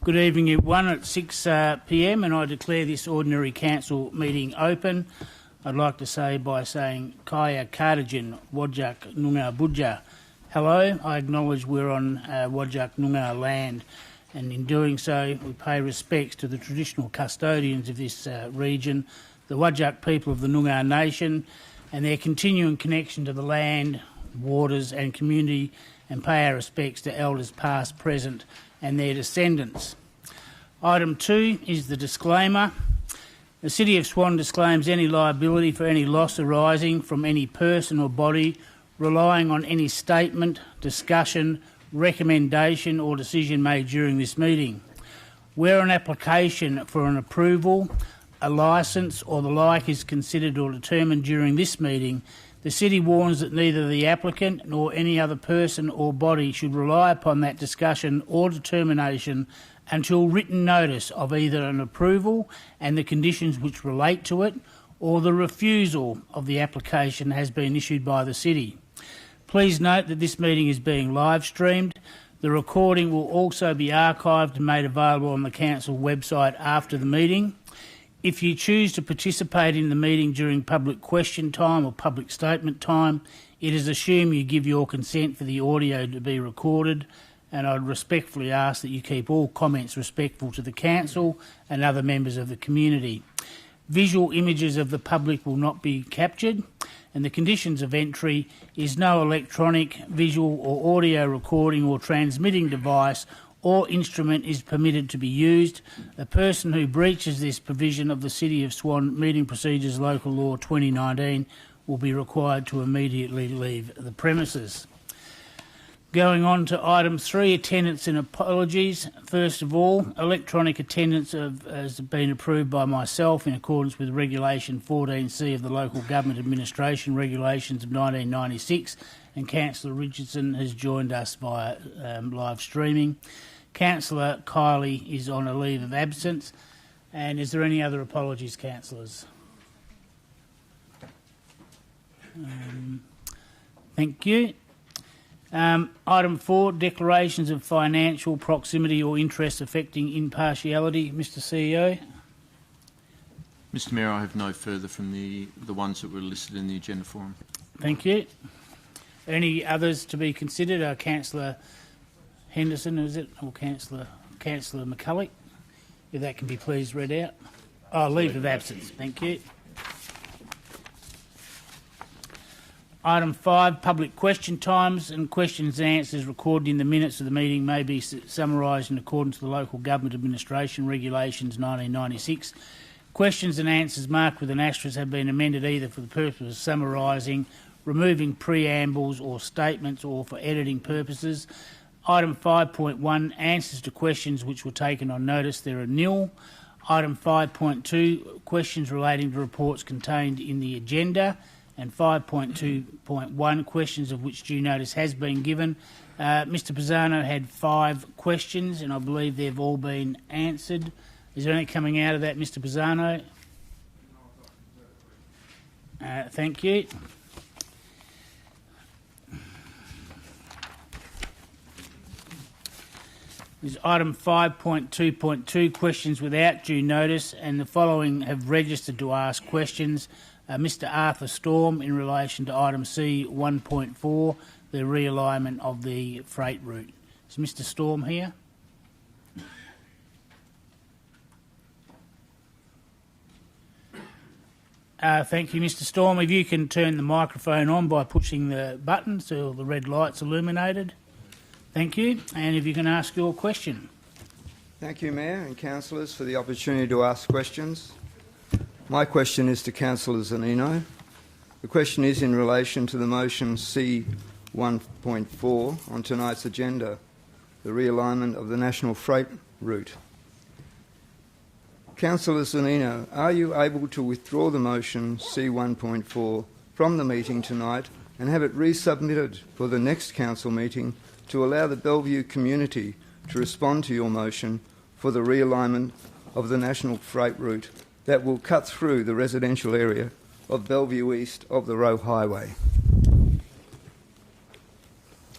Good evening, everyone. At 6 p.m. and I declare this ordinary council meeting open. I'd like to say by saying Kaya Kardajan, Whadjuk Noongar Boodja. Hello, I acknowledge we're on Whadjuk Noongar land, and in doing so we pay respects to the traditional custodians of this region, the Whadjuk people of the Noongar Nation, and their continuing connection to the land, waters and community, and pay our respects to elders past, present and their descendants. Item 2 is the disclaimer. The City of Swan disclaims any liability for any loss arising from any person or body relying on any statement, discussion, recommendation or decision made during this meeting. Where an application for an approval, a licence or the like is considered or determined during this meeting, the City warns that neither the applicant nor any other person or body should rely upon that discussion or determination until written notice of either an approval and the conditions which relate to it or the refusal of the application has been issued by the City. Please note that this meeting is being live streamed. The recording will also be archived and made available on the Council website after the meeting. If you choose to participate in the meeting during public question time or public statement time, it is assumed you give your consent for the audio to be recorded, and I'd respectfully ask that you keep all comments respectful to the Council and other members of the community. Visual images of the public will not be captured, and the conditions of entry is no electronic, visual or audio recording or transmitting device or instrument is permitted to be used. A person who breaches this provision of the City of Swan Meeting Procedures Local Law 2019 will be required to immediately leave the premises. Going on to item 3, attendance and apologies. First of all, electronic attendance has been approved by myself in accordance with Regulation 14C of the Local Government Administration Regulations of 1996, and Councillor Richardson has joined us via live streaming. Councillor Kiley is on a leave of absence. And is there any other apologies, councillors? Thank you. Item 4, declarations of financial proximity or interest affecting impartiality. Mr CEO. Mr Mayor, I have no further from the ones that were listed in the agenda forum. Thank you. Any others to be considered? Councillor Henderson, is it? Or Councillor McCulloch? If that can be please read out. Oh, leave of absence. Thank you. Item 5, public question times, and questions and answers recorded in the minutes of the meeting may be summarised in accordance with the Local Government Administration Regulations 1996. Questions and answers marked with an asterisk have been amended either for the purpose of summarising, removing preambles or statements, or for editing purposes. Item 5.1, answers to questions which were taken on notice, there are nil. Item 5.2, questions relating to reports contained in the agenda. And 5.2.1, questions of which due notice has been given. Mr Pisano had 5 questions and I believe they've all been answered. Is there anything coming out of that, Mr Pisano? Thank you. Is item 5.2.2, questions without due notice, and the following have registered to ask questions. Mr Arthur Storm in relation to item C 1.4, the realignment of the freight route. Is Mr Storm here? Thank you, Mr Storm. If you can turn the microphone on by pushing the button so the red light's illuminated. Thank you. And if you can ask your question. Thank you, Mayor and councillors, for the opportunity to ask questions. My question is to Councillor Zanino. The question is in relation to the motion C 1.4 on tonight's agenda, the realignment of the national freight route. Councillor Zanino, are you able to withdraw the motion C 1.4 from the meeting tonight and have it resubmitted for the next council meeting to allow the Bellevue community to respond to your motion for the realignment of the national freight route that will cut through the residential area of Bellevue East of the Roe Highway?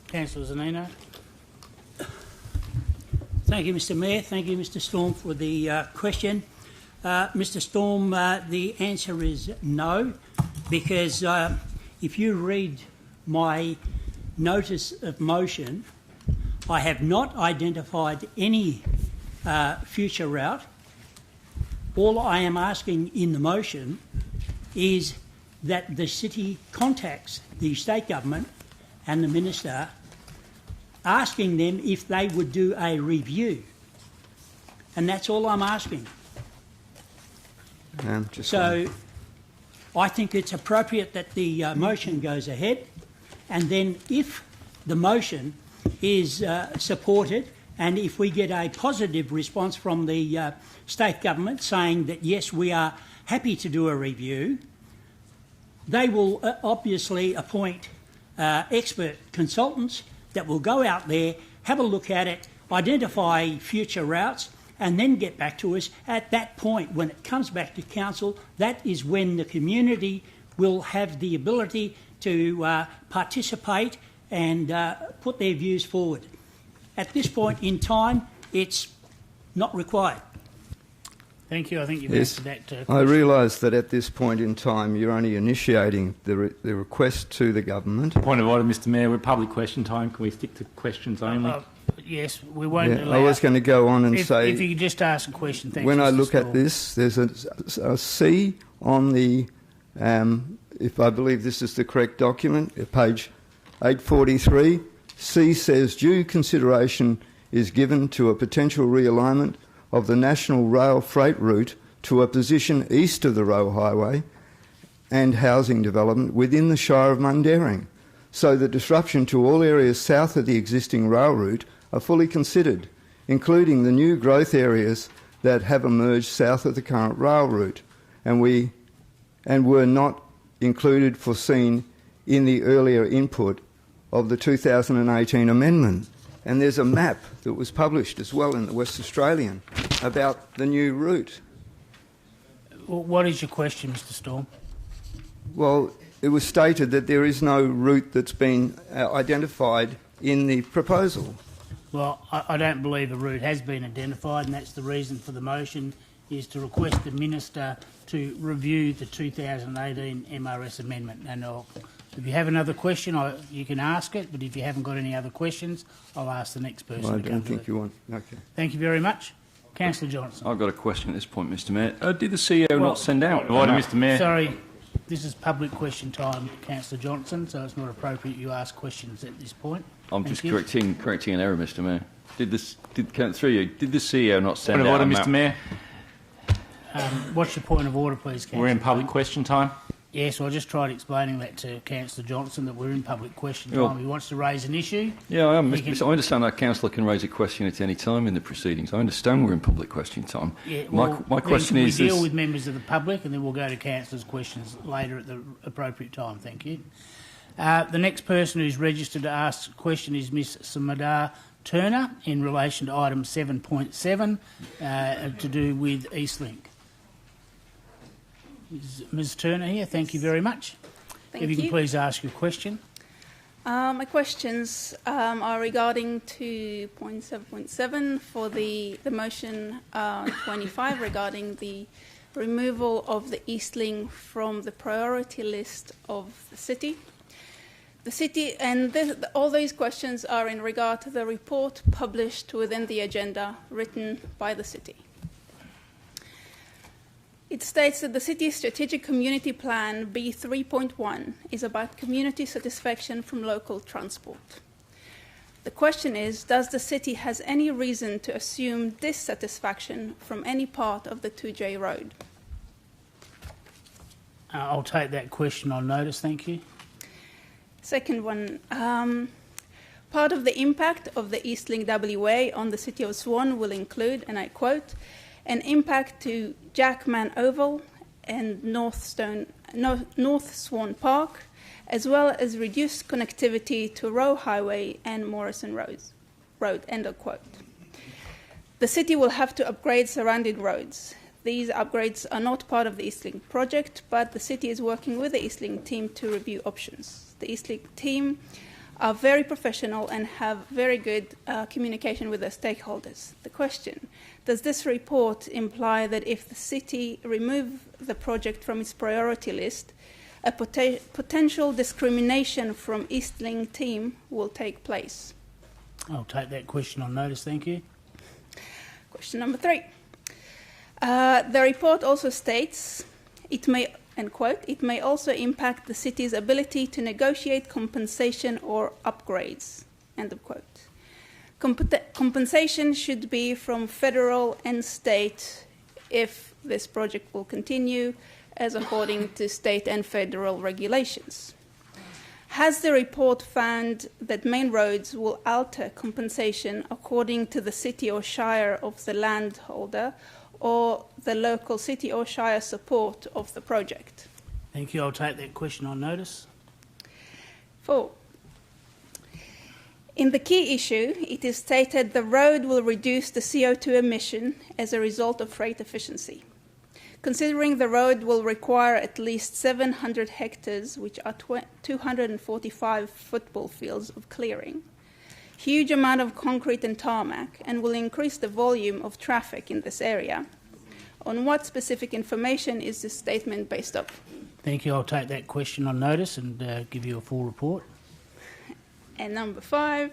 Councillor Zanino. Thank you, Mr Mayor. Thank you, Mr Storm, for the question. Mr Storm, the answer is no, because if you read my notice of motion, I have not identified any future route. All I am asking in the motion is that the city contacts the state government and the minister, asking them if they would do a review. And that's all I'm asking. So I think it's appropriate that the motion goes ahead, and then if the motion is supported and if we get a positive response from the state government saying that yes, we are happy to do a review, they will obviously appoint expert consultants that will go out there, have a look at it, identify future routes, and then get back to us. At that point, when it comes back to council, that is when the community will have the ability to participate and put their views forward. At this point in time, it's not required. Thank you. I think you've Yes, answered that. I realise that at this point in time you're only initiating the request to the government. Point of order, Mr Mayor. We're public question time. Can we stick to questions only? Yes, we won't allow... I was going to go on and say... If you could just ask a question, thanks. When I Mr. look Storm. at this, there's a C on the... if I believe this is the correct document, page 843, C says due consideration is given to a potential realignment of the national rail freight route to a position east of the rail highway and housing development within the Shire of Mundaring, so the disruption to all areas south of the existing rail route are fully considered, including the new growth areas that have emerged south of the current rail route and were not included, foreseen in the earlier input of the 2018 amendment. And there's a map that was published as well in the West Australian about the new route. Well, what is your question, Mr. Storm? Well, it was stated that there is no route that's been identified in the proposal. Well, I don't believe a route has been identified, and that's the reason for the motion, is to request the Minister to review the 2018 MRS amendment. And if you have another question, you can ask it, but if you haven't got any other questions, I'll ask the next person. Well, I to come don't to think it. you want... Okay. Thank you very much. Councillor Johnson. I've got a question at this point, Mr Mayor. Did the CEO not send out... Order, Mr Mayor. Sorry, this is public question time, Councillor Johnson, so it's not appropriate you ask questions at this point. I'm Thank just you. correcting an error, Mr Mayor. Did the CEO not send Point of out... order, Mr Mayor. What's your point of order, please, Councillor? We're in public question time. Yes, I just tried explaining that to Councillor Johnson, that we're in public question time. Well, He wants to raise an issue. Yeah, I am. He can- I understand that councillor can raise a question at any time in the proceedings. I understand we're in public question time. Yeah, well, my question then is... we deal with members of the public, and then we'll go to councillors' questions later at the appropriate time. Thank you. The next person who's registered to ask a question is Ms Samadar Turner in relation to item 7.7 to do with Eastlink. Is Ms Turner here? Thank you very much. Thank if you can you. please ask your question. My questions are regarding to point 7.7 for the motion 25 regarding the removal of the Eastlink from the priority list of the city. The city, and all these questions are in regard to the report published within the agenda written by the city. It states that the city's strategic community plan B3.1 is about community satisfaction from local transport. The question is, does the city has any reason to assume dissatisfaction from any part of the 2J road? I'll take that question on notice, thank you. Second one, part of the impact of the Eastlink WA on the City of Swan will include, and I quote, an impact to Jackman Oval and North Swan Park, as well as reduced connectivity to Roe Highway and Morrison Road, end of quote. The city will have to upgrade surrounding roads. These upgrades are not part of the Eastlink project, but the city is working with the Eastlink team to review options. The Eastlink team are very professional and have very good communication with their stakeholders. The question, does this report imply that if the city remove the project from its priority list, a potential discrimination from Eastlink team will take place? I'll take that question on notice, thank you. Question number 3. The report also states, it may, end quote, it may also impact the city's ability to negotiate compensation or upgrades, end of quote. Compensation should be from federal and state if this project will continue, as according to state and federal regulations. Has the report found that main roads will alter compensation according to the city or shire of the landholder or the local city or shire support of the project? Thank you. I'll take that question on notice. 4. In the key issue, it is stated the road will reduce the CO2 emission as a result of freight efficiency. Considering the road will require at least 700 hectares, which are 245 football fields of clearing, huge amount of concrete and tarmac, and will increase the volume of traffic in this area, on what specific information is this statement based on? Thank you. I'll take that question on notice and give you a full report. And number 5,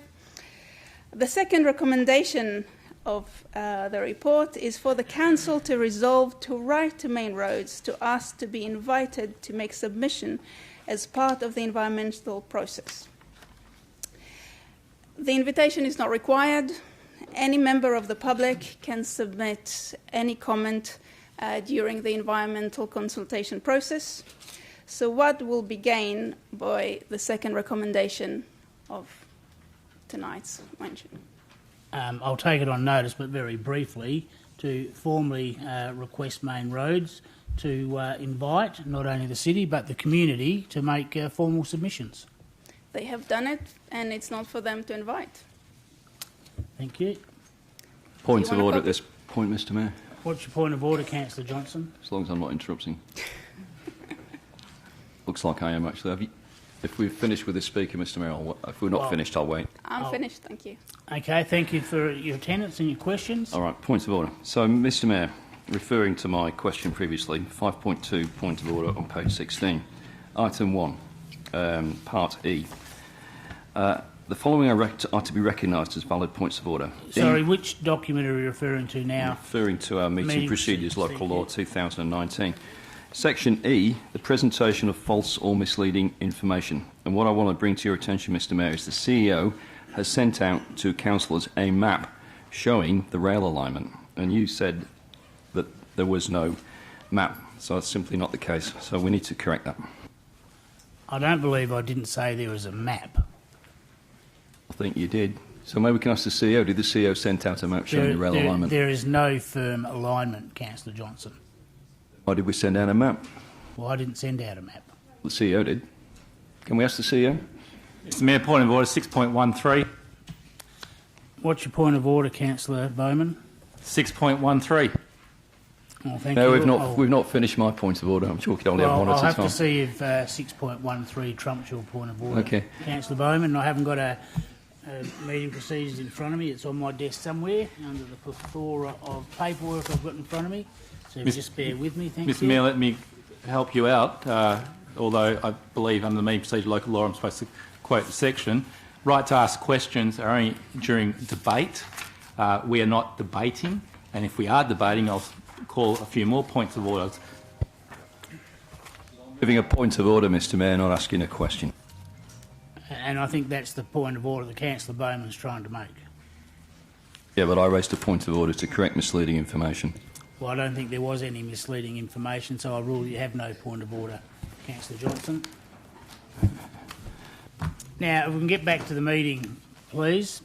the second recommendation of the report is for the council to resolve to write to Main Roads to ask to be invited to make submission as part of the environmental process. The invitation is not required. Any member of the public can submit any comment during the environmental consultation process. So what will be gained by the second recommendation of tonight's mention? I'll take it on notice, but very briefly, to formally request Main Roads to invite not only the city but the community to make formal submissions. They have done it, and it's not for them to invite. Thank you. Point You of want a order at copy? this point, Mr Mayor, What's your point of order, Councillor Johnson? as long as I'm not interrupting. Looks like I am, actually. If we've finished with this speaker, Mr Mayor, if we're not finished, I'll wait. I'm finished, thank you. Okay, thank you for your attendance and your questions. All right, points of order. So, Mr Mayor, referring to my question previously, 5.2, point of order on page 16. Item 1, part E. The following are to be recognised as valid points of order. Sorry, which document are you referring to now? Referring to our meeting procedures, procedures, local thank law you. 2019. Section E, the presentation of false or misleading information. And what I want to bring to your attention, Mr Mayor, is the CEO has sent out to councillors a map showing the rail alignment. And you said that there was no map. So that's simply not the case. So we need to correct that. I don't believe I didn't say there was a map. I think you did. So maybe we can ask the CEO, did the CEO send out a map showing the rail alignment? There is no firm alignment, Councillor Johnson. Why did we send out a map? Well, I didn't send out a map. The CEO did. Can we ask the CEO? Mr Mayor, point of order 6.13. What's your point of order, Councillor Bowman? 6.13. Oh, thank No, you. we've not finished my point of order. I'm sure we can only have one I'll at a have time. to see if 6.13 trumps your point of order. Okay. Councillor Bowman, I haven't got a meeting procedures in front of me. It's on my desk somewhere under the plethora of paperwork I've got in front of me. So just bear with me, thank Mr you. Mayor, let me help you out. Although I believe under the meeting procedure local law I'm supposed to quote the section. Right to ask questions are only during debate. We are not debating, and if we are debating, I'll call a few more points of order. Giving a point of order, Mr Mayor, not asking a question. And I think that's the point of order that Councillor Bowman's trying to make. Yeah, but I raised a point of order to correct misleading information. Well, I don't think there was any misleading information, so I rule you have no point of order, Councillor Johnson. Now, if we can get back to the meeting, please.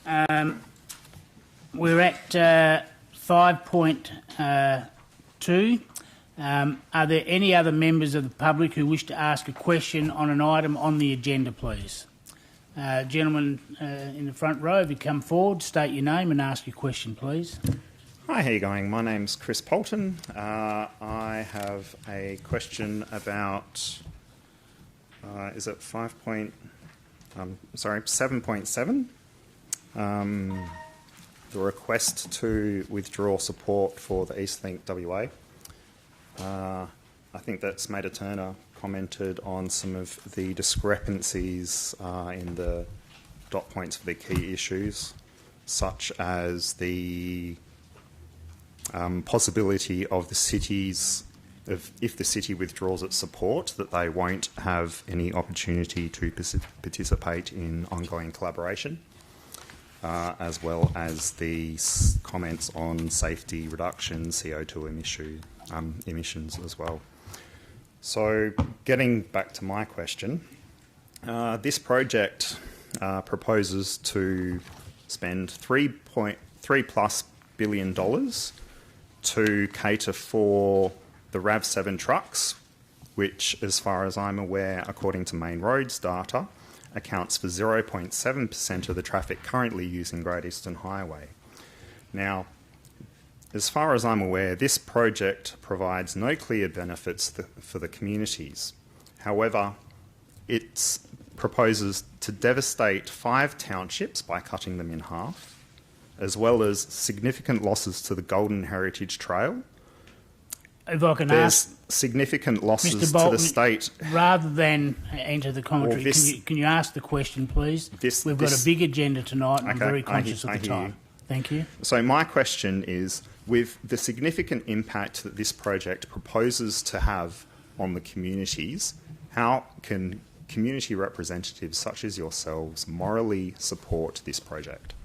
We're at 5.2. Are there any other members of the public who wish to ask a question on an item on the agenda, please? Gentleman in the front row, if you come forward, state your name and ask your question, please. Hi, how are you going? My name's Chris Polton. I have a question about, is it 5.2? 7.7. The request to withdraw support for the Eastlink WA. I think that Smater Turner commented on some of the discrepancies in the dot points for the key issues, such as the possibility of the cities, if the city withdraws its support, that they won't have any opportunity to participate in ongoing collaboration, as well as the comments on safety reduction, CO2 emissions as well. So, getting back to my question, this project proposes to spend $3+ billion to cater for the RAV7 trucks, which, as far as I'm aware, according to Main Roads data, accounts for 0.7% of the traffic currently using Great Eastern Highway. Now, as far as I'm aware, this project provides no clear benefits for the communities. However, it proposes to devastate 5 townships by cutting them in half, as well as significant losses to the Golden Heritage Trail. If I can There's ask, significant losses Mr. to Bolton, the state. rather than enter the commentary, Well, can you ask the question, please? We've got a big agenda tonight, and I'm very conscious of the time. Thank you. So my question is, with the significant impact that this project proposes to have on the communities, how can community representatives such as yourselves morally support this project?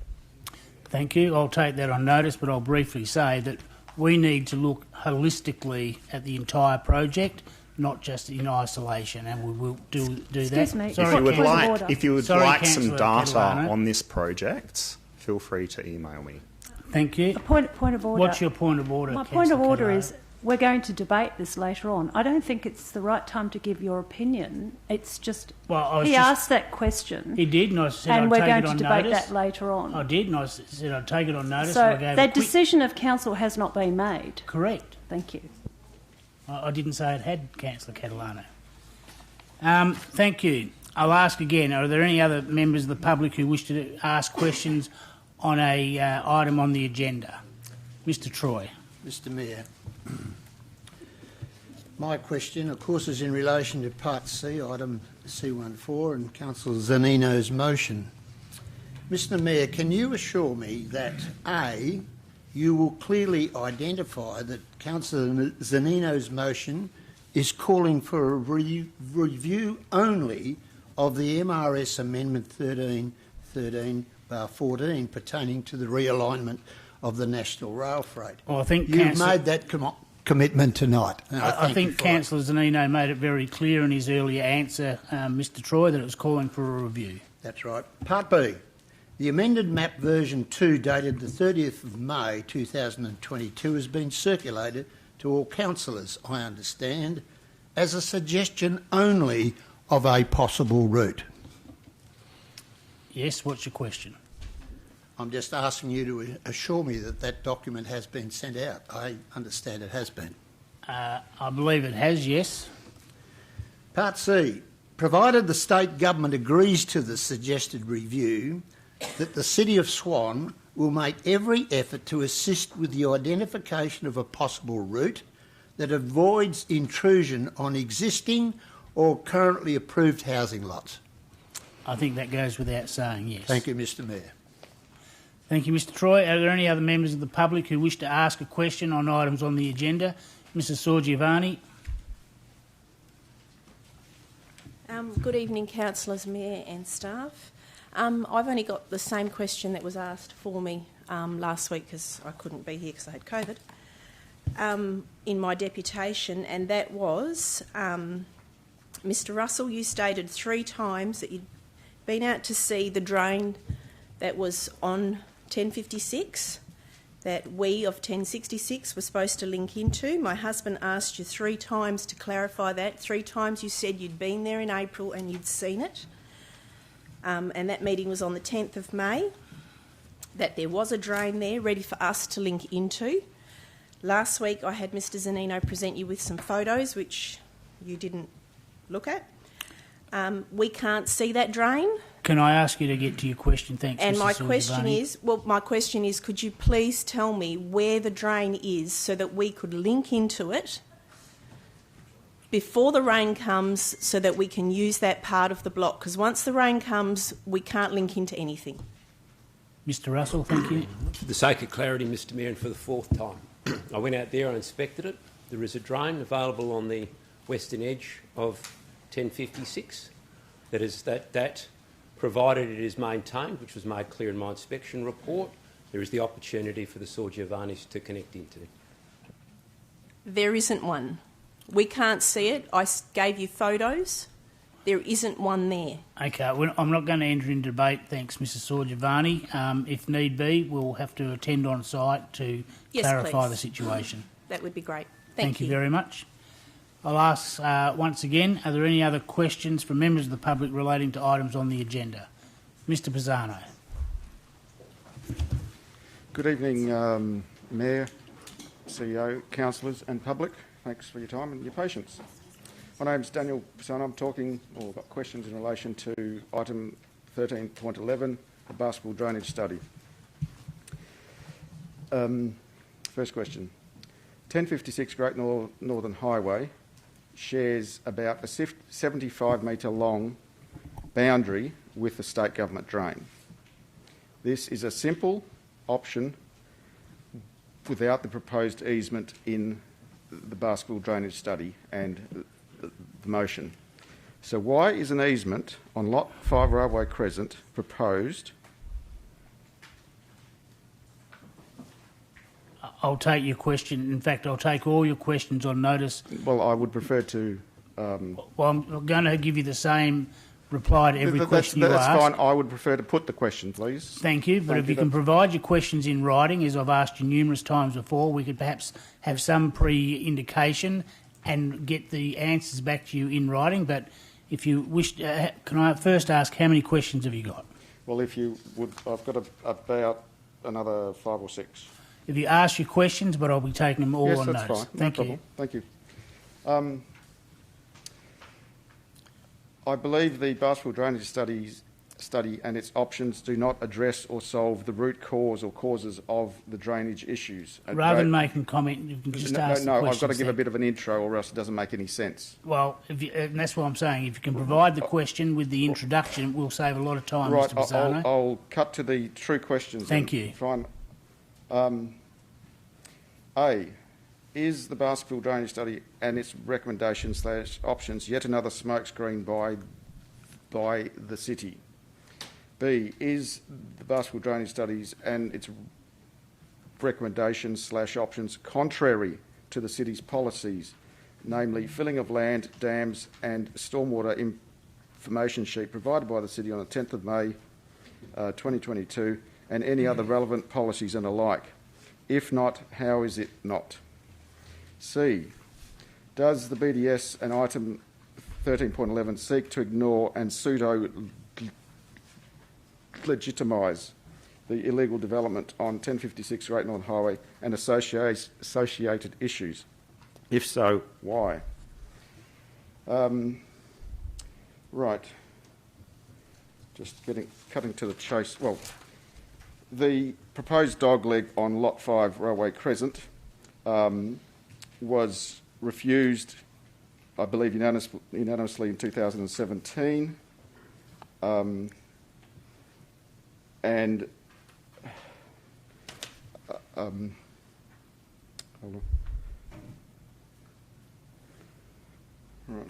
Thank you. I'll take that on notice, but I'll briefly say that we need to look holistically at the entire project, not just in isolation, and we will do that. Excuse me. Sorry, If you would Sorry, like some Councillor data Catalano. on this project, feel free to email me. Thank you. A point of order. What's your point of order, My point of Councillor order Catalano? is we're going to debate this later on. I don't think it's the right time to give your opinion. It's just Well, I was he just- asked that question, He did, and I said and I'd we're take going it to on debate notice. that later on. I did, and I said I'd take it on notice. So and I gave that a quick... decision of council has not been made. Correct. Thank you. I didn't say it had, Councillor Catalano. Thank you. I'll ask again, are there any other members of the public who wish to ask questions on a item on the agenda? Mr Troy. Mr Mayor, my question, of course, is in relation to Part C, item C14, and Councillor Zanino's motion. Mr Mayor, can you assure me that, A, you will clearly identify that Councillor Zanino's motion is calling for a review only of the MRS Amendment 13/14 pertaining to the realignment of the National Rail Freight? Well, I think You've made that commitment tonight. and I thank you think for Councillor Zanino made it very clear in his earlier answer, Mr Troy, that it was calling for a review. That's right. Part B. The amended map version 2 dated the 30th of May 2022 has been circulated to all councillors, I understand, as a suggestion only of a possible route. Yes, what's your question? I'm just asking you to assure me that that document has been sent out. I understand it has been. I believe it has, yes. Part C. Provided the state government agrees to the suggested review, that the City of Swan will make every effort to assist with the identification of a possible route that avoids intrusion on existing or currently approved housing lots. I think that goes without saying, yes. Thank you, Mr Mayor. Thank you, Mr Troy. Are there any other members of the public who wish to ask a question on items on the agenda? Mrs Sorgiovanni. Good evening, councillors, mayor and staff. I've only got the same question that was asked for me last week because I couldn't be here because I had COVID in my deputation, and that was, Mr Russell, you stated 3 times that you'd been out to see the drain that was on 1056 that we of 1066 were supposed to link into. My husband asked you 3 times to clarify that. 3 times you said you'd been there in April and you'd seen it. And that meeting was on the 10th of May, that there was a drain there ready for us to link into. Last week I had Mr Zanino present you with some photos which you didn't look at. We can't see that drain. Can I ask you to get to your question? Thanks, And Mrs. my question Sorgiani. my question is, could you please tell me where the drain is so that we could link into it before the rain comes so that we can use that part of the block? Because once the rain comes, we can't link into anything. Mr. Russell, thank you. For the sake of clarity, Mr. Mayor, and for the fourth time, I went out there and inspected it. There is a drain available on the western edge of 1056. That provided it is maintained, which was made clear in my inspection report, there is the opportunity for the Sorgiavanis to connect into. There isn't one. We can't see it. I gave you photos. There isn't one there. Okay, I'm not going to enter into debate, thanks, Mrs. Sorgiavani. If need be, we'll have to attend on site to clarify the situation. That would be great. Thank you very much. I'll ask once again, are there any other questions from members of the public relating to items on the agenda? Mr. Pisano. Good evening, Mayor, CEO, councillors and public. Thanks for your time and your patience. My name's Daniel Pisano. I'm talking, or got questions in relation to item 13.11, the basketball drainage study. First question. 1056 Great Northern Highway shares about a 75-metre long boundary with the state government drain. This is a simple option without the proposed easement in the basketball drainage study and the motion. So why is an easement on Lot 5 Railway Crescent proposed? I'll take your question. In fact, I'll take all your questions on notice. Well, I would prefer to... well, I'm going to give you the same reply to every question you ask. That's fine. I would prefer to put the question, please. Thank you. But if you can provide your questions in writing, as I've asked you numerous times before, we could perhaps have some pre-indication and get the answers back to you in writing. But if you wish, can I first ask how many questions have you got? Well, if you would, I've got about another 5 or 6. If you ask your questions, but I'll be taking them all on notice. Yes, that's fine. Thank No you. problem. Thank you. I believe the basketball drainage study and its options do not address or solve the root cause or causes of the drainage issues. Rather than making a comment, you can just ask the questions. I've got to give a bit of an intro or else it doesn't make any sense. Well, and that's what I'm saying. If you can provide the question with the introduction, we'll save a lot of time, Right, Mr. Pisano. I'll cut to the true questions. Thank you. Try and, A, is the basketball drainage study and its recommendations / options yet another smokescreen by the city? B, is the basketball drainage studies and its recommendations / options contrary to the city's policies, namely filling of land, dams and stormwater information sheet provided by the city on the 10th of May 2022 and any other relevant policies and alike? If not, how is it not? C, does the BDS and item 13.11 seek to ignore and pseudo-legitimise the illegal development on 1056 Great Northern Highway and associated issues? If so, why? Right. Just cutting to the chase. Well, the proposed dogleg on Lot 5 Railway Crescent was refused, I believe, unanimously in 2017. And hold on. Right.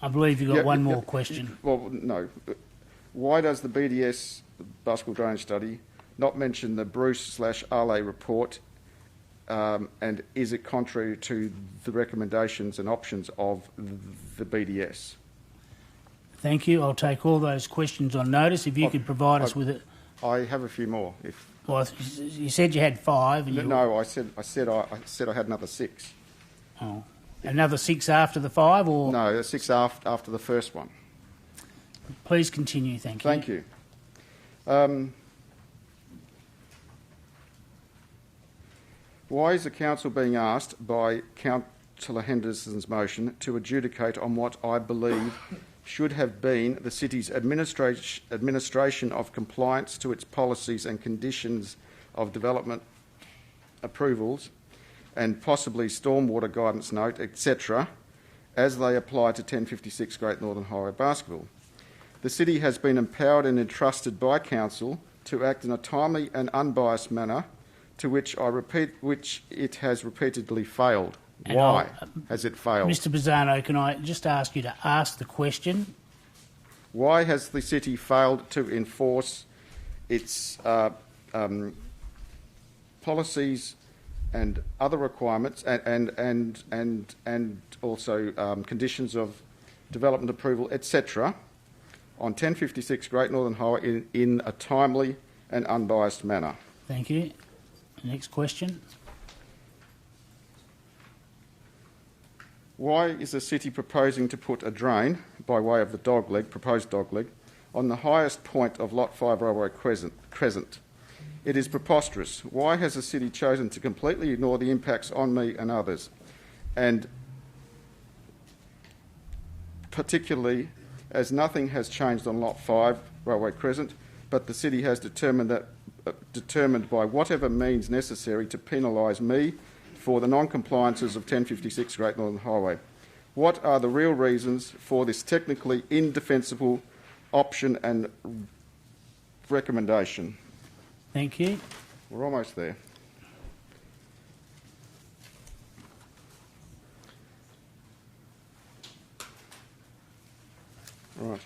I believe you've got one more question. Well, no. Why does the BDS basketball drainage study not mention the Bruce/Arley report, and is it contrary to the recommendations and options of the BDS? Thank you. I'll take all those questions on notice. If you could provide us with it. I have a few more. Well, you said you had 5. And no, I said I had another 6. Oh, another 6 after the 5, or no, 6 after the first one. Please continue. Thank you. Thank you. Why is the council being asked by Councillor Henderson's motion to adjudicate on what I believe should have been the city's administration of compliance to its policies and conditions of development approvals and possibly stormwater guidance note, etc., as they apply to 1056 Great Northern Highway, Baskerville. The city has been empowered and entrusted by Council to act in a timely and unbiased manner, to which it has repeatedly failed. And Why has it failed? Mr Pisano, can I just ask you to ask the question? Why has the city failed to enforce its policies and other requirements and also conditions of development approval, etc., on 1056 Great Northern Highway in a timely and unbiased manner? Thank you. Next question. Why is the city proposing to put a drain, by way of the proposed dogleg, on the highest point of Lot 5 Railway Crescent? It is preposterous. Why has the city chosen to completely ignore the impacts on me and others? And particularly as nothing has changed on Lot 5 Railway Crescent, but the city has determined by whatever means necessary to penalise me for the non-compliances of 1056 Great Northern Highway. What are the real reasons for this technically indefensible option and recommendation? Thank you. We're almost there. Right.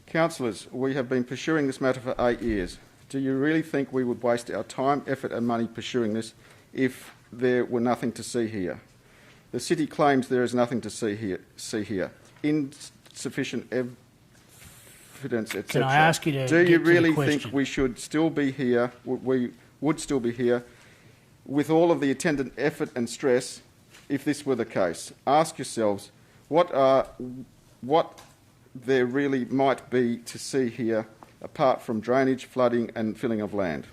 Councillors, we have been pursuing this matter for 8 years. Do you really think we would waste our time, effort and money pursuing this if there were nothing to see here? The city claims there is nothing to see here. Insufficient evidence, etc. Can I ask you to Do you get to the really question? think we should still be here, we would still be here, with all of the attendant effort and stress if this were the case? Ask yourselves what there really might be to see here apart from drainage, flooding and filling of land.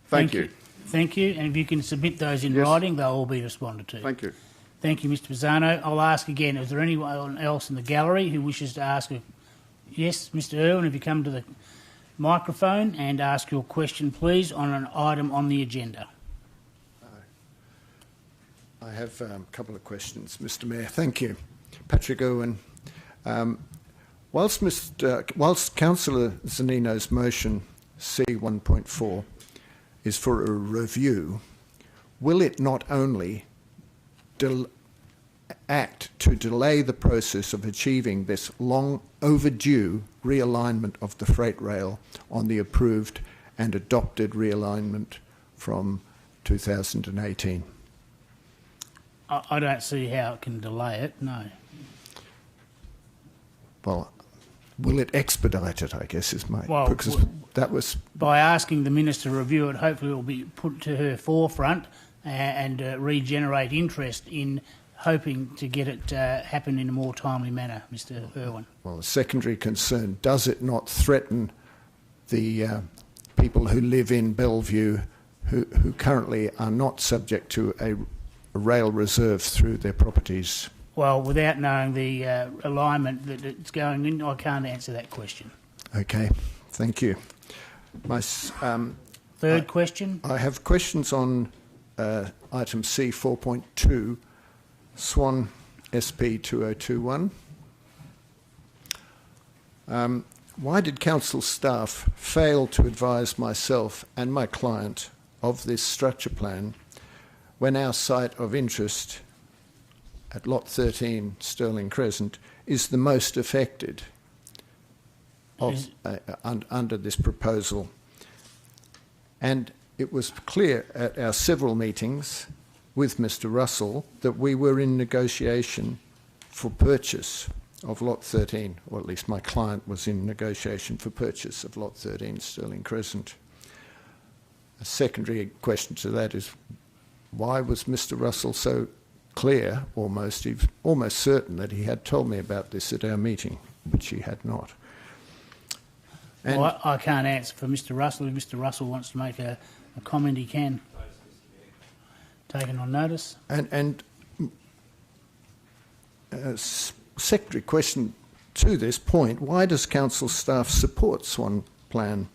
Thank you. Thank you. And if you can submit those in Yes. writing, they'll all be responded to. Thank you. Thank you, Mr Pisano. I'll ask again, is there anyone else in the gallery who wishes to ask a... Yes, Mr Irwin, if you come to the microphone and ask your question, please, on an item on the agenda. I have a couple of questions, Mr Mayor. Thank you. Patrick Irwin. Whilst Councillor Zanino's motion C1.4 is for a review, will it not only act to delay the process of achieving this long overdue realignment of the freight rail on the approved and adopted realignment from 2018? I don't see how it can delay it, no. Well, will it expedite it, I guess, is my... Well, because that was... By asking the Minister to review it, hopefully it will be put to her forefront and regenerate interest in hoping to get it happen in a more timely manner, Mr Irwin. Well, a secondary concern, does it not threaten the people who live in Bellevue who currently are not subject to a rail reserve through their properties? Well, without knowing the alignment that it's going in, I can't answer that question. Okay, thank you. My third question? I have questions on item C 4.2, Swan SP 2021. Why did council staff fail to advise myself and my client of this structure plan when our site of interest at Lot 13, Stirling Crescent, is the most affected under this proposal? And it was clear at our several meetings with Mr Russell that we were in negotiation for purchase of Lot 13, or at least my client was in negotiation for purchase of Lot 13, Stirling Crescent. A secondary question to that is, why was Mr Russell so clear, almost certain, that he had told me about this at our meeting, which he had not? And Well, I can't answer for Mr Russell. If Mr Russell wants to make a comment, he can. Taken on notice. And secondary question to this point, why does council staff support Swan Plan,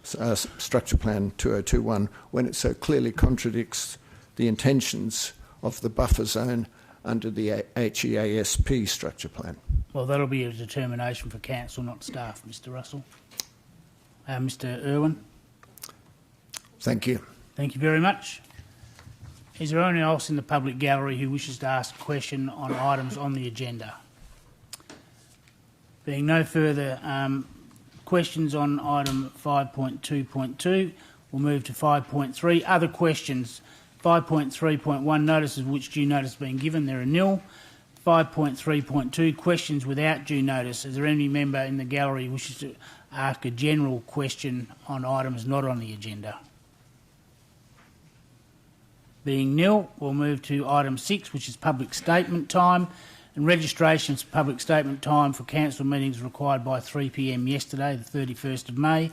Structure Plan 2021, when it so clearly contradicts the intentions of the buffer zone under the HEASP structure plan? Well, that'll be a determination for council, not staff, Mr Russell. Mr Irwin. Thank you. Thank you very much. Is there anyone else in the public gallery who wishes to ask a question on items on the agenda? Being no further questions on item 5.2.2, we'll move to 5.3. Other questions. 5.3.1, notices which due notice has been given, there are nil. 5.3.2, questions without due notice. Is there any member in the gallery who wishes to ask a general question on items not on the agenda? Being nil, we'll move to item 6, which is public statement time. And registrations for public statement time for council meetings required by 3 p.m. yesterday, the 31st of May.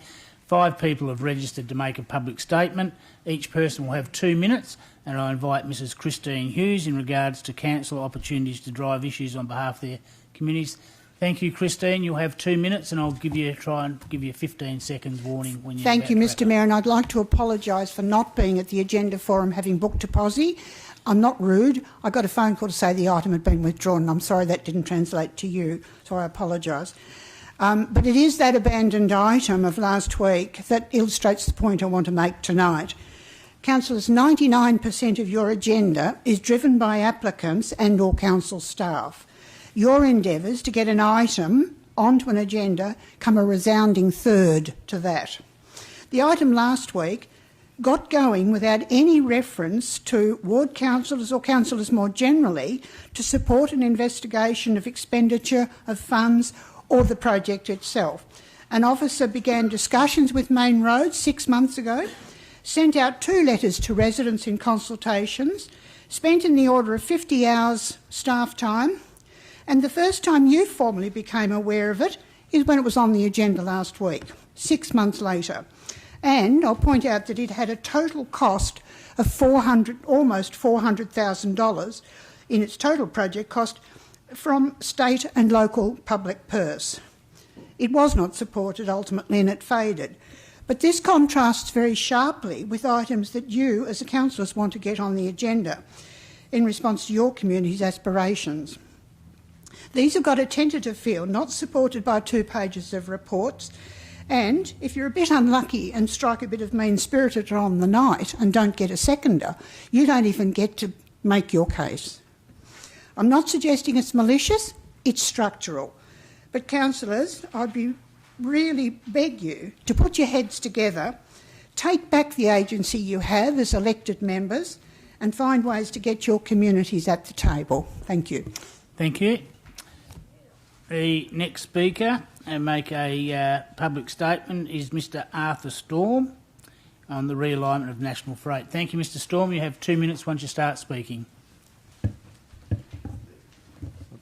5 people have registered to make a public statement. Each person will have 2 minutes, and I invite Mrs Christine Hughes in regards to council opportunities to drive issues on behalf of their communities. Thank you, Christine. You'll have 2 minutes, and I'll try and give you a 15 seconds warning when you're Thank you, Mr Mayor, and I'd like to apologise for not being at the agenda forum, having booked a posse. I'm not rude. I got a phone call to say the item had been withdrawn, and I'm sorry that didn't translate to you, so I apologise. But it is that abandoned item of last week that illustrates the point I want to make tonight. Councillors, 99% of your agenda is driven by applicants and or council staff. Your endeavours to get an item onto an agenda come a resounding third to that. The item last week got going without any reference to ward councillors or councillors more generally to support an investigation of expenditure of funds or the project itself. An officer began discussions with Main Roads 6 months ago, sent out 2 letters to residents in consultations, spent in the order of 50 hours staff time, and the first time you formally became aware of it is when it was on the agenda last week, 6 months later. And I'll point out that it had a total cost of almost $400,000 in its total project cost from state and local public purse. It was not supported ultimately, and it faded. But this contrasts very sharply with items that you as a councillors want to get on the agenda in response to your community's aspirations. These have got a tentative feel, not supported by 2 pages of reports, and if you're a bit unlucky and strike a bit of mean-spirited on the night and don't get a seconder, you don't even get to make your case. I'm not suggesting it's malicious, it's structural. But councillors, I'd really beg you to put your heads together, take back the agency you have as elected members and find ways to get your communities at the table. Thank you. Thank you. The next speaker and make a public statement is Mr Arthur Storm on the realignment of national freight. Thank you, Mr Storm. You have 2 minutes once you start speaking. I've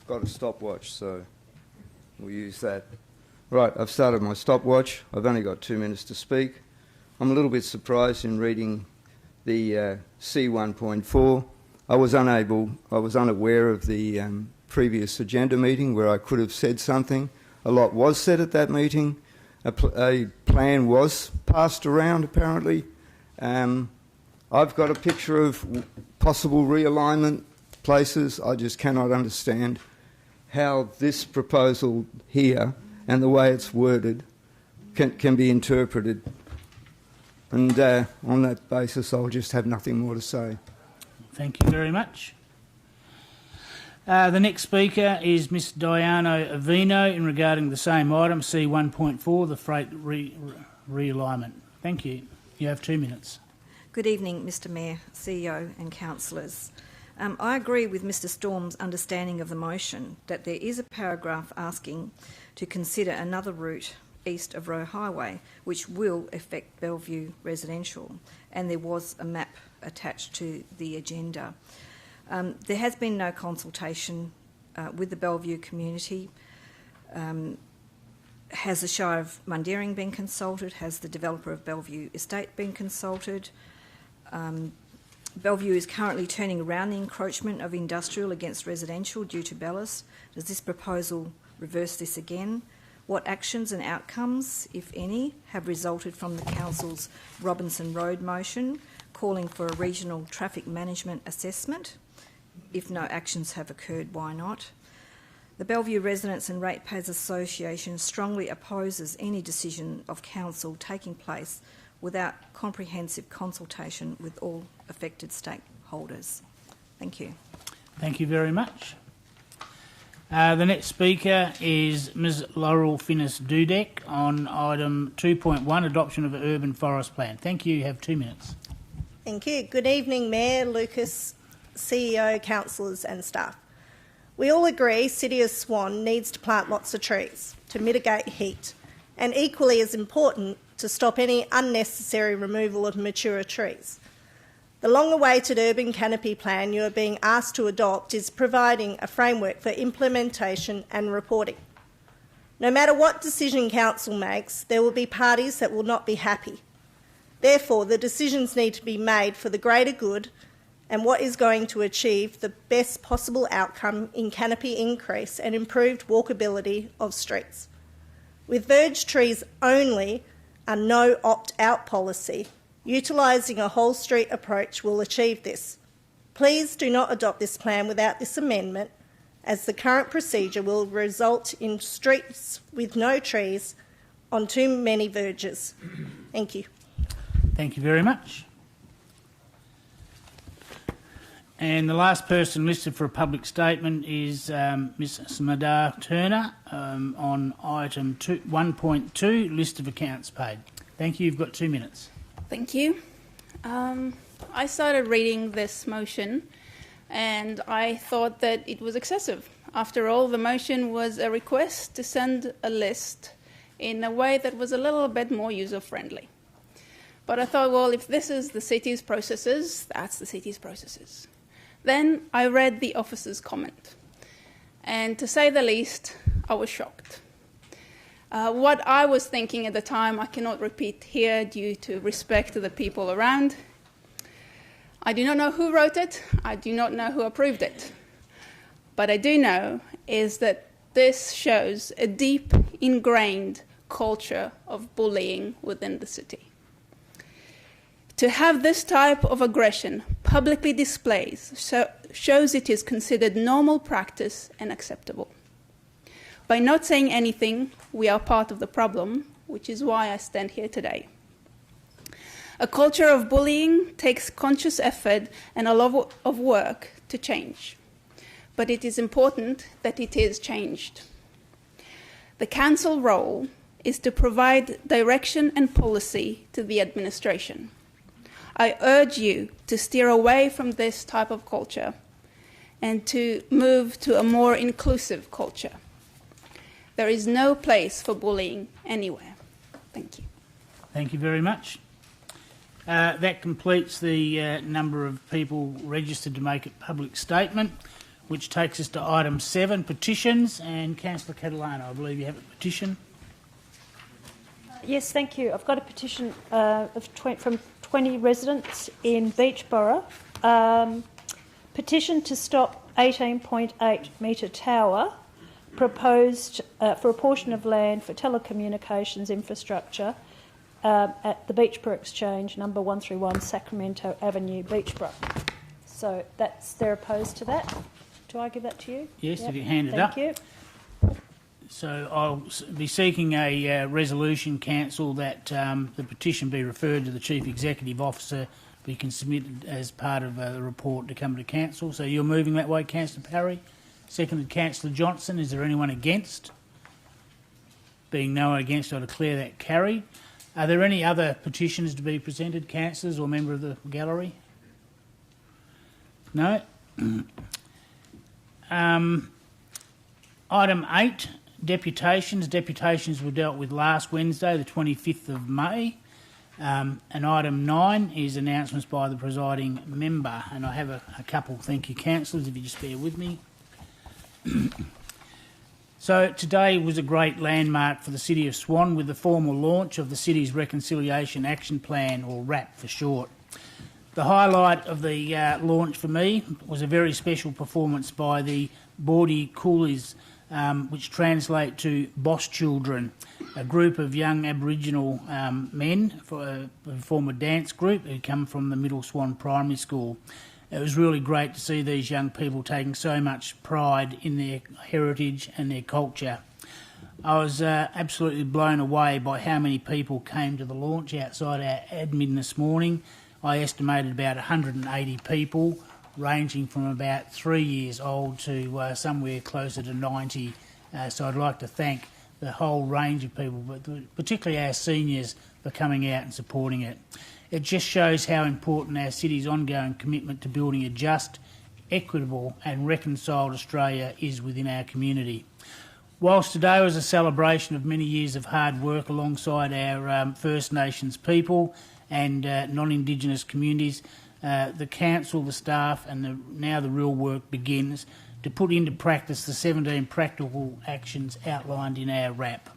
got a stopwatch, so we'll use that. Right, I've started my stopwatch. I've only got 2 minutes to speak. I'm a little bit surprised in reading the C1.4. I was unaware of the previous agenda meeting where I could have said something. A lot was said at that meeting. A plan was passed around, apparently. I've got a picture of possible realignment places. I just cannot understand how this proposal here and the way it's worded can be interpreted. And on that basis, I'll just have nothing more to say. Thank you very much. The next speaker is Ms Diana Avino in regarding the same item, C1.4, the freight realignment. Thank you. You have 2 minutes. Good evening, Mr Mayor, CEO and councillors. I agree with Mr Storm's understanding of the motion that there is a paragraph asking to consider another route east of Roe Highway, which will affect Bellevue residential, and there was a map attached to the agenda. There has been no consultation with the Bellevue community. Has the Shire of Mundaring been consulted? Has the developer of Bellevue Estate been consulted? Bellevue is currently turning around the encroachment of industrial against residential due to Bellis. Does this proposal reverse this again? What actions and outcomes, if any, have resulted from the Council's Robinson Road motion calling for a regional traffic management assessment? If no actions have occurred, why not? The Bellevue Residents and Ratepayers Association strongly opposes any decision of Council taking place without comprehensive consultation with all affected stakeholders. Thank you. Thank you very much. The next speaker is Ms Laurel Finnis-Dudek on item 2.1, adoption of an urban forest plan. Thank you. You have 2 minutes. Thank you. Good evening, Mayor, Lucas, CEO, councillors and staff. We all agree City of Swan needs to plant lots of trees to mitigate heat, and equally as important, to stop any unnecessary removal of mature trees. The long-awaited urban canopy plan you are being asked to adopt is providing a framework for implementation and reporting. No matter what decision Council makes, there will be parties that will not be happy. Therefore, the decisions need to be made for the greater good and what is going to achieve the best possible outcome in canopy increase and improved walkability of streets. With verge trees only, a no opt-out policy, utilising a whole street approach will achieve this. Please do not adopt this plan without this amendment, as the current procedure will result in streets with no trees on too many verges. Thank you. Thank you very much. And the last person listed for a public statement is Ms Smadar Turner on item 1.2, list of accounts paid. Thank you. You've got 2 minutes. Thank you. I started reading this motion and I thought that it was excessive. After all, the motion was a request to send a list in a way that was a little bit more user-friendly. But I thought, well, if this is the city's processes, that's the city's processes. Then I read the officer's comment, and to say the least, I was shocked. What I was thinking at the time, I cannot repeat here due to respect to the people around. I do not know who wrote it, I do not know who approved it. But I do know is that this shows a deep, ingrained culture of bullying within the city. To have this type of aggression publicly displayed shows it is considered normal practice and acceptable. By not saying anything, we are part of the problem, which is why I stand here today. A culture of bullying takes conscious effort and a lot of work to change, but it is important that it is changed. The council role is to provide direction and policy to the administration. I urge you to steer away from this type of culture and to move to a more inclusive culture. There is no place for bullying anywhere. Thank you. Thank you very much. That completes the number of people registered to make a public statement, which takes us to item 7, petitions. And Councillor Catalano, I believe you have a petition. Yes, thank you. I've got a petition from 20 residents in Beachborough. Petition to stop 18.8 metre tower proposed for a portion of land for telecommunications infrastructure at the Beachborough Exchange, number 131 Sacramento Avenue, Beachborough. So they're opposed to that. Do I give that to you? Yes, yep. If you hand it up. Thank you. So I'll be seeking a resolution, Council, that the petition be referred to the Chief Executive Officer, be submitted as part of a report to come to Council. So you're moving that way, Councillor Parry. Seconded, Councillor Johnson. Is there anyone against? Being no one against, I declare that carried. Are there any other petitions to be presented, councillors or member of the gallery? No? Item 8, deputations. Deputations were dealt with last Wednesday, the 25th of May. And item 9 is announcements by the presiding member. And I have a couple, thank you, councillors, if you just bear with me. So today was a great landmark for the City of Swan with the formal launch of the city's Reconciliation Action Plan, or RAP for short. The highlight of the launch for me was a very special performance by the Bordy Coolies, which translate to Boss Children, a group of young Aboriginal men who form a dance group who come from the Middle Swan Primary School. It was really great to see these young people taking so much pride in their heritage and their culture. I was absolutely blown away by how many people came to the launch outside our admin this morning. I estimated about 180 people, ranging from about 3 years old to somewhere closer to 90. So I'd like to thank the whole range of people, but particularly our seniors, for coming out and supporting it. It just shows how important our city's ongoing commitment to building a just, equitable and reconciled Australia is within our community. Whilst today was a celebration of many years of hard work alongside our First Nations people and non-Indigenous communities, the council, the staff and now the real work begins to put into practice the 17 practical actions outlined in our RAP.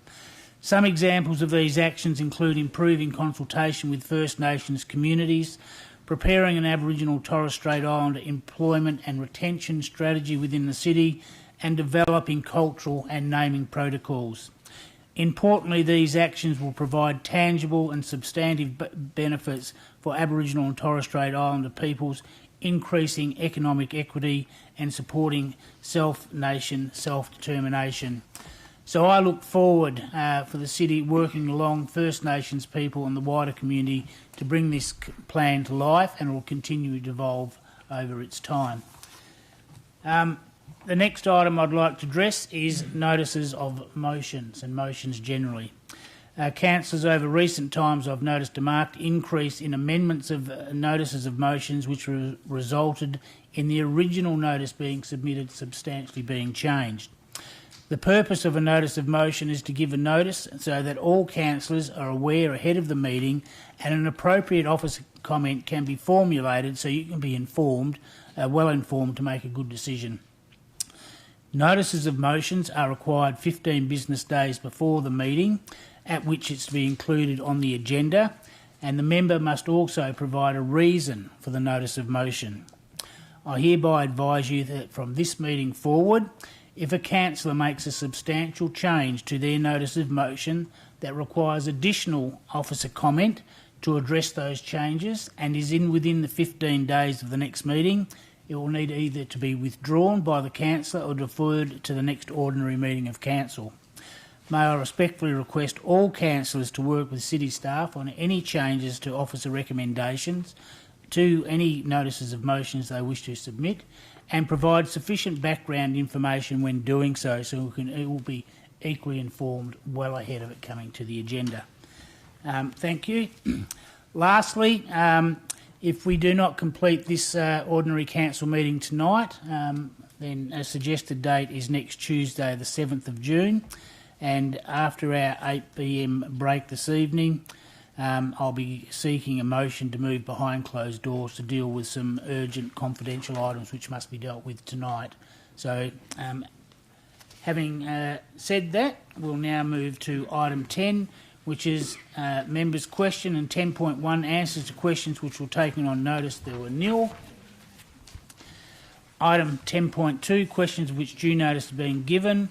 Some examples of these actions include improving consultation with First Nations communities, preparing an Aboriginal Torres Strait Islander employment and retention strategy within the city, and developing cultural and naming protocols. Importantly, these actions will provide tangible and substantive benefits for Aboriginal and Torres Strait Islander peoples, increasing economic equity and supporting self-nation, self-determination. So I look forward for the city working along First Nations people and the wider community to bring this plan to life, and it will continue to evolve over its time. The next item I'd like to address is notices of motions and motions generally. Councillors, over recent times I've noticed a marked increase in amendments of notices of motions which resulted in the original notice being submitted substantially being changed. The purpose of a notice of motion is to give a notice so that all councillors are aware ahead of the meeting and an appropriate officer comment can be formulated so you can be informed, well informed to make a good decision. Notices of motions are required 15 business days before the meeting at which it's to be included on the agenda, and the member must also provide a reason for the notice of motion. I hereby advise you that from this meeting forward, if a councillor makes a substantial change to their notice of motion that requires additional officer comment to address those changes and is within the 15 days of the next meeting, it will need either to be withdrawn by the councillor or deferred to the next ordinary meeting of council. May I respectfully request all councillors to work with city staff on any changes to officer recommendations to any notices of motions they wish to submit, and provide sufficient background information when doing so, so it will be equally informed well ahead of it coming to the agenda. Thank you. Lastly, if we do not complete this ordinary council meeting tonight, then a suggested date is next Tuesday, the 7th of June, and after our 8 p.m. break this evening, I'll be seeking a motion to move behind closed doors to deal with some urgent confidential items which must be dealt with tonight. So, having said that, we'll now move to item 10, which is members' question, and 10.1 answers to questions which were taken on notice. There were nil. Item 10.2, questions which due notice have been given.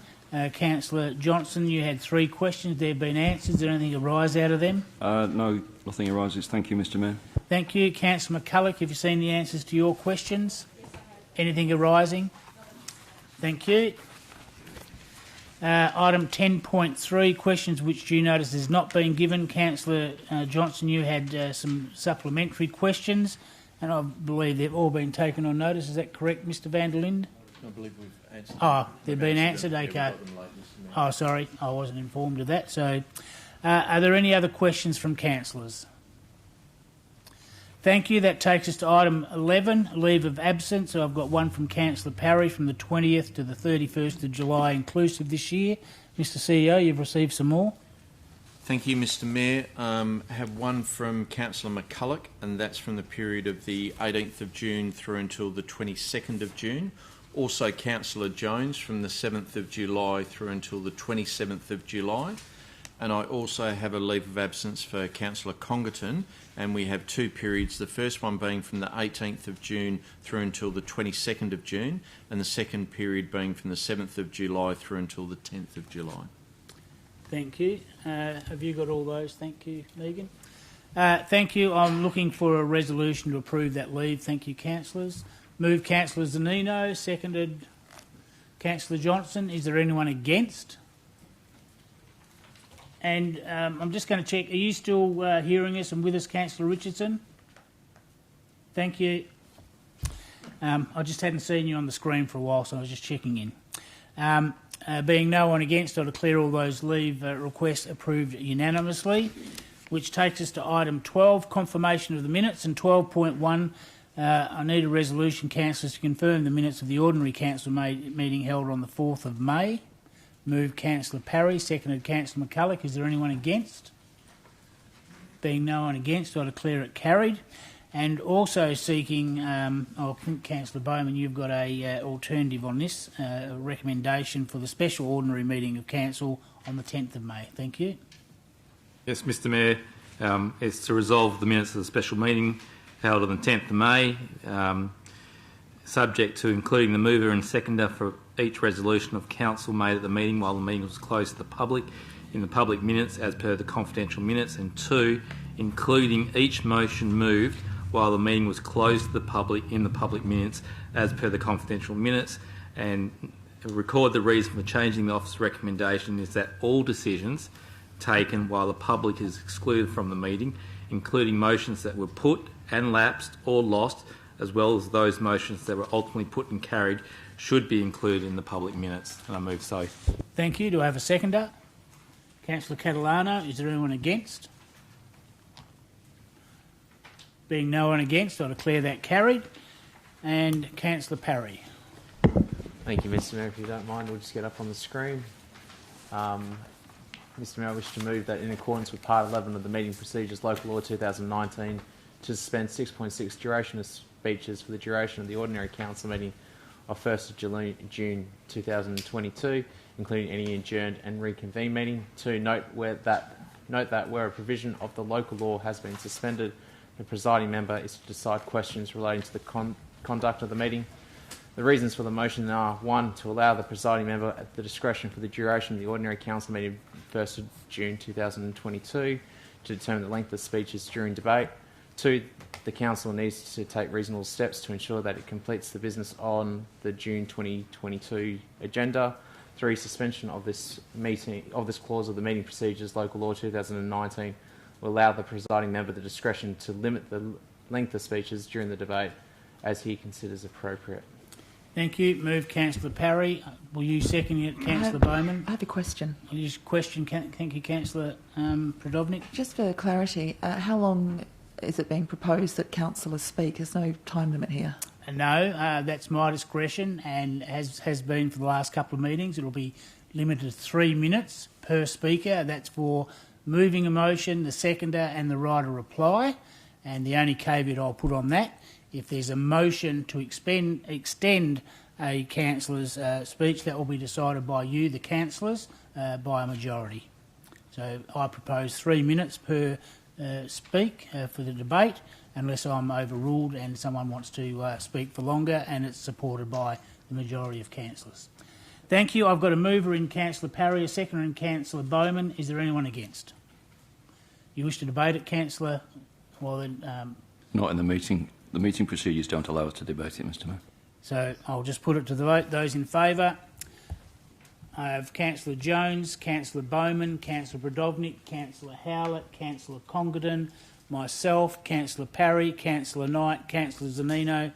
Councillor Johnson, you had 3 questions. They've been answered. Did anything arise out of them? No, nothing arises. Thank you, Mr Mayor. Thank you. Councillor McCulloch, have you seen the answers to your questions? Anything arising? Thank you. Item 10.3, questions which due notice has not been given. Councillor Johnson, you had some supplementary questions, and I believe they've all been taken on notice. Is that correct, Mr van der Linde? I believe we've answered. Oh, they've been answered, okay. Oh, sorry, I wasn't informed of that. So, are there any other questions from councillors? Thank you. That takes us to item 11, leave of absence. So I've got one from Councillor Parry from the 20th to the 31st of July inclusive this year. Mr CEO, you've received some more. Thank you, Mr Mayor. I have one from Councillor McCulloch, and that's from the period of the 18th of June through until the 22nd of June. Also Councillor Jones from the 7th of July through until the 27th of July. and I also have a leave of absence for Councillor Congerton, and we have 2 periods, the first one being from the 18th of June through until the 22nd of June, and the second period being from the 7th of July through until the 10th of July. Thank you. Have you got all those? Thank you, Megan. Thank you. I'm looking for a resolution to approve that leave. Thank you, councillors. Moved Councillor Zanino, seconded Councillor Johnson. Is there anyone against? And I'm just going to check, are you still hearing us and with us, Councillor Richardson? Thank you. I just hadn't seen you on the screen for a while, so I was just checking in. Being no one against, I declare all those leave requests approved unanimously, which takes us to item 12, confirmation of the minutes, and 12.1, I need a resolution, councillors, to confirm the minutes of the ordinary council meeting held on the 4th of May. Moved Councillor Parry, seconded Councillor McCulloch. Is there anyone against? Being no one against, I declare it carried. And also seeking, I think Councillor Bowman, you've got a alternative on this, a recommendation for the special ordinary meeting of council on the 10th of May. Thank you. Yes, Mr Mayor, it's to resolve the minutes of the special meeting held on the 10th of May, subject to including the mover and seconder for each resolution of council made at the meeting while the meeting was closed to the public in the public minutes as per the confidential minutes, and 2, including each motion moved while the meeting was closed to the public in the public minutes as per the confidential minutes, and record the reason for changing the officer's recommendation is that all decisions taken while the public is excluded from the meeting, including motions that were put and lapsed or lost, as well as those motions that were ultimately put and carried, should be included in the public minutes. And I move so. Thank you. Do I have a seconder? Councillor Catalano. Is there anyone against? Being no one against, I declare that carried. And Councillor Parry. Thank you, Mr Mayor. If you don't mind, we'll just get up on the screen. Mr Mayor, I wish to move that in accordance with Part 11 of the Meeting Procedures Local Law 2019 to suspend 6.6 duration of speeches for the duration of the ordinary council meeting of 1st of June 2022, including any adjourned and reconvened meeting. 2. Note that where a provision of the local law has been suspended, the presiding member is to decide questions relating to the conduct of the meeting. The reasons for the motion are 1. To allow the presiding member at the discretion for the duration of the ordinary council meeting 1st of June 2022 to determine the length of speeches during debate. 2. The council needs to take reasonable steps to ensure that it completes the business on the June 2022 agenda. 3. Suspension of this clause of the Meeting Procedures Local Law 2019 will allow the presiding member the discretion to limit the length of speeches during the debate as he considers appropriate. Thank you. Move Councillor Parry. Will you second it, Councillor Bowman? I have a question. Will you question? Thank you, Councillor Prodovnik. Just for clarity, how long is it being proposed that councillors speak? There's no time limit here. No, that's my discretion, and has been for the last couple of meetings. It will be limited to 3 minutes per speaker. That's for moving a motion, the seconder and the right of reply. And the only caveat I'll put on that, if there's a motion to extend a councillor's speech, that will be decided by you, the councillors, by a majority. So I propose 3 minutes per speak for the debate, unless I'm overruled and someone wants to speak for longer and it's supported by the majority of councillors. Thank you. I've got a mover in Councillor Parry, a seconder in Councillor Bowman. Is there anyone against? You wish to debate it, Councillor? Well, then, not in the meeting. The meeting procedures don't allow us to debate it, Mr Mayor. So I'll just put it to the vote. Those in favour? I have Councillor Jones, Councillor Bowman, Councillor Prodovnik, Councillor Howlett, Councillor Congerton, myself, Councillor Parry, Councillor Knight, Councillor Zanino,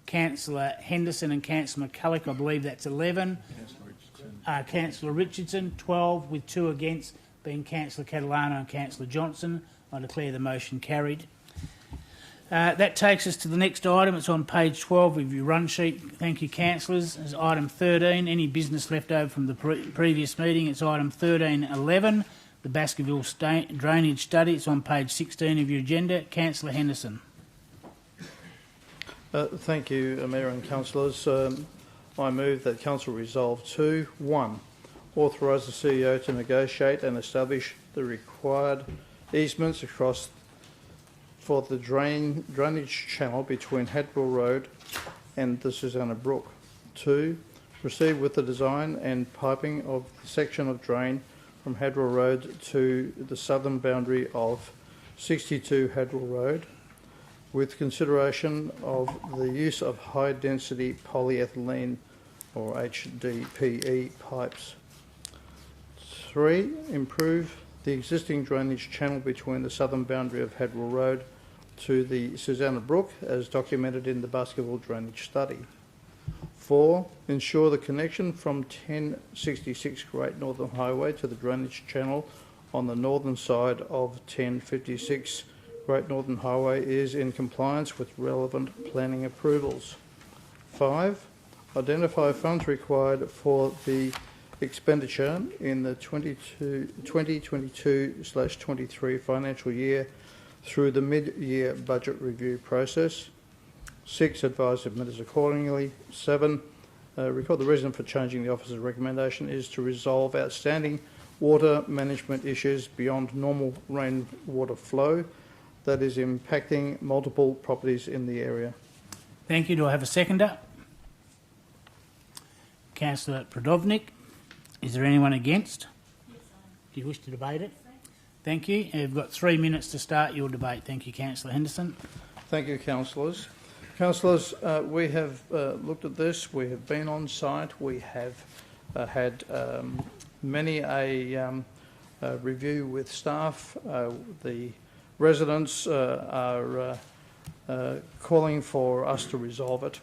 Councillor Henderson and Councillor McCulloch. I believe that's 11. Councillor Richardson, 12, with 2 against, being Councillor Catalano and Councillor Johnson. I declare the motion carried. That takes us to the next item. It's on page 12 of your run sheet. Thank you, councillors. It's item 13. Any business left over from the previous meeting. It's item 13.11, the Baskerville drainage study. It's on page 16 of your agenda. Councillor Henderson. Thank you, Mayor and councillors. I move that council resolve to 1. Authorise the CEO to negotiate and establish the required easements across for the drainage channel between Hadwell Road and the Susanna Brook. 2. Proceed with the design and piping of the section of drain from Hadwell Road to the southern boundary of 62 Hadwell Road, with consideration of the use of high-density polyethylene or HDPE pipes. 3. Improve the existing drainage channel between the southern boundary of Hadwell Road to the Susanna Brook, as documented in the basketball drainage study. 4. Ensure the connection from 1066 Great Northern Highway to the drainage channel on the northern side of 1056 Great Northern Highway is in compliance with relevant planning approvals. 5. Identify funds required for the expenditure in the 2022/23 financial year through the mid-year budget review process. 6. Advise submitters accordingly. 7. Record the reason for changing the officer's recommendation is to resolve outstanding water management issues beyond normal rainwater flow that is impacting multiple properties in the area. Thank you. Do I have a seconder? Councillor Prodovnik. Is there anyone against? Do you wish to debate it? Thank you. You've got 3 minutes to start your debate. Thank you, Councillor Henderson. Thank you, councillors. Councillors, we have looked at this. We have been on site. We have had many a review with staff. The residents are calling for us to resolve it.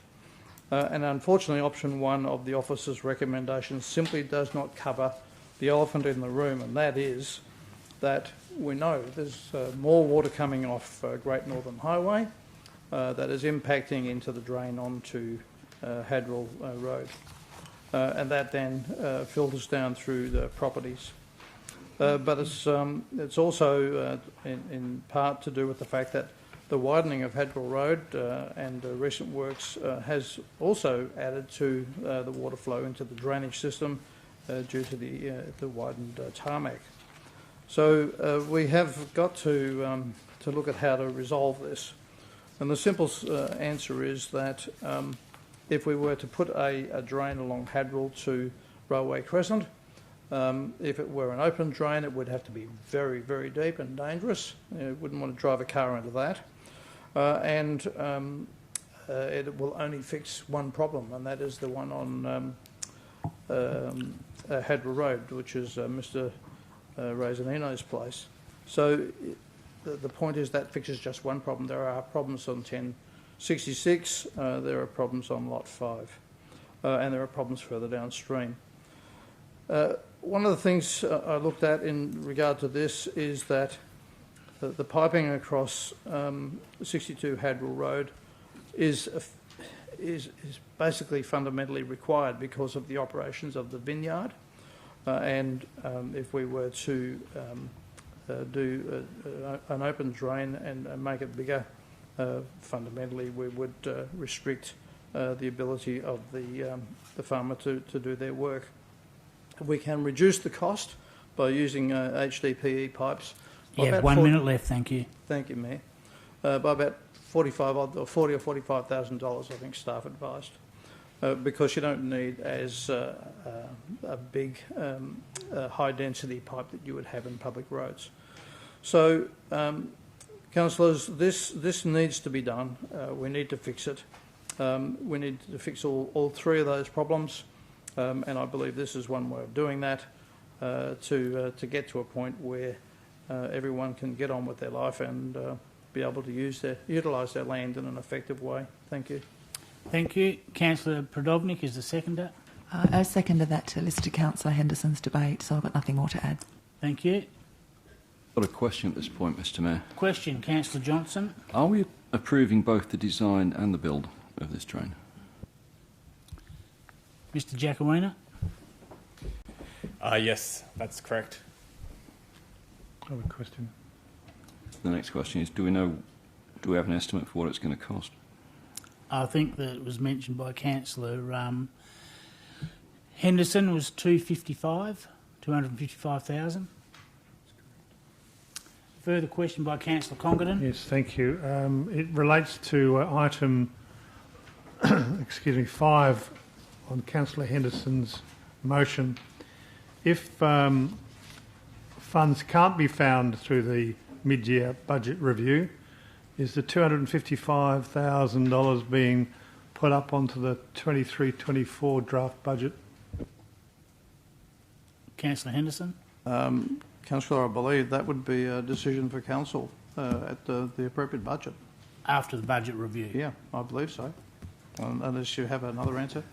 And unfortunately, option 1 of the officer's recommendation simply does not cover the elephant in the room, and that is that we know there's more water coming off Great Northern Highway that is impacting into the drain onto Hadwell Road, and that then filters down through the properties. But it's also in part to do with the fact that the widening of Hadwell Road and recent works has also added to the water flow into the drainage system due to the widened tarmac. So we have got to look at how to resolve this. And the simple answer is that if we were to put a drain along Hadwell to Railway Crescent, if it were an open drain, it would have to be very, very deep and dangerous. You wouldn't want to drive a car into that. And it will only fix one problem, and that is the one on Hadwell Road, which is Mr. Razanino's place. So the point is that fixes just one problem. There are problems on 1066, there are problems on Lot 5, and there are problems further downstream. One of the things I looked at in regard to this is that the piping across 62 Hadwell Road is basically fundamentally required because of the operations of the vineyard. And if we were to do an open drain and make it bigger, fundamentally we would restrict the ability of the farmer to do their work. We can reduce the cost by using HDPE pipes. You have 1 minute left, thank you. Thank you, Mayor. By about $40,000 or $45,000, I think staff advised, because you don't need as a big high-density pipe that you would have in public roads. So, councillors, this needs to be done. We need to fix it. We need to fix all 3 of those problems, and I believe this is one way of doing that to get to a point where everyone can get on with their life and be able to utilise their land in an effective way. Thank you. Thank you. Councillor Prodovnik is the seconder. I seconded that to listen to Councillor Henderson's debate, so I've got nothing more to add. Thank you. I've got a question at this point, Mr. Mayor. Question, Councillor Johnson. Are we approving both the design and the build of this drain? Mr. Giacomino. Yes, that's correct. I have a question. The next question is, do we have an estimate for what it's going to cost? I think that it was mentioned by Councillor Henderson was 255,000. Further question by Councillor Congerton. Yes, thank you. It relates to item 5 on Councillor Henderson's motion. If funds can't be found through the mid-year budget review, is the $255,000 being put up onto the 23-24 draft budget? Councillor Henderson. Councillor, I believe that would be a decision for council at the appropriate budget. After the budget review? Yeah, I believe so. Unless you have another answer.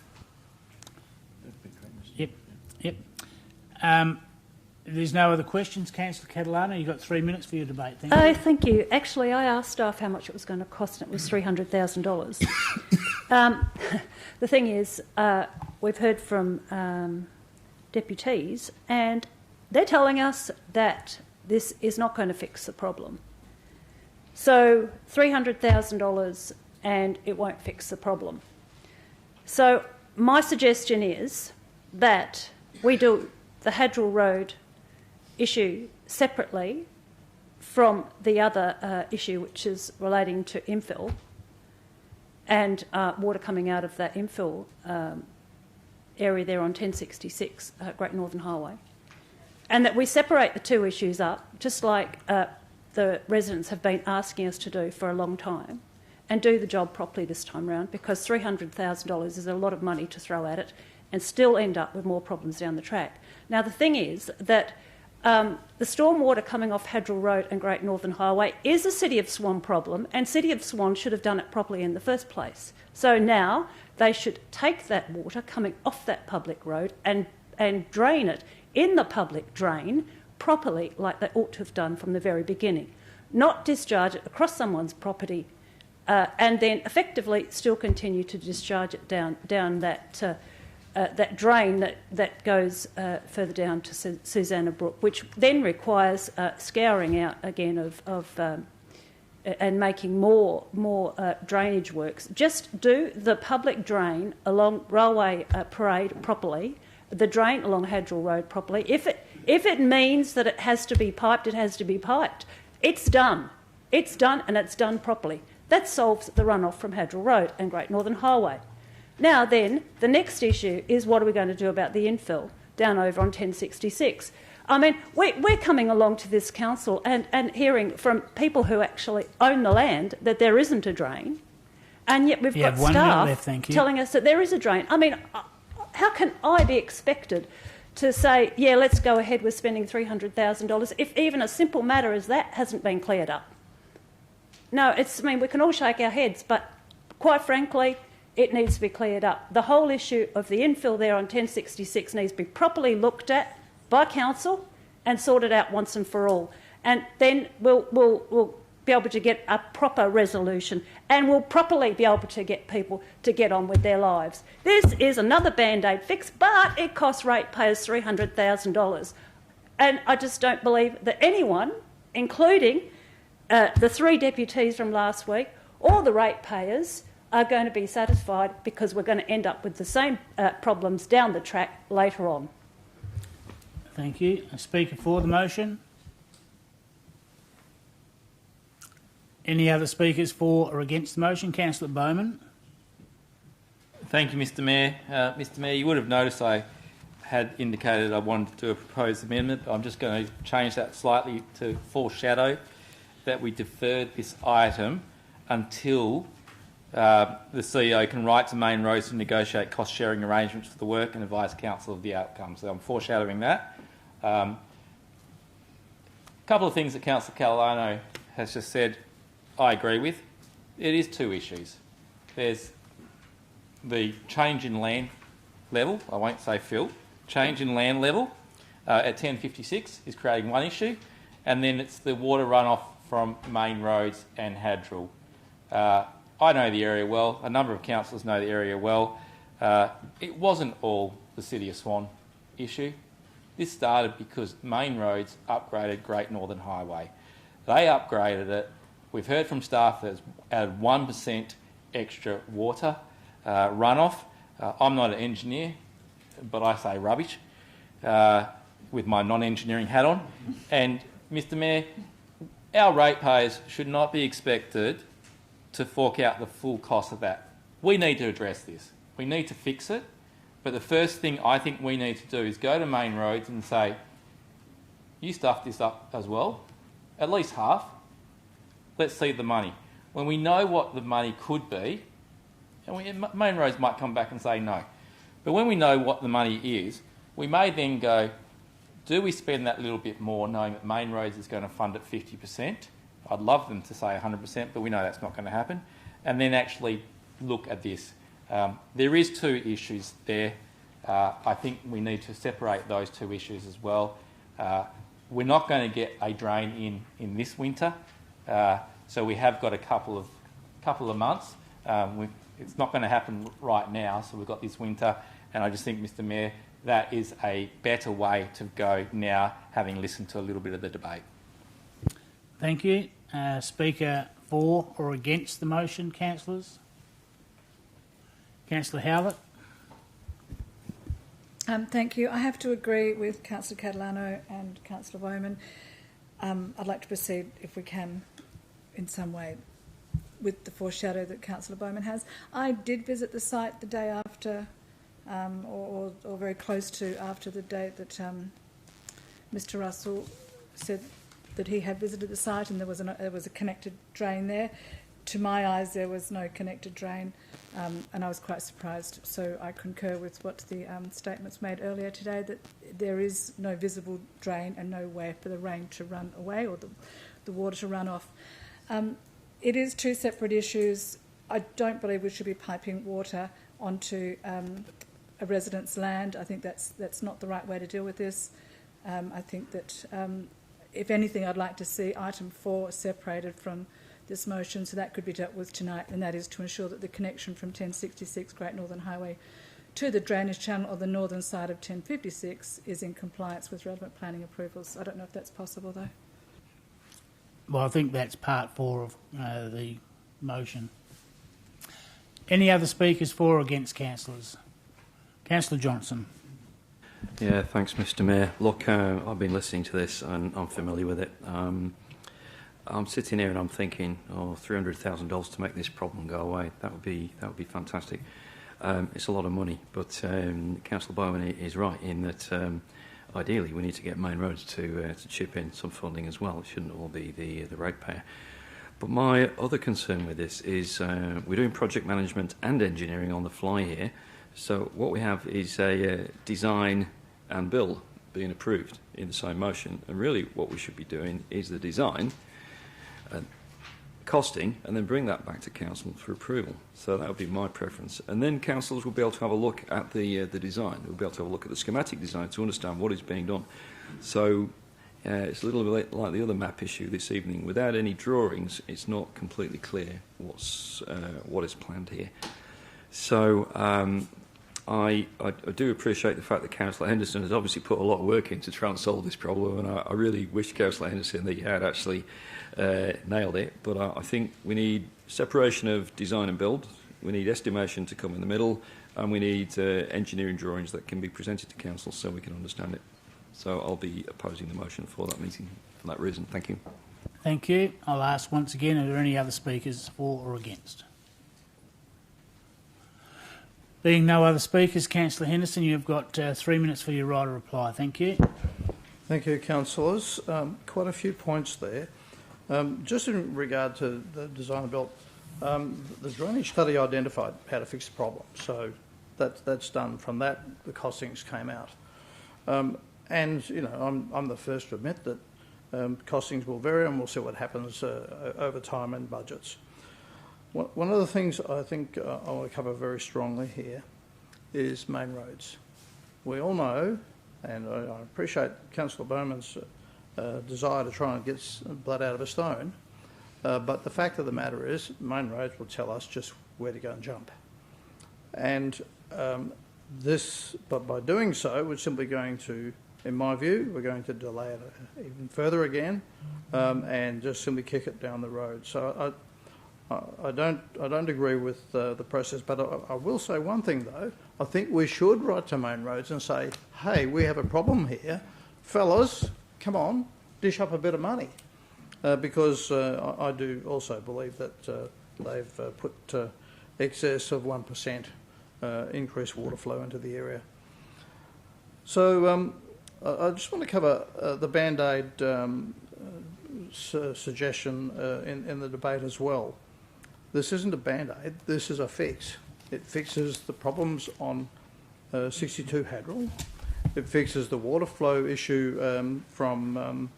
Yep. There's no other questions. Councillor Catalano, you've got 3 minutes for your debate. Thank you. Thank you. Actually, I asked staff how much it was going to cost, and it was $300,000. The thing is, we've heard from deputies, and they're telling us that this is not going to fix the problem. So $300,000 and it won't fix the problem. So my suggestion is that we do the Hadrill Road issue separately from the other issue, which is relating to infill and water coming out of that infill area there on 1066 Great Northern Highway. And that we separate the two issues up, just like the residents have been asking us to do for a long time, and do the job properly this time round, because $300,000 is a lot of money to throw at it and still end up with more problems down the track. Now, the thing is that the stormwater coming off Hadrill Road and Great Northern Highway is a City of Swan problem, and City of Swan should have done it properly in the first place. So now they should take that water coming off that public road and drain it in the public drain properly, like they ought to have done from the very beginning. Not discharge it across someone's property and then effectively still continue to discharge it down that drain that goes further down to Susanna Brook, which then requires scouring out again and making more drainage works. Just do the public drain along Railway Parade properly, the drain along Hadrill Road properly. If it means that it has to be piped, it has to be piped. It's done. It's done, and it's done properly. That solves the runoff from Hadrill Road and Great Northern Highway. Now then, the next issue is what are we going to do about the infill down over on 1066? I mean, we're coming along to this council and hearing from people who actually own the land that there isn't a drain, and yet we've got staff telling us that there is a drain. I mean, how can I be expected to say, yeah, let's go ahead with spending $300,000 if even a simple matter as that hasn't been cleared up? No, I mean, we can all shake our heads, but quite frankly, it needs to be cleared up. The whole issue of the infill there on 1066 needs to be properly looked at by council and sorted out once and for all. And then we'll be able to get a proper resolution, and we'll properly be able to get people to get on with their lives. This is another Band-Aid fix, but it costs ratepayers $300,000. And I just don't believe that anyone, including the 3 deputies from last week, or the ratepayers, are going to be satisfied, because we're going to end up with the same problems down the track later on. Thank you. A speaker for the motion? Any other speakers for or against the motion? Councillor Bowman. Thank you, Mr Mayor. Mr Mayor, you would have noticed I had indicated I wanted to do a proposed amendment. I'm just going to change that slightly to foreshadow that we deferred this item until the CEO can write to Main Roads to negotiate cost-sharing arrangements for the work and advise council of the outcome. So I'm foreshadowing that. A couple of things that Councillor Catalano has just said I agree with. It is 2 issues. There's the change in land level, I won't say fill, change in land level at 1056 is creating one issue, and then it's the water runoff from Main Roads and Hadrill. I know the area well, a number of councillors know the area well. It wasn't all the City of Swan issue. This started because Main Roads upgraded Great Northern Highway. They upgraded it. We've heard from staff that it's added 1% extra water runoff. I'm not an engineer, but I say rubbish with my non-engineering hat on. And, Mr Mayor, our ratepayers should not be expected to fork out the full cost of that. We need to address this. We need to fix it. But the first thing I think we need to do is go to Main Roads and say, you stuffed this up as well, at least half. Let's see the money. When we know what the money could be, and Main Roads might come back and say no. But when we know what the money is, we may then go, do we spend that little bit more knowing that Main Roads is going to fund it 50%? I'd love them to say 100%, but we know that's not going to happen. And then actually look at this. There is two issues there. I think we need to separate those two issues as well. We're not going to get a drain in this winter, so we have got a couple of months. It's not going to happen right now, so we've got this winter, and I just think, Mr Mayor, that is a better way to go now, having listened to a little bit of the debate. Thank you. Speaker for or against the motion, councillors? Councillor Howlett. Thank you. I have to agree with Councillor Catalano and Councillor Bowman. I'd like to proceed, if we can, in some way, with the foreshadow that Councillor Bowman has. I did visit the site the day after, or very close to after the date that Mr Russell said that he had visited the site, and there was a connected drain there. To my eyes, there was no connected drain, and I was quite surprised. So I concur with what the statements made earlier today, that there is no visible drain and no way for the rain to run away or the water to run off. It is two separate issues. I don't believe we should be piping water onto a resident's land. I think that's not the right way to deal with this. I think that, if anything, I'd like to see item 4 separated from this motion, so that could be dealt with tonight, and that is to ensure that the connection from 1066 Great Northern Highway to the drainage channel on the northern side of 1056 is in compliance with relevant planning approvals. I don't know if that's possible, though. Well, I think that's part 4 of the motion. Any other speakers for or against, councillors? Councillor Johnson. Yeah, thanks, Mr Mayor. Look, I've been listening to this and I'm familiar with it. I'm sitting here and I'm thinking, $300,000 to make this problem go away. That would be fantastic. It's a lot of money, but Councillor Bowman is right in that ideally we need to get Main Roads to chip in some funding as well. It shouldn't all be the ratepayer. But my other concern with this is we're doing project management and engineering on the fly here. So what we have is a design and build being approved in the same motion. And really what we should be doing is the design, costing, and then bring that back to council for approval. So that would be my preference. And then councillors will be able to have a look at the design. We'll be able to have a look at the schematic design to understand what is being done. So it's a little bit like the other map issue this evening. Without any drawings, it's not completely clear what is planned here. So I do appreciate the fact that Councillor Henderson has obviously put a lot of work in to try and solve this problem, and I really wish Councillor Henderson that he had actually nailed it. But I think we need separation of design and build, we need estimation to come in the middle, and we need engineering drawings that can be presented to council so we can understand it. So I'll be opposing the motion for that meeting for that reason. Thank you. Thank you. I'll ask once again, are there any other speakers for or against? Being no other speakers, Councillor Henderson, you've got 3 minutes for your right of reply. Thank you. Thank you, councillors. Quite a few points there. Just in regard to the design and build, the drainage study identified how to fix the problem, so that's done. From that, the costings came out. And, you know, I'm the first to admit that costings will vary, and we'll see what happens over time and budgets. One of the things I think I want to cover very strongly here is Main Roads. We all know, and I appreciate Councillor Bowman's desire to try and get blood out of a stone, but the fact of the matter is Main Roads will tell us just where to go and jump. And but by doing so, we're simply going to, in my view, we're going to delay it even further again, and just simply kick it down the road. So I don't agree with the process, but I will say one thing though. I think we should write to Main Roads and say, hey, we have a problem here. Fellas, come on, dish up a bit of money. because I do also believe that they've put excess of 1% increased water flow into the area. So I just want to cover the Band-Aid suggestion in the debate as well. This isn't a Band-Aid, this is a fix. It fixes the problems on 62 Hadrill. It fixes the water flow issue from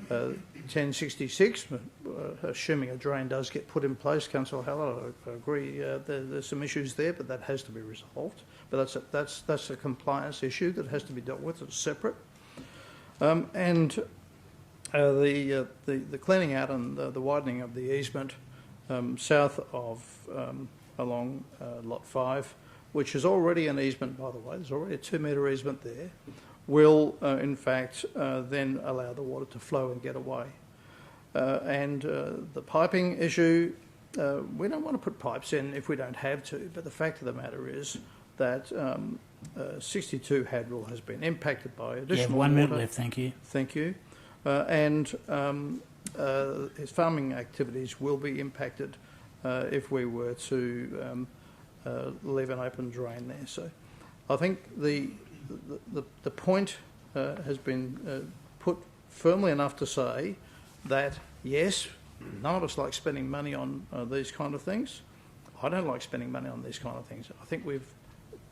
1066, assuming a drain does get put in place. Councillor Hallett, I agree there's some issues there, but that has to be resolved. But that's a compliance issue that has to be dealt with. It's separate. And the cleaning out and the widening of the easement south of along Lot 5, which is already an easement, by the way, there's already a 2 metre easement there, will in fact then allow the water to flow and get away. And the piping issue, we don't want to put pipes in if we don't have to, but the fact of the matter is that 62 Hadrill has been impacted by additional water. You have 1 minute left, thank you. Thank you. And his farming activities will be impacted if we were to leave an open drain there. So I think the point has been put firmly enough to say that, yes, none of us like spending money on these kind of things. I don't like spending money on these kind of things. I think we've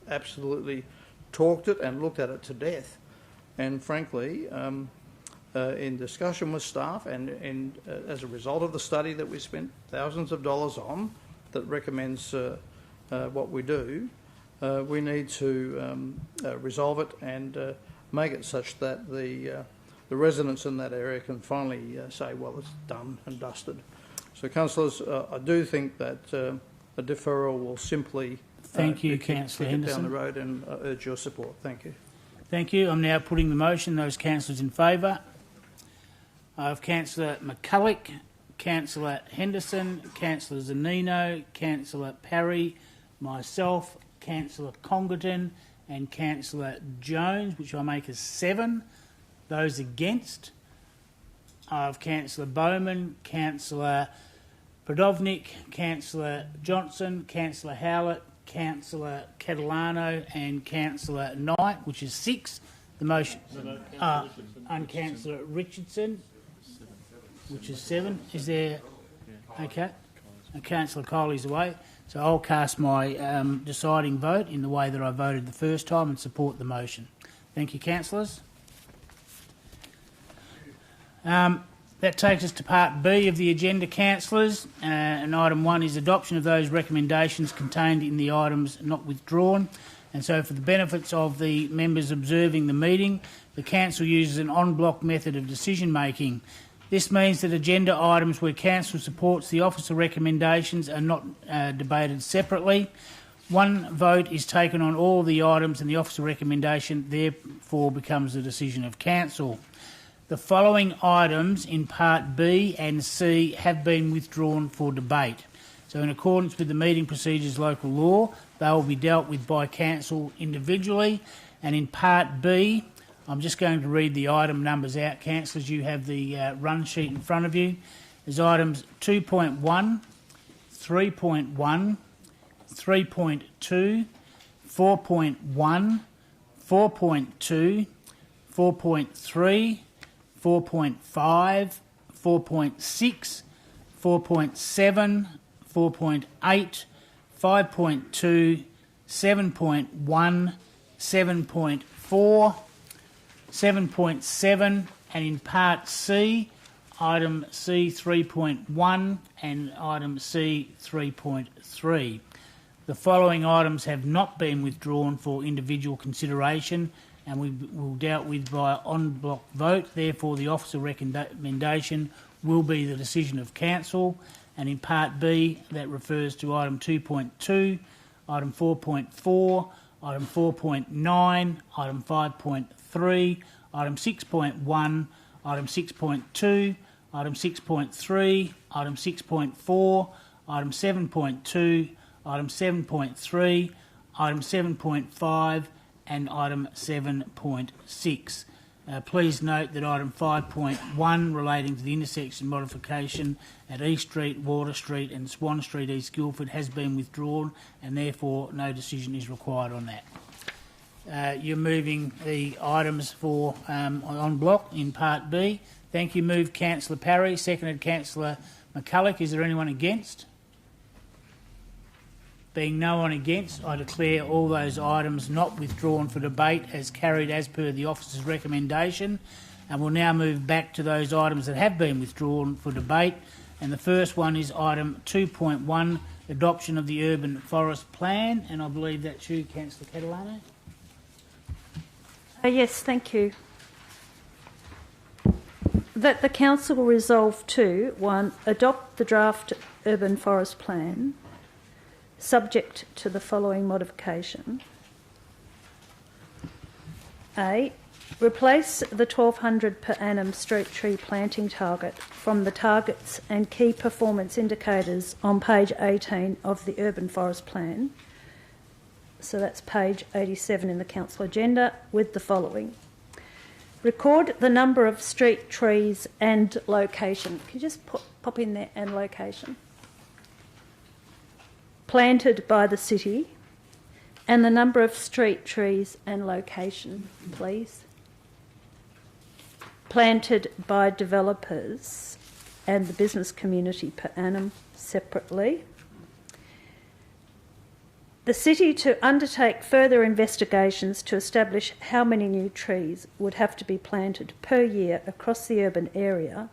absolutely talked it and looked at it to death. And frankly, in discussion with staff and as a result of the study that we spent thousands of dollars on that recommends what we do, we need to resolve it and make it such that the residents in that area can finally say, well, it's done and dusted. So, councillors, I do think that a deferral will simply thank you, kick Councillor it Henderson. down the road and urge your support. Thank you. Thank you. I'm now putting the motion. Those councillors in favour. I have Councillor McCulloch, Councillor Henderson, Councillor Zanino, Councillor Parry, myself, Councillor Congleton and Councillor Jones, which I make as 7. Those against, I have Councillor Bowman, Councillor Podovnik, Councillor Johnson, Councillor Howlett, Councillor Catalano and Councillor Knight, which is 6. The motion, and Councillor Richardson, which is 7. Is there? Okay. And Councillor Coley's away. So I'll cast my deciding vote in the way that I voted the first time and support the motion. Thank you, councillors. That takes us to part B of the agenda, councillors. And item 1 is adoption of those recommendations contained in the items not withdrawn. And so for the benefits of the members observing the meeting, the council uses an en bloc method of decision making. This means that agenda items where council supports the officer recommendations are not debated separately. One vote is taken on all the items and the officer recommendation therefore becomes the decision of council. The following items in Part B and C have been withdrawn for debate. So in accordance with the meeting procedures local law, they will be dealt with by council individually. And in Part B, I'm just going to read the item numbers out. Councillors, you have the run sheet in front of you. There's items 2.1, 3.1, 3.2, 4.1, 4.2, 4.3, 4.5, 4.6, 4.7, 4.8, 5.2, 7.1, 7.4, 7.7, and in Part C, item C 3.1 and item C 3.3. The following items have not been withdrawn for individual consideration and we will dealt with by en bloc vote. Therefore, the officer recommendation will be the decision of council. And in Part B, that refers to item 2.2, item 4.4, item 4.9, item 5.3, item 6.1, item 6.2, item 6.3, item 6.4, item 7.2, item 7.3, item 7.5 and item 7.6. Please note that item 5.1 relating to the intersection modification at East Street, Water Street and Swan Street, East Guildford has been withdrawn and therefore no decision is required on that. You're moving the items for on block in Part B. Thank you. Moved Councillor Parry, seconded Councillor McCulloch. Is there anyone against? Being no one against, I declare all those items not withdrawn for debate as carried as per the officer's recommendation, and we'll now move back to those items that have been withdrawn for debate. And the first one is item 2.1, adoption of the Urban Forest Plan, and I believe that's you, Councillor Catalano. Yes, thank you. That the Council will resolve to 1. Adopt the draft Urban Forest Plan, subject to the following modification. A. Replace the 1,200 per annum street tree planting target from the targets and key performance indicators on page 18 of the Urban Forest Plan. So that's page 87 in the Council agenda, with the following. Record the number of street trees and location. Can you just pop in there, and location? Planted by the city, and the number of street trees and location, please. Planted by developers and the business community per annum separately. The city to undertake further investigations to establish how many new trees would have to be planted per year across the urban area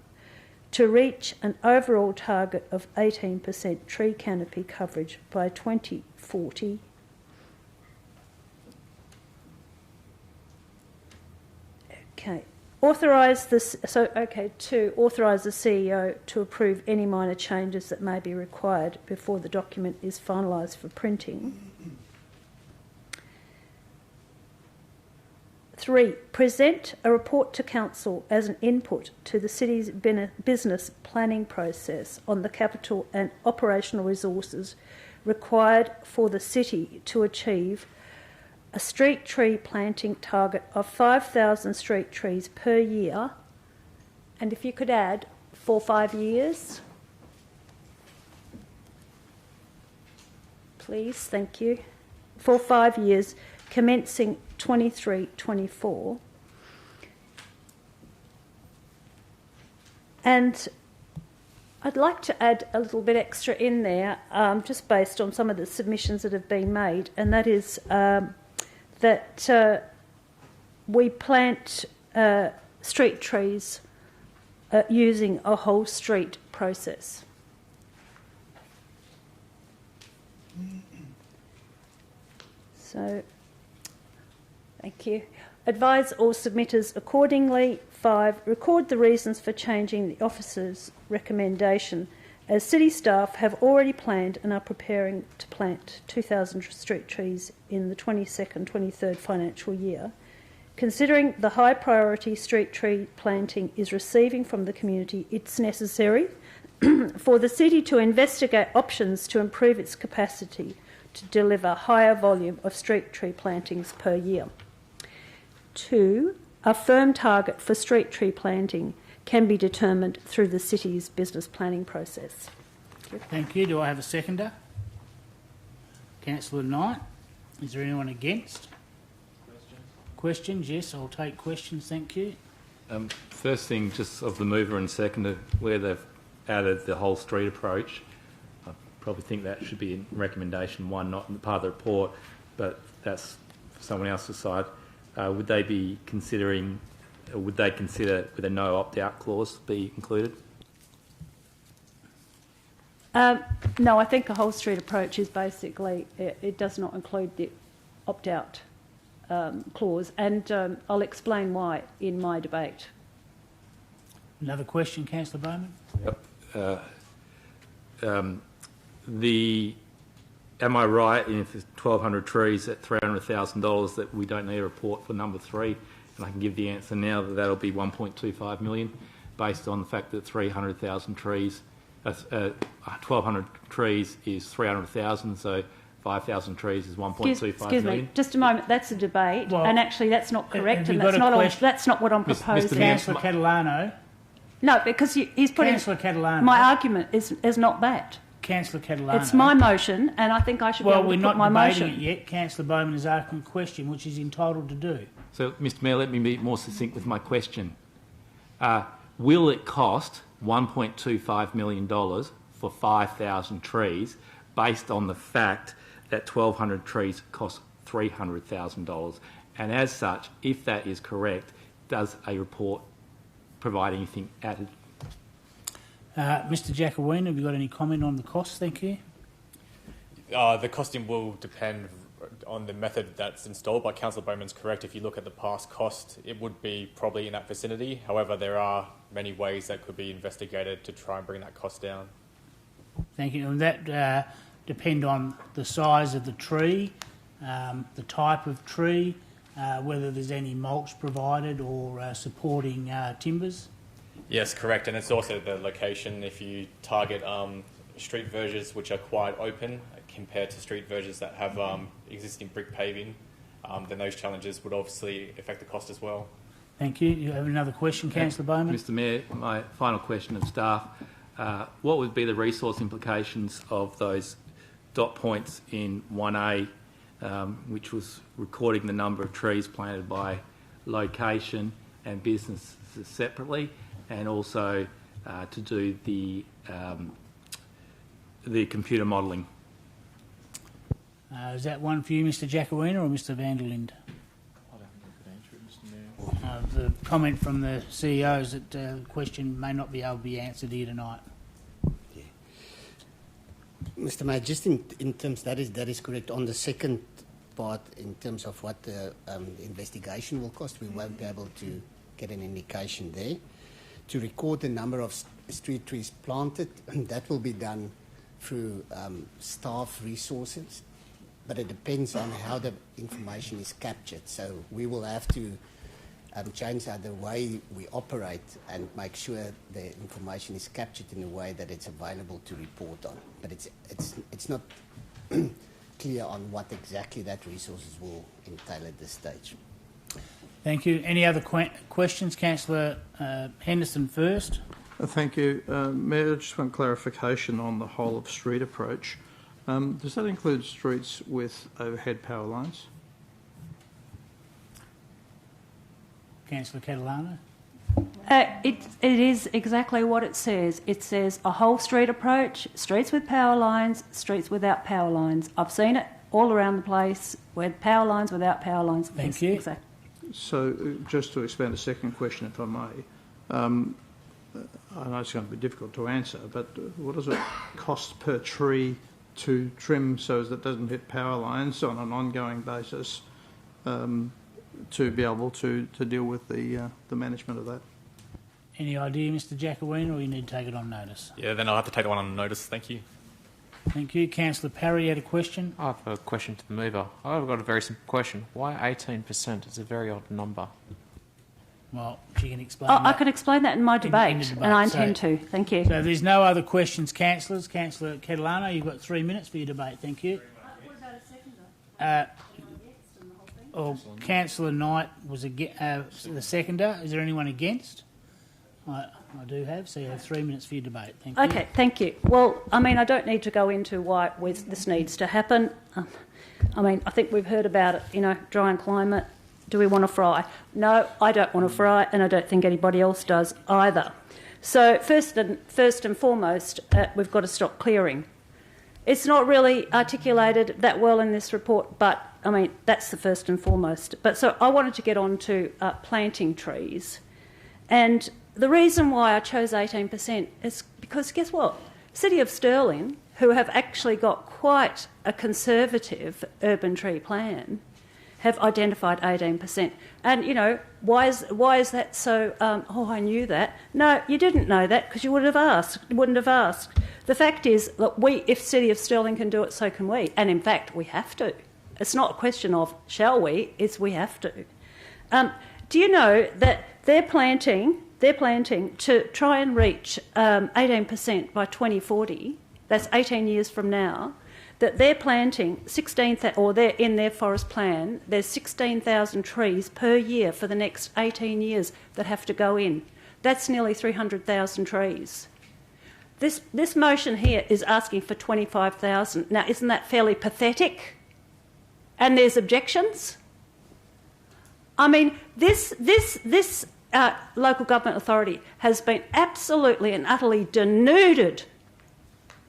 to reach an overall target of 18% tree canopy coverage by 2040. Okay. To authorise the CEO to approve any minor changes that may be required before the document is finalised for printing. 3. Present a report to Council as an input to the City's business planning process on the capital and operational resources required for the City to achieve a street tree planting target of 5,000 street trees per year, and if you could add, for 5 years. Please, thank you. For 5 years, commencing 23-24. And I'd like to add a little bit extra in there, just based on some of the submissions that have been made, and that is that we plant street trees using a whole street process. So, thank you. Advise all submitters accordingly. 5. Record the reasons for changing the officer's recommendation, as City staff have already planned and are preparing to plant 2,000 street trees in the 22nd-23rd financial year. Considering the high priority street tree planting is receiving from the community, it's necessary for the City to investigate options to improve its capacity to deliver higher volume of street tree plantings per year. 2. A firm target for street tree planting can be determined through the City's business planning process. Thank you. Do I have a seconder? Councillor Knight. Is there anyone against? Questions? Yes, I'll take questions. Thank you. First thing, just of the mover and seconder, where they've added the whole street approach, I probably think that should be in recommendation 1, not in part of the report, but that's for someone else to decide. Would they be considering, or would they consider with a no opt-out clause be included? No, I think a whole street approach is basically, it does not include the opt-out clause, and I'll explain why in my debate. Another question, Councillor Bowman? Yep. Am I right in if there's 1,200 trees at $300,000 that we don't need a report for number 3? And I can give the answer now that that'll be 1.25 million, based on the fact that 300,000 trees, 1,200 trees is 300,000, so 5,000 trees is 1.25 Excuse million. me, just a moment. That's a debate, Well, and actually that's not correct, have you and got that's a not, question? that's not what I'm proposing. Councillor Catalano. No, because he's putting... Councillor Catalano. My argument is not that. Councillor Catalano. It's my motion, and I think I should be able to put my motion. Well, we're not debating it yet. Councillor Bowman is asking a question, which he's entitled to do. So, Mr Mayor, let me be more succinct with my question. Will it cost $1.25 million for 5,000 trees based on the fact that 1,200 trees cost $300,000? And as such, if that is correct, does a report provide anything added? Mr Jacowina, have you got any comment on the cost? Thank you. The costing will depend on the method that's installed, but Councillor Bowman's correct. If you look at the past cost, it would be probably in that vicinity. However, there are many ways that could be investigated to try and bring that cost down. Thank you. And that depend on the size of the tree, the type of tree, whether there's any mulch provided or supporting timbers? Yes, correct. And it's also the location. If you target street verges which are quite open compared to street verges that have existing brick paving, then those challenges would obviously affect the cost as well. Thank you. You have another question, Councillor Bowman? Mr Mayor, my final question of staff. What would be the resource implications of those dot points in 1A, which was recording the number of trees planted by location and businesses separately, and also to do the computer modelling? Is that one for you, Mr Jacowina, or Mr van der Linde? I don't think I could answer it, Mr Mayor. The comment from the CEO is that the question may not be able to be answered here tonight. Mr. Mayor, just in terms, that is correct. On the second part, in terms of what the investigation will cost, we won't be able to get an indication there. To record the number of street trees planted, that will be done through staff resources, but it depends on how the information is captured. So we will have to change the way we operate and make sure the information is captured in a way that it's available to report on. But it's not clear on what exactly that resources will entail at this stage. Thank you. Any other questions? Councillor Henderson first. Thank you. Mayor, just one clarification on the whole of street approach. Does that include streets with overhead power lines? Councillor Catalano. It is exactly what it says. It says a whole street approach, streets with power lines, streets without power lines. I've seen it all around the place, with power lines, without power lines. Thank you. Exactly. So just to expand a second question, if I may, I know it's going to be difficult to answer, but what does it cost per tree to trim so as that it doesn't hit power lines on an ongoing basis to be able to deal with the management of that? Any idea, Mr Jacowina, or you need to take it on notice? Yeah, then I'll have to take that one on notice. Thank you. Thank you. Councillor Parry had a question. I have a question to the mover. I've got a very simple question. Why 18%? It's a very odd number. Well, she can explain that. I can explain that in my debate, and I intend to. Thank you. So there's no other questions, councillors. Councillor Catalano, you've got 3 minutes for your debate. Thank you. Councillor Knight was the seconder. Is there anyone against? I do have, so you have 3 minutes for your debate. Thank you. Okay, thank you. Well, I mean, I don't need to go into why this needs to happen. I mean, I think we've heard about it, dry climate. Do we want to fry? No, I don't want to fry, and I don't think anybody else does either. So first and foremost, we've got to stop clearing. It's not really articulated that well in this report, but, I mean, that's the first and foremost. But so I wanted to get on to planting trees. And the reason why I chose 18% is because, guess what? City of Stirling, who have actually got quite a conservative urban tree plan, have identified 18%. And, why is that so, I knew that? No, you didn't know that because you wouldn't have asked. The fact is that if City of Stirling can do it, so can we. And in fact, we have to. It's not a question of shall we, it's we have to. Do you know that they're planting to try and reach 18% by 2040, that's 18 years from now. that they're planting 16,000, or they're in their forest plan, there's 16,000 trees per year for the next 18 years that have to go in. That's nearly 300,000 trees. This motion here is asking for 25,000. Now, isn't that fairly pathetic? And there's objections? I mean, this local government authority has been absolutely and utterly denuded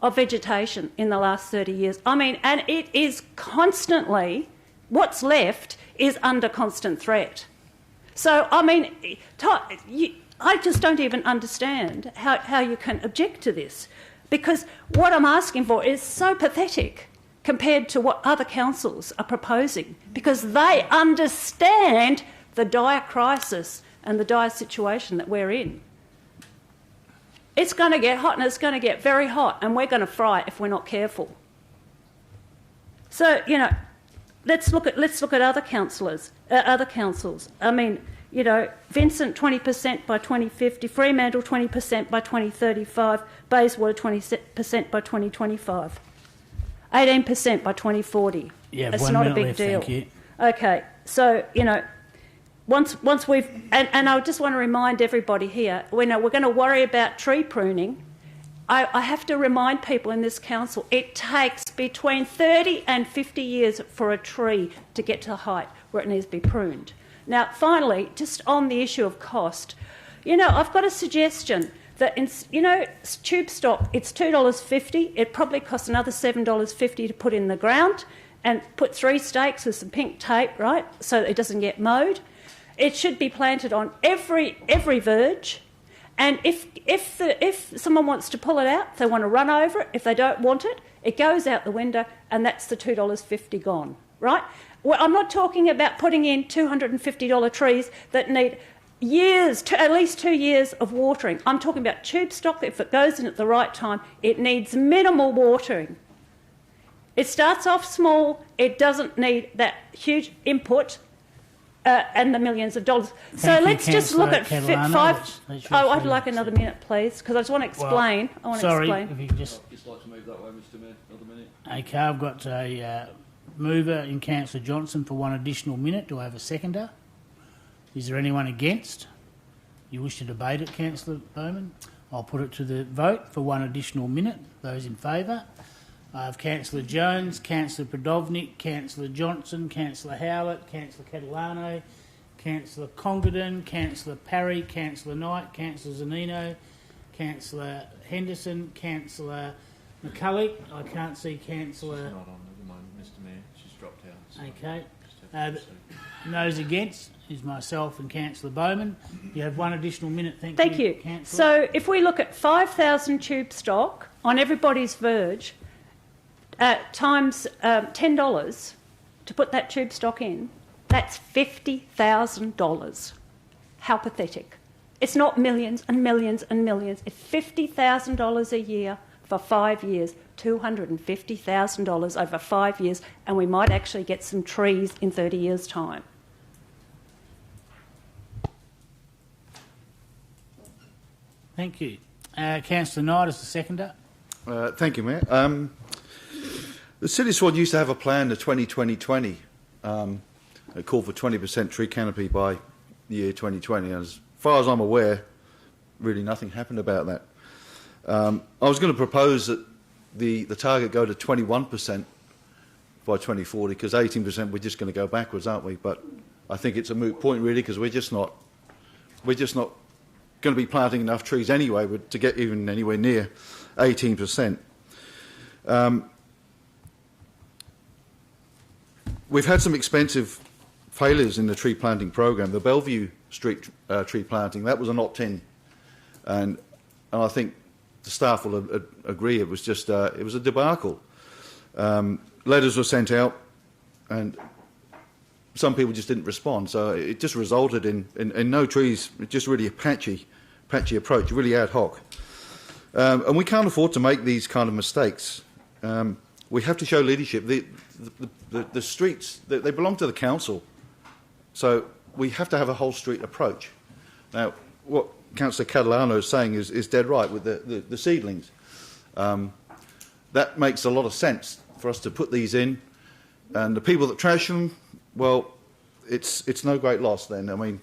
of vegetation in the last 30 years. I mean, and it is constantly, what's left is under constant threat. So, I mean, I just don't even understand how you can object to this, because what I'm asking for is so pathetic compared to what other councils are proposing, because they understand the dire crisis and the dire situation that we're in. It's going to get hot, and it's going to get very hot, and we're going to fry if we're not careful. So, you know, let's look at other councils. I mean, you know, Vincent 20% by 2050, Fremantle 20% by 2035, Bayswater 20% by 2025, 18% by 2040. Yeah, it's 1 not a minute big left, deal. thank you. Okay, so you know, once we've and I just want to remind everybody here, we're going to worry about tree pruning. I have to remind people in this council, it takes between 30 and 50 years for a tree to get to the height where it needs to be pruned. Now, finally, just on the issue of cost, you know, I've got a suggestion that, tube stock, it's $2.50. It probably costs another $7.50 to put in the ground and put 3 stakes with some pink tape, right, so that it doesn't get mowed. It should be planted on every verge. And if someone wants to pull it out, if they want to run over it, if they don't want it, it goes out the window, and that's the $2.50 gone, right? Well, I'm not talking about putting in $250 trees that need years, at least 2 years of watering. I'm talking about tube stock. If it goes in at the right time, it needs minimal watering. It starts off small. It doesn't need that huge input and the millions of dollars. So let's just look at five. Oh, I'd like another minute, please, because I just want to explain. Sorry, if you could just like to move that way, Mr. Mayor. Another minute. Okay, I've got a mover in Councillor Johnson for 1 additional minute. Do I have a seconder? Is there anyone against? You wish to debate it, Councillor Bowman? I'll put it to the vote for 1 additional minute. Those in favour? I have Councillor Jones, Councillor Podovnik, Councillor Johnson, Councillor Howlett, Councillor Catalano, Councillor Congdon, Councillor Parry, Councillor Knight, Councillor Zanino, Councillor Henderson, Councillor McCulloch. I can't see Councillor... She's not on at the moment, Mr Mayor. She's dropped out. Okay. Those against is myself and Councillor Bowman. You have 1 additional minute. Thank you. Councillor. So if we look at 5,000 tube stock on everybody's verge, times $10 to put that tube stock in, that's $50,000. How pathetic. It's not millions and millions and millions. It's $50,000 a year for 5 years, $250,000 over 5 years, and we might actually get some trees in 30 years' time. Thank you. Councillor Knight is the seconder. Thank you, Mayor. The City of Swan used to have a plan, the 2020-20. It called for 20% tree canopy by the year 2020. And as far as I'm aware, really nothing happened about that. I was going to propose that the target go to 21% by 2040, because 18% we're just going to go backwards, aren't we? But I think it's a moot point, really, because we're just not going to be planting enough trees anyway to get even anywhere near 18%. We've had some expensive failures in the tree planting program. The Bellevue Street tree planting, that was an opt-in, and I think the staff will agree it was just it was a debacle. Letters were sent out, and some people just didn't respond. So it just resulted in no trees. Just really a patchy approach, really ad hoc. And we can't afford to make these kind of mistakes. We have to show leadership. The streets, they belong to the council, so we have to have a whole street approach. Now, what Councillor Catalano is saying is dead right with the seedlings. That makes a lot of sense for us to put these in, and the people that trash them, well, it's no great loss then. I mean,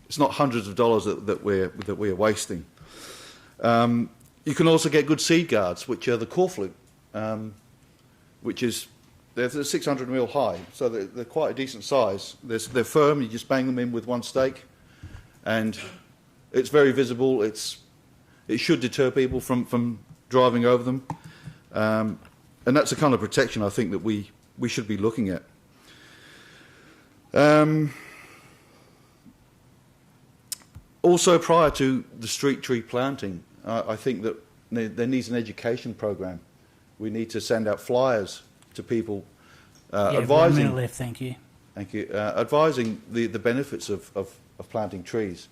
it's not hundreds of dollars that we're wasting. You can also get good seed guards, which are the corflute, which is they're 600 mil high, so they're quite a decent size. They're firm. You just bang them in with one stake, and it's very visible. It should deter people from driving over them, and that's the kind of protection I think that we should be looking at. Also, prior to the street tree planting, I think that there needs an education program. We need to send out flyers to people advising. 1 minute left, thank you. Thank you. Advising the benefits of planting trees.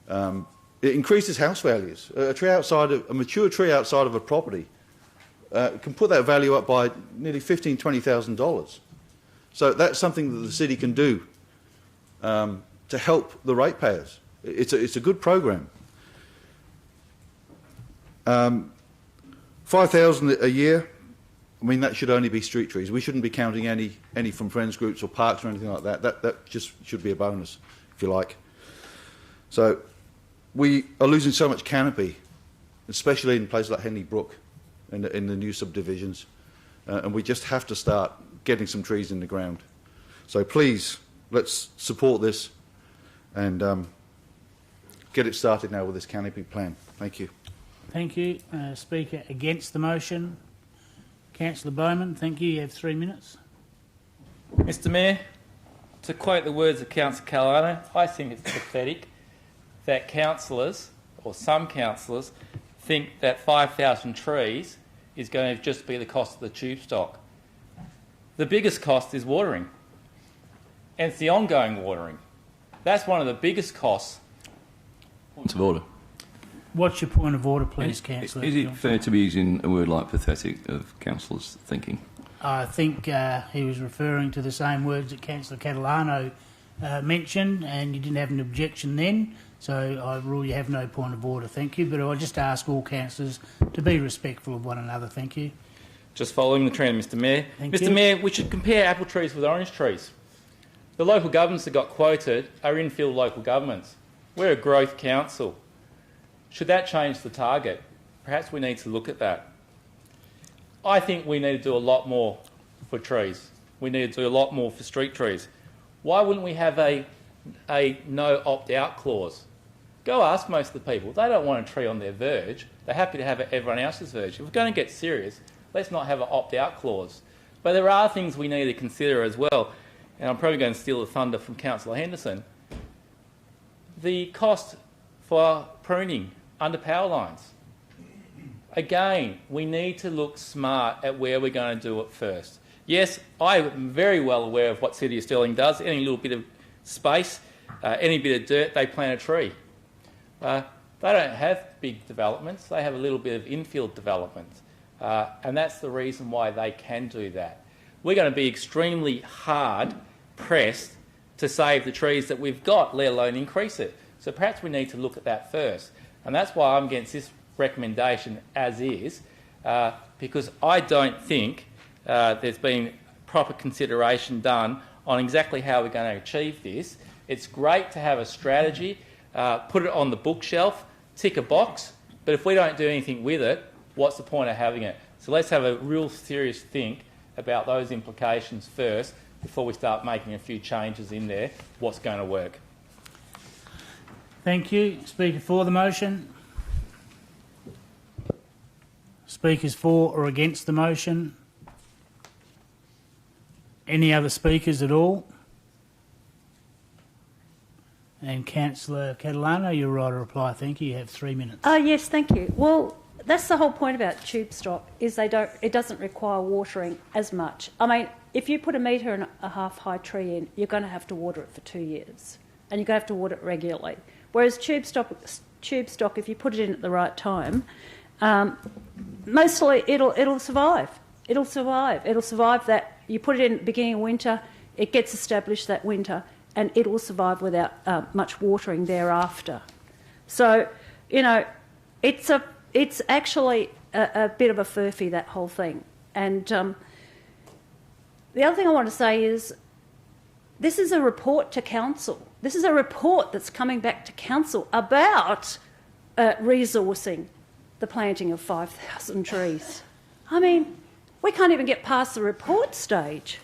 It increases house values. A mature tree outside of a property can put that value up by nearly $15,000 to $20,000. So that's something that the city can do to help the ratepayers. It's a good program. 5,000 a year. I mean, that should only be street trees. We shouldn't be counting any from friends groups or parks or anything like that. That just should be a bonus, if you like. So we are losing so much canopy, especially in places like Henley Brook in the new subdivisions, and we just have to start getting some trees in the ground. So please, let's support this and get it started now with this canopy plan. Thank you. Thank you. Speaker against the motion, Councillor Bowman. Thank you. You have 3 minutes. Mr Mayor, to quote the words of Councillor Catalano, I think it's pathetic that councillors, or some councillors, think that 5,000 trees is going to just be the cost of the tube stock. The biggest cost is watering, and it's the ongoing watering. That's one of the biggest costs. Point of order. What's your point of order, please, Councillor? Is it fair to be using a word like pathetic of councillors' thinking? I think he was referring to the same words that Councillor Catalano mentioned, and you didn't have an objection then, so I rule you have no point of order. Thank you. But I just ask all councillors to be respectful of one another. Thank you. Just following the trend, Mr Mayor. Mr Mayor, we should compare apple trees with orange trees. The local governments that got quoted are infill local governments. We're a growth council. Should that change the target? Perhaps we need to look at that. I think we need to do a lot more for trees. We need to do a lot more for street trees. Why wouldn't we have a no opt-out clause? Go ask most of the people. They don't want a tree on their verge. They're happy to have it everyone else's verge. If we're going to get serious, let's not have an opt-out clause. But there are things we need to consider as well, and I'm probably going to steal the thunder from Councillor Henderson. The cost for pruning under power lines. Again, we need to look smart at where we're going to do it first. Yes, I'm very well aware of what City of Stirling does. Any little bit of space, any bit of dirt, they plant a tree. They don't have big developments. They have a little bit of infield development. And that's the reason why they can do that. We're going to be extremely hard pressed to save the trees that we've got, let alone increase it. So perhaps we need to look at that first. And that's why I'm against this recommendation as is, because I don't think there's been proper consideration done on exactly how we're going to achieve this. It's great to have a strategy, put it on the bookshelf, tick a box, but if we don't do anything with it, what's the point of having it? So let's have a real serious think about those implications first before we start making a few changes in there, what's going to work. Thank you. Speaker for the motion. Speakers for or against the motion? Any other speakers at all? And Councillor Catalano, you're right to reply. Thank you. You have 3 minutes. Yes, thank you. Well, that's the whole point about tube stock, is it doesn't require watering as much. I mean, if you put 1.5 metre high tree in, you're going to have to water it for 2 years, and you're going to have to water it regularly. Whereas tube stock, if you put it in at the right time, mostly it'll survive. It'll survive that you put it in at the beginning of winter, it gets established that winter, and it will survive without much watering thereafter. So, you know, it's actually a bit of a furphy, that whole thing. And the other thing I want to say is this is a report to council. This is a report that's coming back to council about resourcing the planting of 5,000 trees. I mean, we can't even get past the report stage.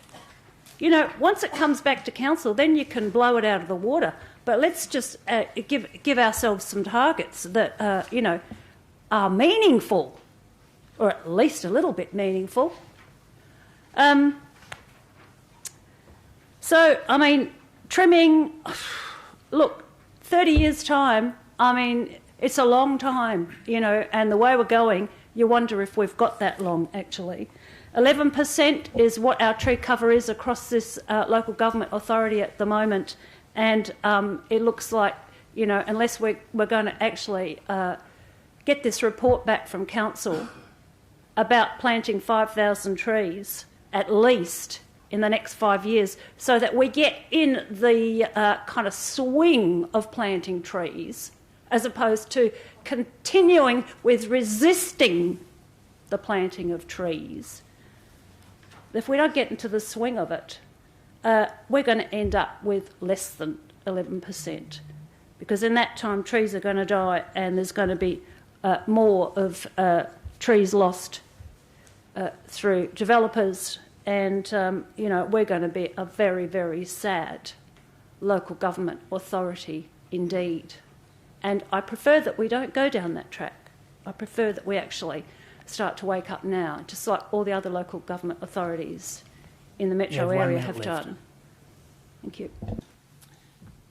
You know, once it comes back to council, then you can blow it out of the water. But let's just give ourselves some targets that, you know, are meaningful, or at least a little bit meaningful. So, I mean, trimming, look, 30 years' time, I mean, it's a long time, you know, and the way we're going, you wonder if we've got that long, actually. 11% is what our tree cover is across this local government authority at the moment, and it looks like, you know, unless we're going to actually get this report back from council about planting 5,000 trees, at least, in the next 5 years, so that we get in the kind of swing of planting trees, as opposed to continuing with resisting the planting of trees. If we don't get into the swing of it, we're going to end up with less than 11%, because in that time trees are going to die and there's going to be more of trees lost through developers, and you know, we're going to be a very, very sad local government authority indeed. And I prefer that we don't go down that track. I prefer that we actually start to wake up now, just like all the other local government authorities in the metro area have done. Thank you.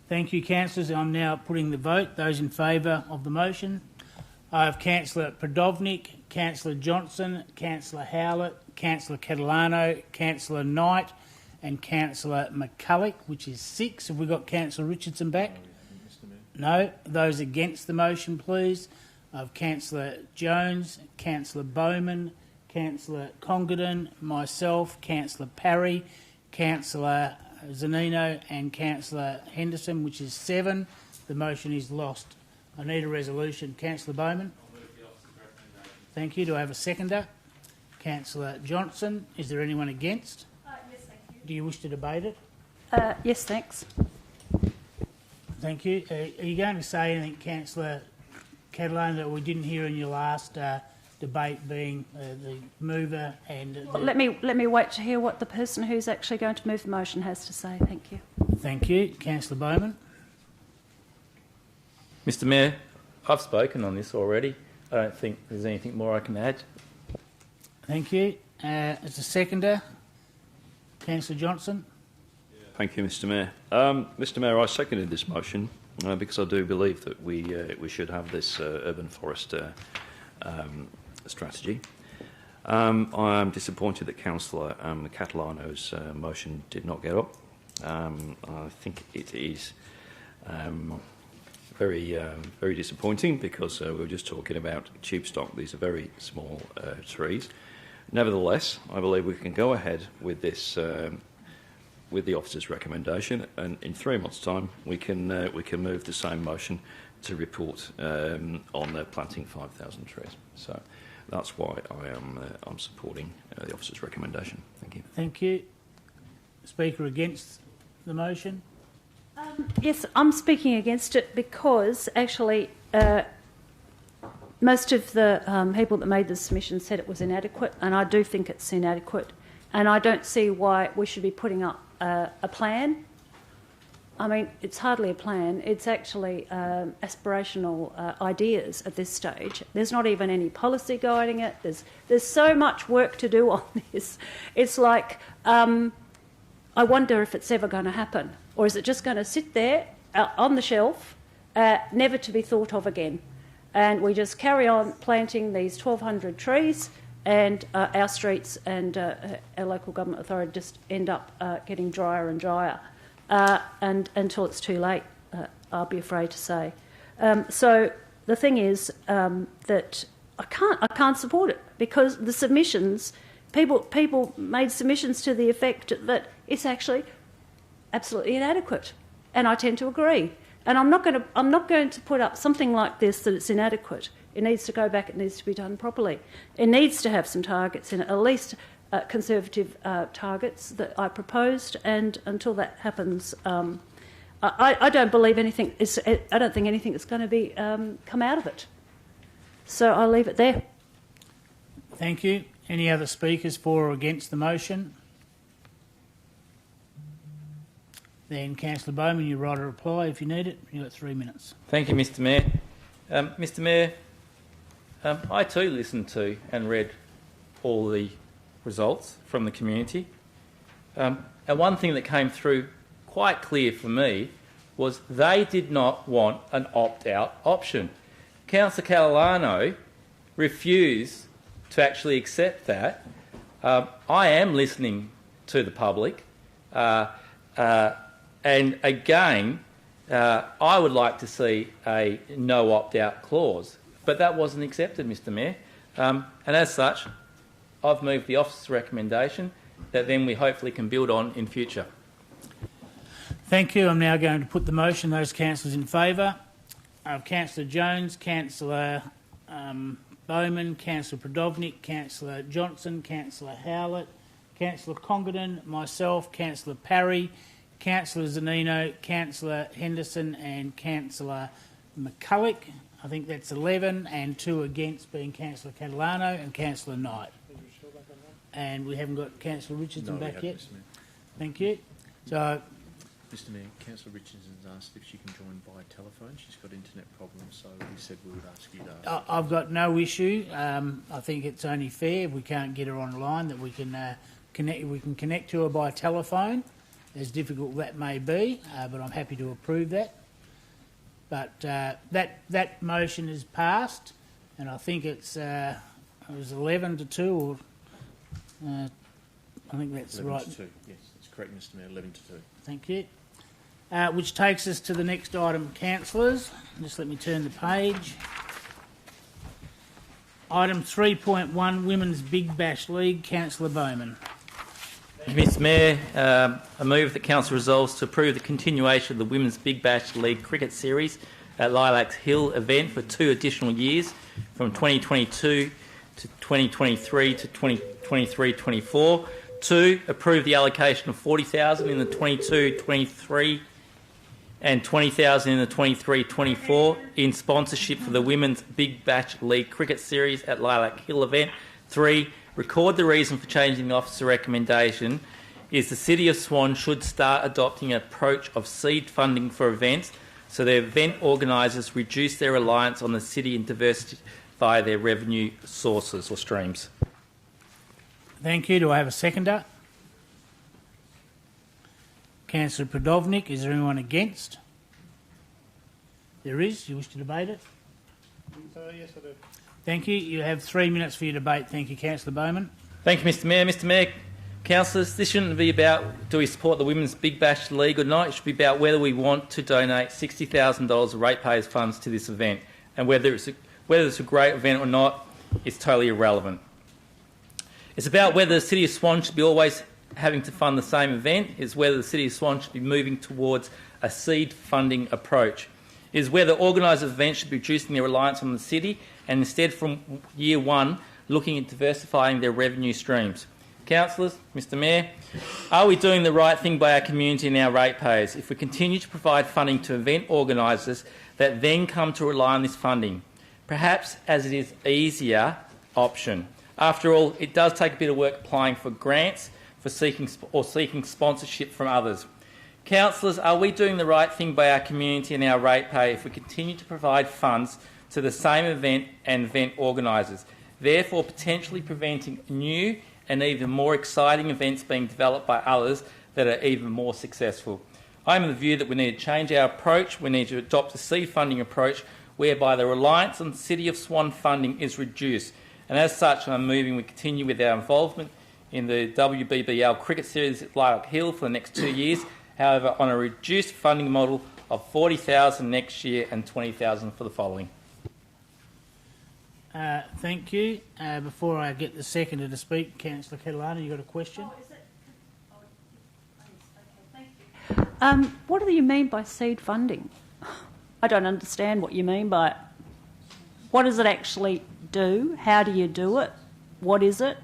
Thank you, councillors. I'm now putting the vote. Those in favour of the motion. I have Councillor Prodovnik, Councillor Johnson, Councillor Howlett, Councillor Catalano, Councillor Knight and Councillor McCulloch, which is 6. Have we got Councillor Richardson back? No. Those against the motion, please. I have Councillor Jones, Councillor Bowman, Councillor Congdon, myself, Councillor Parry, Councillor Zanino and Councillor Henderson, which is 7. The motion is lost. I need a resolution. Councillor Bowman. I'll move the officer's recommendation. Thank you. Do I have a seconder? Councillor Johnson. Is there anyone against? Yes, thank you. Do you wish to debate it? Yes, thanks. Thank you. Are you going to say anything, Councillor Catalano, that we didn't hear in your last debate, being the mover and... Well, let me wait to hear what the person who's actually going to move the motion has to say. Thank you. Thank you. Councillor Bowman. Mr Mayor, I've spoken on this already. I don't think there's anything more I can add. Thank you. As a seconder, Councillor Johnson. Thank you, Mr Mayor. Mr Mayor, I seconded this motion because I do believe that we should have this urban forest strategy. I am disappointed that Councillor Catalano's motion did not get up. I think it is very disappointing because we were just talking about cheap stock. These are very small trees. Nevertheless, I believe we can go ahead with this, with the officer's recommendation, and in 3 months' time we can move the same motion to report on planting 5,000 trees. So that's why I'm supporting the officer's recommendation. Thank you. Thank you. Speaker against the motion. Yes, I'm speaking against it because actually most of the people that made the submission said it was inadequate, and I do think it's inadequate, and I don't see why we should be putting up a plan. I mean, it's hardly a plan. It's actually aspirational ideas at this stage. There's not even any policy guiding it. There's so much work to do on this. It's like, I wonder if it's ever going to happen. Or is it just going to sit there on the shelf, never to be thought of again? And we just carry on planting these 1,200 trees, and our streets and our local government authority just end up getting drier and drier. And until it's too late, I'll be afraid to say. So the thing is that I can't support it because the submissions, people made submissions to the effect that it's actually absolutely inadequate, and I tend to agree. And I'm not going to put up something like this that it's inadequate It needs to go back. It needs to be done properly. It needs to have some targets in it, at least conservative targets that I proposed. And until that happens, I don't believe anything. I don't think anything is going to be come out of it. So I'll leave it there. Thank you. Any other speakers for or against the motion? Then, Councillor Bowman, you're right to reply if you need it. You've got 3 minutes. Thank you, Mr Mayor. Mr Mayor, I too listened to and read all the results from the community. And one thing that came through quite clear for me was they did not want an opt-out option. Councillor Catalano refused to actually accept that. I am listening to the public. And again, I would like to see a no opt-out clause, but that wasn't accepted, Mr Mayor. And as such, I've moved the officer's recommendation that then we hopefully can build on in future. Thank you. I'm now going to put the motion. Those councillors in favour of Councillor Jones, Councillor Bowman, Councillor Prodovnik, Councillor Johnson, Councillor Howlett, Councillor Congdon, myself, Councillor Parry, Councillor Zanino, Councillor Henderson and Councillor McCulloch. I think that's 11, and 2 against being Councillor Catalano and Councillor Knight. And we haven't got Councillor Richardson back yet. Thank you. So, Mr Mayor, Councillor Richardson's asked if she can join by telephone. She's got internet problems, so we said we would ask you to ask. I've got no issue. I think it's only fair if we can't get her online that we can connect. We can connect to her by telephone, as difficult that may be, but I'm happy to approve that. But that motion is passed, and I think it was 11 to 2, or I think that's 11 right. to 2. Yes, that's correct, Mr Mayor. 11 to 2. Thank you. Which takes us to the next item, councillors. Just let me turn the page. Item 3.1, Women's Big Bash League. Councillor Bowman. Mr Mayor, I move that Council resolves to approve the continuation of the Women's Big Bash League cricket series at Lilacs Hill event for 2 additional years, from 2022 to 2023 to 2023-24. 2, approve the allocation of $40,000 in the 22-23 and $20,000 in the 23-24 in sponsorship for the Women's Big Bash League cricket series at Lilac Hill event. 3, record the reason for changing the officer recommendation is the City of Swan should start adopting an approach of seed funding for events so their event organisers reduce their reliance on the city and diversify their revenue sources or streams. Thank you. Do I have a seconder? Councillor Prodovnik. Is there anyone against? There is. You wish to debate it? Yes, I do. Thank you. You have 3 minutes for your debate. Thank you, Councillor Bowman. Thank you, Mr Mayor. Mr Mayor, councillors, this shouldn't be about do we support the Women's Big Bash League or not. It should be about whether we want to donate $60,000 of ratepayers' funds to this event, and whether it's a great event or not is totally irrelevant. It's about whether the City of Swan should be always having to fund the same event. It's whether the City of Swan should be moving towards a seed funding approach. It is whether organisers of events should be reducing their reliance on the city and instead from year one looking at diversifying their revenue streams. Councillors, Mr Mayor, are we doing the right thing by our community and our ratepayers if we continue to provide funding to event organisers that then come to rely on this funding, perhaps as it is an easier option? After all, it does take a bit of work applying for grants for seeking sponsorship from others. Councillors, are we doing the right thing by our community and our ratepayer if we continue to provide funds to the same event and event organisers, therefore potentially preventing new and even more exciting events being developed by others that are even more successful? I'm of the view that we need to change our approach. We need to adopt a seed funding approach whereby the reliance on the City of Swan funding is reduced. And as such, I'm moving we continue with our involvement in the WBBL cricket series at Lilac Hill for the next 2 years, however, on a reduced funding model of $40,000 next year and $20,000 for the following. Thank you. Before I get the seconder to speak, Councillor Catalano, you got a question? What do you mean by seed funding? I don't understand what you mean by it. What does it actually do? How do you do it? What is it?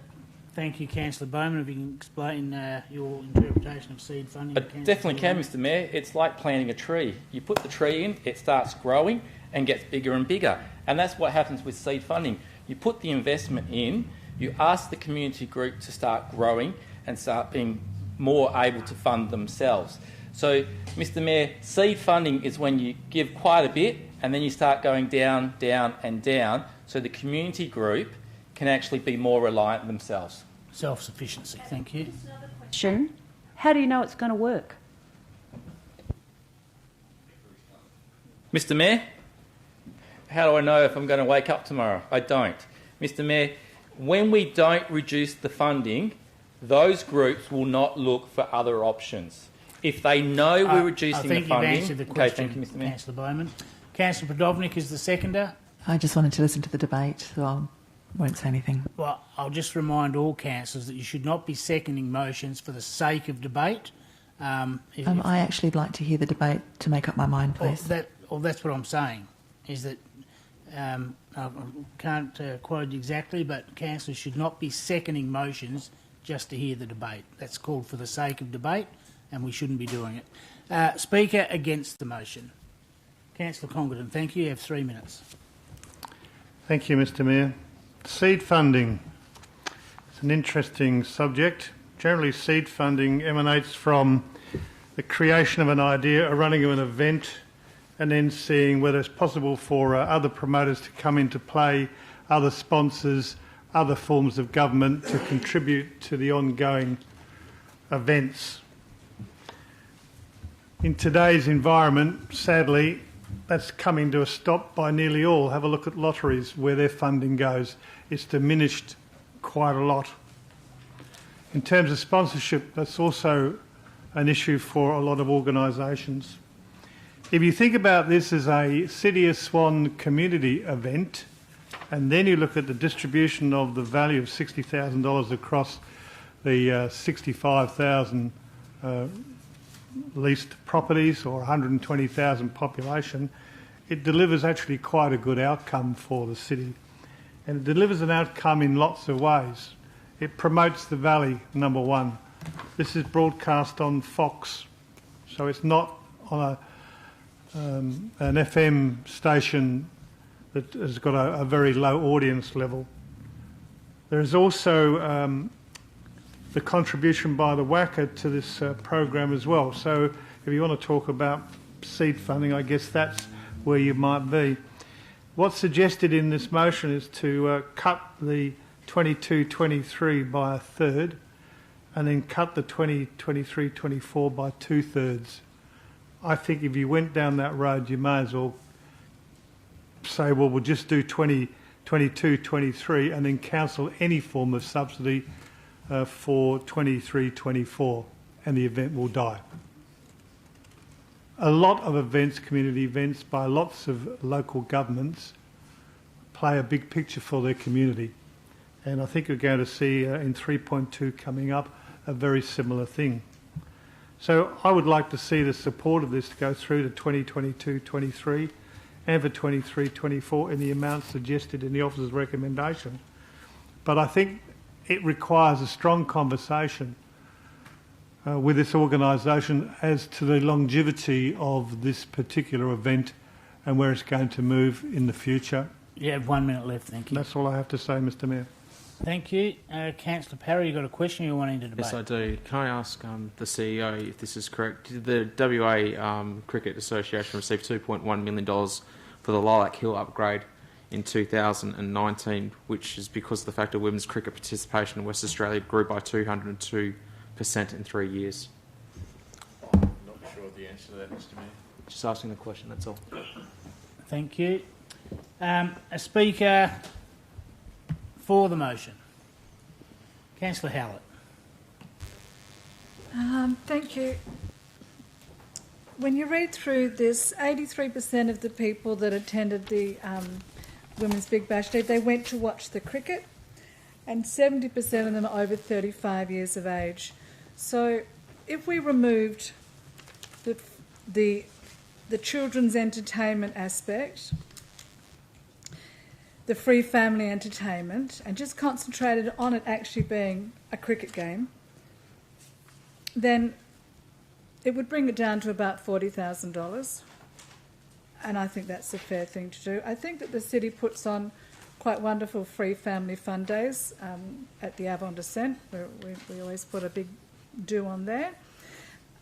Thank you, Councillor Bowman. If you can explain your interpretation of seed funding. It definitely can, Mr Mayor. It's like planting a tree. You put the tree in, it starts growing and gets bigger and bigger. And that's what happens with seed funding. You put the investment in, you ask the community group to start growing and start being more able to fund themselves. So, Mr Mayor, seed funding is when you give quite a bit and then you start going down, down and down, so the community group can actually be more reliant themselves. Self-sufficiency, thank you. Question. How do you know it's going to work? Mr Mayor, how do I know if I'm going to wake up tomorrow? I don't. Mr Mayor, when we don't reduce the funding, those groups will not look for other options. If they know we're reducing the funding... I think you've answered the question, okay, thank you, Mr Mayor. Councillor Bowman. Councillor Podovnik is the seconder. I just wanted to listen to the debate, so I won't say anything. Well, I'll just remind all councillors that you should not be seconding motions for the sake of debate. I actually would like to hear the debate to make up my mind, please. That's what I'm saying, is that I can't quote exactly, but councillors should not be seconding motions just to hear the debate. That's called for the sake of debate, and we shouldn't be doing it. Speaker against the motion. Councillor Congdon, thank you. You have 3 minutes. Thank you, Mr Mayor. Seed funding. It's an interesting subject. Generally, seed funding emanates from the creation of an idea, a running of an event, and then seeing whether it's possible for other promoters to come into play, other sponsors, other forms of government to contribute to the ongoing events. In today's environment, sadly, that's coming to a stop by nearly all. Have a look at lotteries, where their funding goes. It's diminished quite a lot. In terms of sponsorship, that's also an issue for a lot of organisations. If you think about this as a City of Swan community event, and then you look at the distribution of the value of $60,000 across the 65,000 leased properties or 120,000 population, it delivers actually quite a good outcome for the city. And it delivers an outcome in lots of ways. It promotes the valley, number one. This is broadcast on Fox, so it's not on an FM station that has got a very low audience level. There is also the contribution by the WACA to this program as well. So if you want to talk about seed funding, I guess that's where you might be. What's suggested in this motion is to cut the 22-23 by a third and then cut the 20-23-24 by 2/3. I think if you went down that road, you may as well say, well, we'll just do 22-23 and then cancel any form of subsidy for 23-24, and the event will die. A lot of events, community events by lots of local governments, play a big picture for their community. And I think we're going to see in 3.2 coming up a very similar thing. So I would like to see the support of this go through to 2022-23 and for 23-24 in the amount suggested in the officer's recommendation. But I think it requires a strong conversation with this organisation as to the longevity of this particular event and where it's going to move in the future. You have 1 minute left, thank you. That's all I have to say, Mr Mayor. Thank you. Councillor Parry, you've got a question you're wanting to debate? Yes, I do. Can I ask the CEO if this is correct? Did the WA Cricket Association receive $2.1 million for the Lilac Hill upgrade in 2019, which is because of the fact that women's cricket participation in West Australia grew by 202% in 3 years? I'm not sure of the answer to that, Mr Mayor. Just asking the question, that's all. Thank you. A speaker for the motion. Councillor Howlett. Thank you. When you read through this, 83% of the people that attended the Women's Big Bash Day, they went to watch the cricket, and 70% of them are over 35 years of age. So if we removed the children's entertainment aspect, the free family entertainment and just concentrated on it actually being a cricket game, then it would bring it down to about $40,000. And I think that's a fair thing to do. I think that the city puts on quite wonderful free family fun days at the Avon Descent, where we always put a big do on there.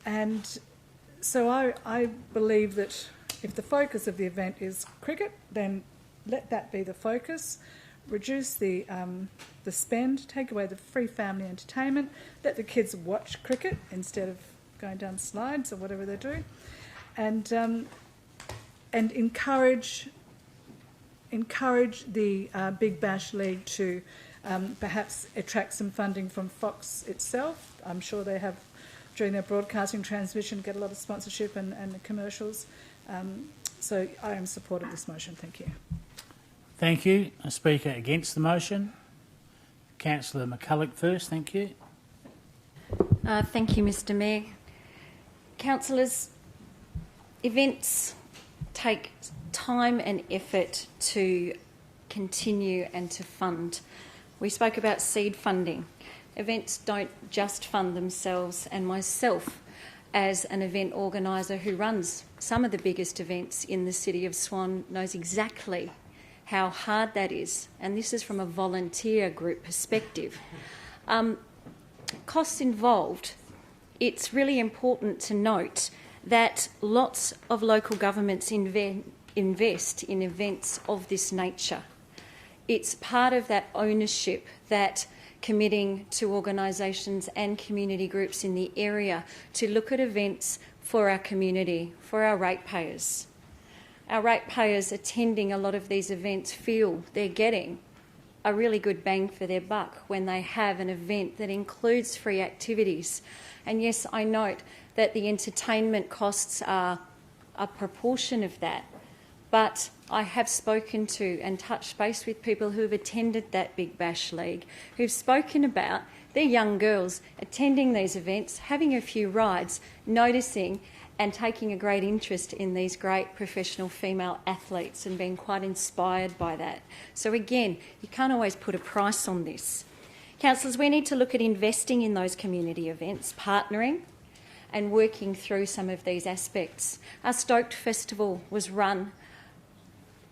And so I believe that if the focus of the event is cricket, then let that be the focus. Reduce the spend, take away the free family entertainment, let the kids watch cricket instead of going down slides or whatever they do, and encourage the Big Bash League to perhaps attract some funding from Fox itself. I'm sure they have, during their broadcasting transmission, get a lot of sponsorship and commercials. So I am in support of this motion. Thank you. Thank you. A speaker against the motion. Councillor McCulloch first. Thank you. Thank you, Mr Mayor. Councillors, events take time and effort to continue and to fund. We spoke about seed funding. Events don't just fund themselves, and myself, as an event organiser who runs some of the biggest events in the City of Swan, knows exactly how hard that is, and this is from a volunteer group perspective. Costs involved. It's really important to note that lots of local governments invest in events of this nature. It's part of that ownership that committing to organisations and community groups in the area to look at events for our community, for our ratepayers. Our ratepayers attending a lot of these events feel they're getting a really good bang for their buck when they have an event that includes free activities. And yes, I note that the entertainment costs are a proportion of that, but I have spoken to and touched base with people who have attended that Big Bash League, who've spoken about their young girls attending these events, having a few rides, noticing and taking a great interest in these great professional female athletes and being quite inspired by that. So again, you can't always put a price on this. Councillors, we need to look at investing in those community events, partnering and working through some of these aspects. Our Stoked Festival was run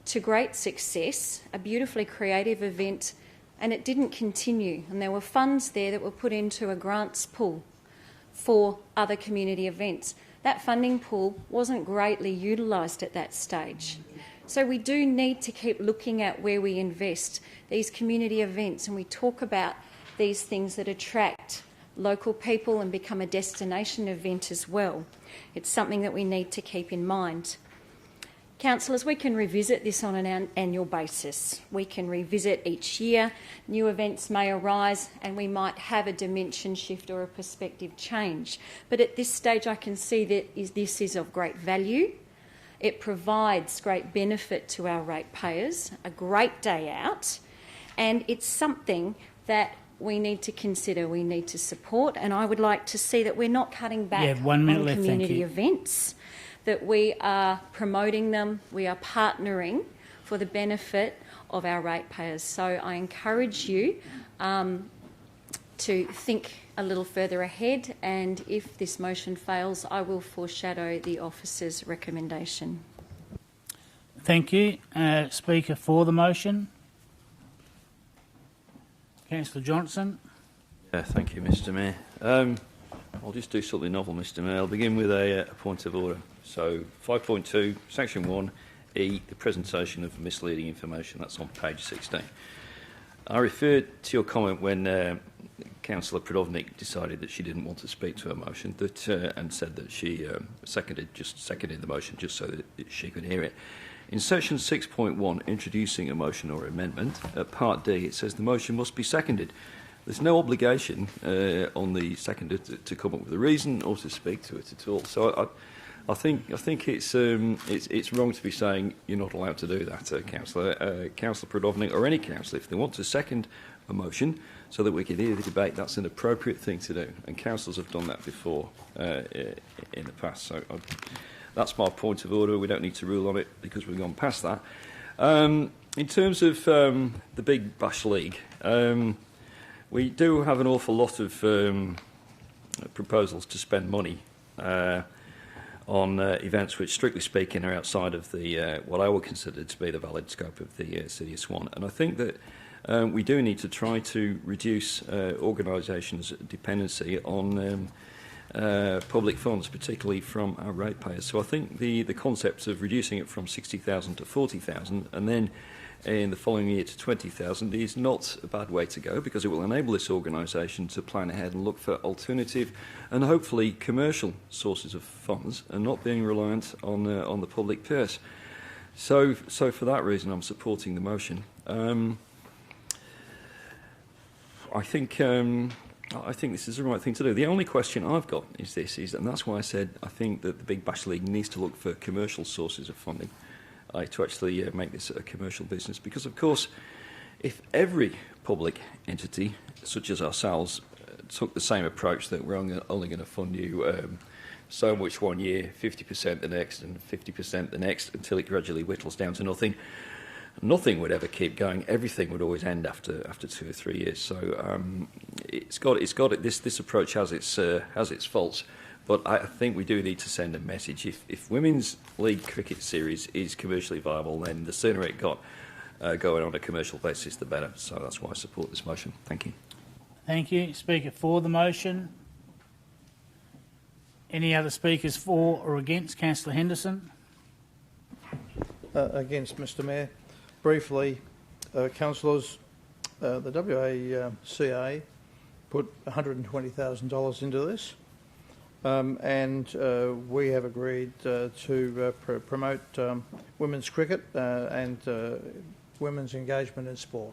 to great success, a beautifully creative event, and it didn't continue. And there were funds there that were put into a grants pool for other community events. That funding pool wasn't greatly utilised at that stage. So we do need to keep looking at where we invest these community events, and we talk about these things that attract local people and become a destination event as well. It's something that we need to keep in mind. Councillors, we can revisit this on an annual basis. We can revisit each year. New events may arise and we might have a dimension shift or a perspective change. But at this stage I can see that this is of great value. It provides great benefit to our ratepayers, a great day out, and it's something that we need to consider, we need to support, and I would like to see that we're not cutting back on community events, that we are promoting them, we are partnering for the benefit of our ratepayers. So I encourage you to think a little further ahead, and if this motion fails, I will foreshadow the officer's recommendation. Thank you. Speaker for the motion. Councillor Johnson. Thank you, Mr Mayor. I'll just do something novel, Mr Mayor. I'll begin with a point of order. So 5.2, Section 1E, the presentation of misleading information. That's on page 16. I referred to your comment when Councillor Prodovnik decided that she didn't want to speak to her motion, and said that she seconded the motion just so that she could hear it. In section 6.1, introducing a motion or amendment, at part D, it says the motion must be seconded. There's no obligation on the seconder to come up with a reason or to speak to it at all. So I think it's wrong to be saying you're not allowed to do that, Councillor. Councillor Prodovnik or any councillor, if they want to second a motion so that we can hear the debate, that's an appropriate thing to do. And councillors have done that before in the past. So that's my point of order. We don't need to rule on it because we've gone past that. In terms of the Big Bash League, we do have an awful lot of proposals to spend money on events which, strictly speaking, are outside of the what I would consider to be the valid scope of the City of Swan. And I think that we do need to try to reduce organisations' dependency on public funds, particularly from our ratepayers. So I think the concept of reducing it from 60,000 to 40,000 and then in the following year to 20,000 is not a bad way to go, because it will enable this organisation to plan ahead and look for alternative and hopefully commercial sources of funds and not being reliant on the public purse. So for that reason, I'm supporting the motion. I think this is the right thing to do. The only question I've got is this, and that's why I said I think that the Big Bash League needs to look for commercial sources of funding to actually make this a commercial business. Because, of course, if every public entity, such as ourselves, took the same approach that we're only going to fund you so much one year, 50% the next, and 50% the next, until it gradually whittles down to nothing, nothing would ever keep going. Everything would always end after 2 or 3 years. So this approach has its faults. But I think we do need to send a message. If Women's League Cricket Series is commercially viable, then the sooner it got going on a commercial basis, the better. So that's why I support this motion. Thank you. Thank you. Speaker for the motion. Any other speakers for or against? Councillor Henderson. Against, Mr Mayor. Briefly, councillors, the WACA put $120,000 into this. And we have agreed to promote women's cricket and women's engagement in sport.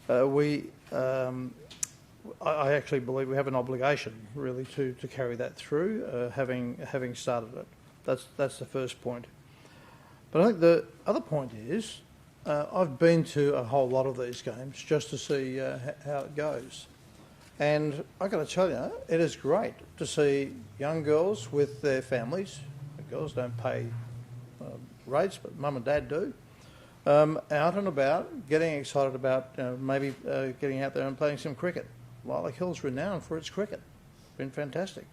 I actually believe we have an obligation, really, to carry that through, having started it. That's the first point. But I think the other point is, I've been to a whole lot of these games just to see how it goes. And I've got to tell you, it is great to see young girls with their families. The girls don't pay rates, but mum and dad do. Out and about, getting excited about maybe getting out there and playing some cricket. Lilac Hill's renowned for its cricket. It's been fantastic.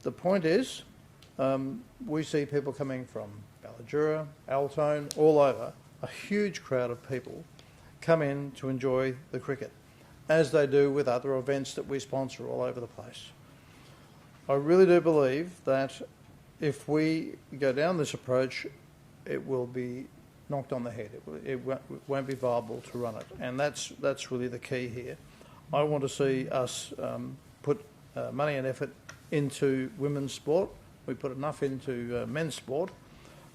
The point is, we see people coming from Ballajura, Altone, all over. A huge crowd of people come in to enjoy the cricket, as they do with other events that we sponsor all over the place. I really do believe that if we go down this approach, it will be knocked on the head. It won't be viable to run it, and that's really the key here. I want to see us put money and effort into women's sport. We put enough into men's sport,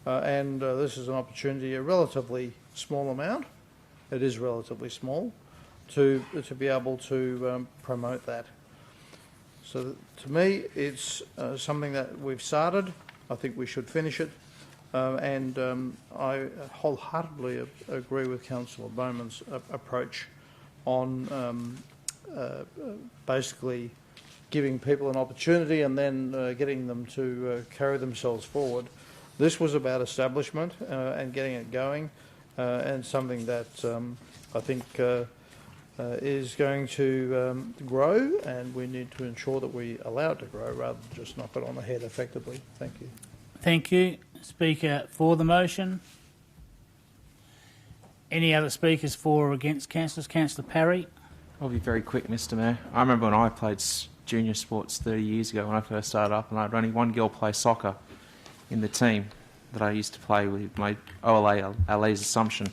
and this is an opportunity, a relatively small amount. It is relatively small, to be able to promote that. So to me, it's something that we've started. I think we should finish it. And I wholeheartedly agree with Councillor Bowman's approach on basically giving people an opportunity and then getting them to carry themselves forward. This was about establishment and getting it going, and something that I think is going to grow, and we need to ensure that we allow it to grow rather than just knock it on the head effectively. Thank you. Thank you. Speaker for the motion. Any other speakers for or against? Councillors? Councillor Parry. I'll be very quick, Mr Mayor. I remember when I played junior sports 30 years ago when I first started up, and I had only one girl play soccer in the team that I used to play with, my OLA, Ali's Assumption.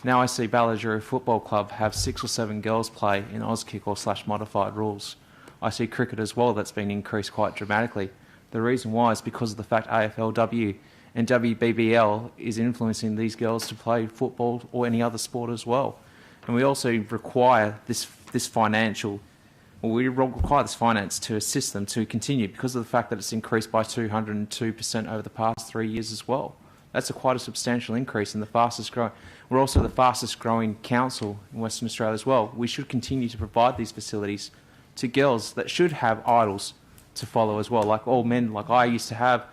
Now I see Ballajura Football Club have 6 or 7 girls play in Auskick or /modified rules. I see cricket as well that's been increased quite dramatically. The reason why is because of the fact AFLW and WBBL is influencing these girls to play football or any other sport as well. And we also require this finance to assist them to continue because of the fact that it's increased by 202% over the past 3 years as well. That's quite a substantial increase and the fastest growing. We're also the fastest growing council in Western Australia as well. We should continue to provide these facilities to girls that should have idols to follow as well, like all men, like I used to have,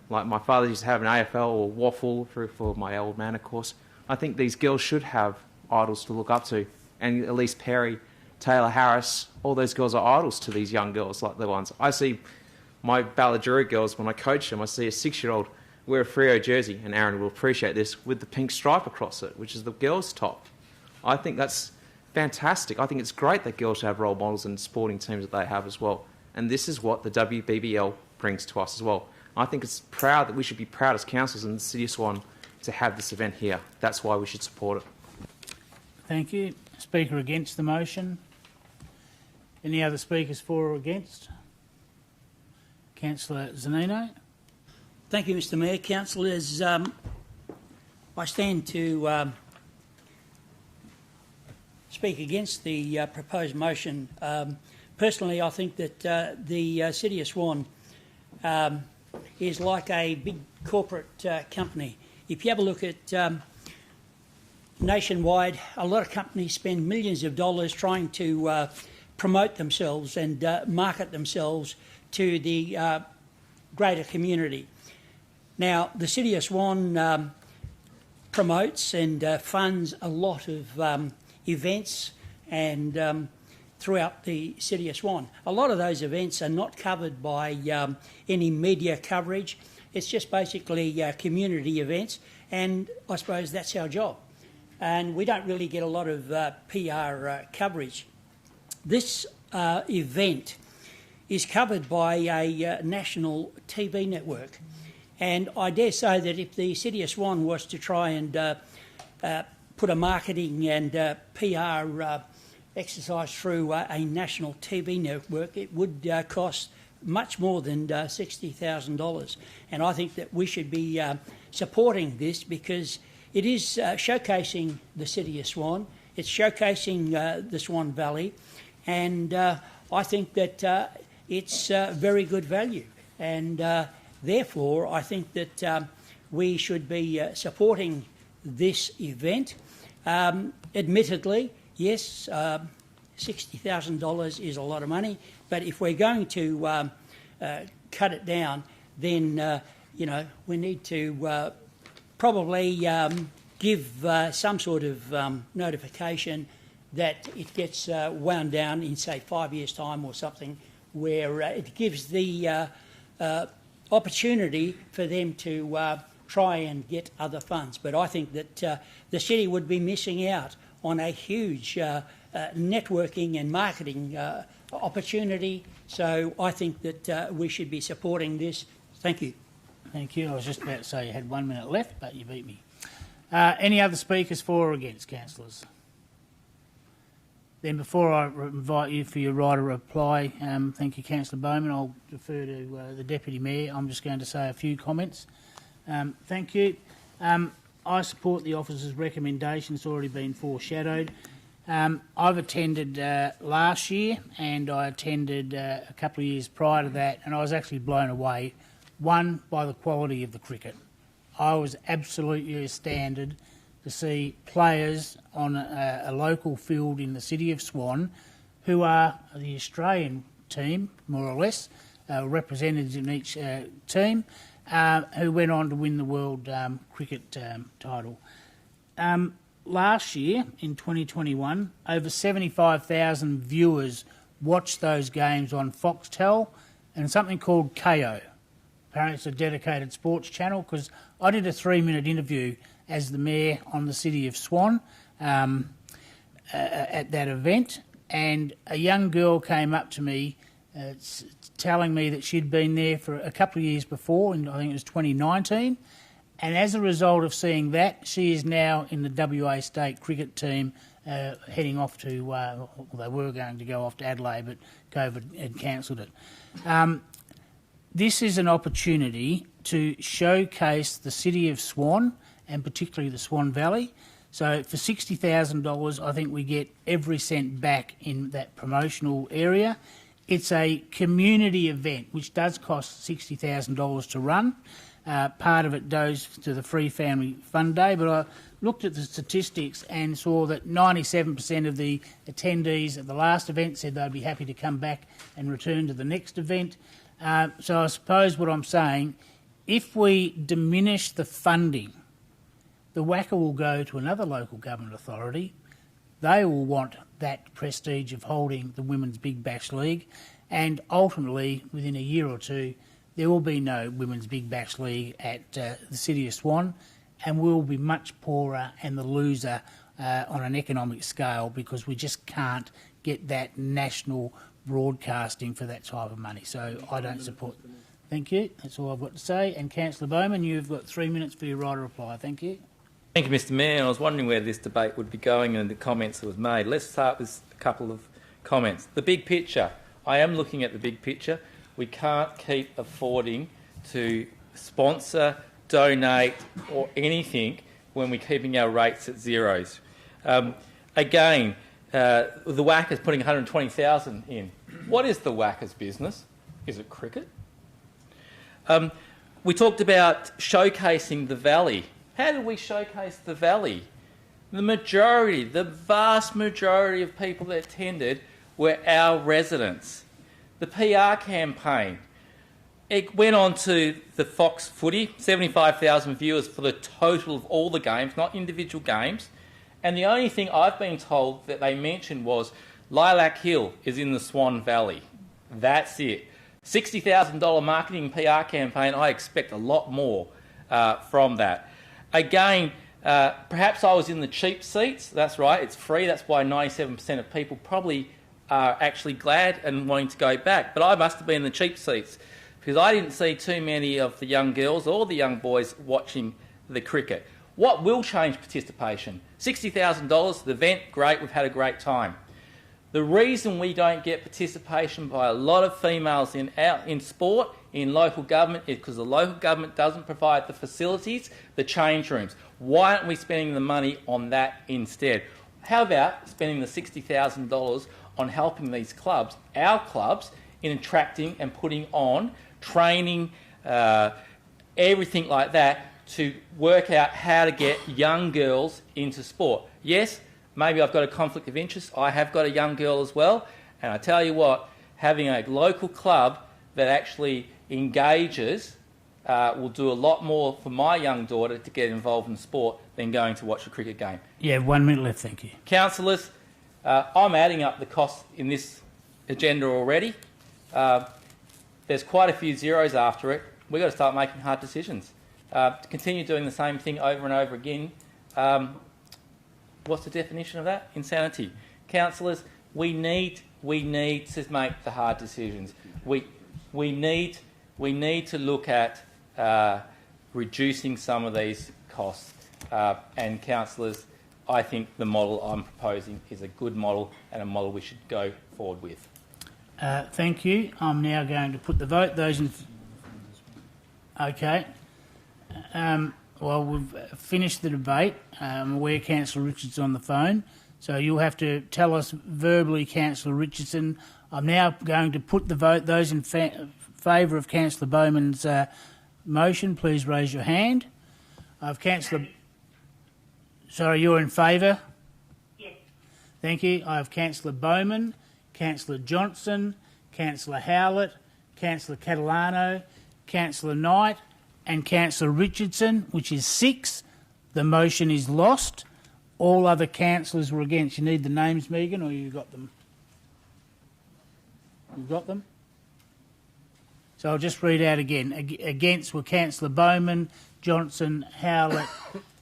like my father used to have an AFL or waffle for my old man, of course. I think these girls should have idols to look up to. And Elise Perry, Taylor Harris, all those girls are idols to these young girls, like the ones. I see my Balladura girls, when I coach them, I see a 6-year-old wear a Freo jersey, and Aaron will appreciate this, with the pink stripe across it, which is the girls' top. I think that's fantastic. I think it's great that girls have role models and sporting teams that they have as well. And this is what the WBBL brings to us as well. I think it's proud that we should be proud as councillors in the City of Swan to have this event here. That's why we should support it. Thank you. Speaker against the motion. Any other speakers for or against? Councillor Zanino. Thank you, Mr Mayor. Councillors, I stand to speak against the proposed motion. Personally, I think that the City of Swan is like a big corporate company. If you have a look at nationwide, a lot of companies spend millions of dollars trying to promote themselves and market themselves to the greater community. Now, the City of Swan promotes and funds a lot of events and throughout the City of Swan. A lot of those events are not covered by any media coverage. It's just basically community events, and I suppose that's our job. And we don't really get a lot of PR coverage. This event is covered by a national TV network. And I dare say that if the City of Swan was to try and put a marketing and PR exercise through a national TV network, it would cost much more than $60,000. And I think that we should be supporting this because it is showcasing the City of Swan, it's showcasing the Swan Valley, and I think that it's very good value. And therefore, I think that we should be supporting this event. Admittedly, yes, $60,000 is a lot of money, but if we're going to cut it down, then we need to probably give some sort of notification that it gets wound down in, say, 5 years' time or something, where it gives the opportunity for them to try and get other funds. But I think that the city would be missing out on a huge networking and marketing opportunity. So I think that we should be supporting this. Thank you. Thank you. I was just about to say you had 1 minute left, but you beat me. Any other speakers for or against, councillors? Then before I invite you for your right of reply, thank you, Councillor Bowman. I'll defer to the Deputy Mayor. I'm just going to say a few comments. Thank you. I support the officer's recommendation. It's already been foreshadowed. I've attended last year and I attended a couple of years prior to that, and I was actually blown away, one, by the quality of the cricket. I was absolutely astounded to see players on a local field in the City of Swan who are the Australian team, more or less, representatives in each team, who went on to win the World Cricket title. Last year, in 2021, over 75,000 viewers watched those games on Foxtel and something called KO. Apparently it's a dedicated sports channel, because I did a 3-minute interview as the Mayor on the City of Swan at that event, and a young girl came up to me telling me that she'd been there for a couple of years before, and I think it was 2019, and as a result of seeing that, she is now in the WA State cricket team heading off to, well, they were going to go off to Adelaide, but COVID had cancelled it. This is an opportunity to showcase the City of Swan, and particularly the Swan Valley. So for $60,000, I think we get every cent back in that promotional area. It's a community event, which does cost $60,000 to run. Part of it goes to the Free Family Fund Day, but I looked at the statistics and saw that 97% of the attendees at the last event said they'd be happy to come back and return to the next event. So I suppose what I'm saying, if we diminish the funding the WACA will go to another local government authority. They will want that prestige of holding the Women's Big Bash League, and ultimately, within a year or two, there will be no Women's Big Bash League at the City of Swan, and we'll be much poorer and the loser on an economic scale, because we just can't get that national broadcasting for that type of money. So I don't support. Thank you. That's all I've got to say. And Councillor Bowman, you've got 3 minutes for your right of reply. Thank you. Thank you, Mr Mayor. I was wondering where this debate would be going and the comments that was made. Let's start with a couple of comments. The big picture. I am looking at the big picture. We can't keep affording to sponsor, donate or anything when we're keeping our rates at zeros. Again, the WACA is putting 120,000 in. What is the WACA's business? Is it cricket? We talked about showcasing the Valley. How did we showcase the Valley? The vast majority of people that attended were our residents. The PR campaign, it went on to the Fox Footy, 75,000 viewers for the total of all the games, not individual games. And the only thing I've been told that they mentioned was Lilac Hill is in the Swan Valley. That's it. $60,000 marketing PR campaign, I expect a lot more from that. Again, perhaps I was in the cheap seats. That's right, it's free. That's why 97% of people probably are actually glad and wanting to go back. But I must have been in the cheap seats because I didn't see too many of the young girls or the young boys watching the cricket. What will change participation? $60,000, the event, great, we've had a great time. The reason we don't get participation by a lot of females in sport, in local government, is because the local government doesn't provide the facilities, the change rooms. Why aren't we spending the money on that instead? How about spending the $60,000 on helping these clubs, our clubs, in attracting and putting on training, everything like that, to work out how to get young girls into sport. Yes, maybe I've got a conflict of interest. I have got a young girl as well. And I tell you what, having a local club that actually engages will do a lot more for my young daughter to get involved in sport than going to watch a cricket game. Yeah, 1 minute left, thank you. Councillors, I'm adding up the costs in this agenda already. There's quite a few zeros after it. We've got to start making hard decisions. To continue doing the same thing over and over again, what's the definition of that? Insanity. Councillors, we need to make the hard decisions. We need to look at reducing some of these costs. And councillors, I think the model I'm proposing is a good model and a model we should go forward with. Thank you. I'm now going to put the vote. Those in... Okay. Well, we've finished the debate. I'm aware Councillor Richardson's on the phone, so you'll have to tell us verbally, Councillor Richardson. I'm now going to put the vote. Those in favour of Councillor Bowman's motion, please raise your hand. I've Councillor... Sorry, you're in favour? Yes. Thank you. I have Councillor Bowman, Councillor Johnson, Councillor Howlett, Councillor Catalano, Councillor Knight and Councillor Richardson, which is 6. The motion is lost. All other councillors were against. You need the names, Megan, or you got them? You've got them? So I'll just read out again. Against were Councillor Bowman, Johnson, Howlett,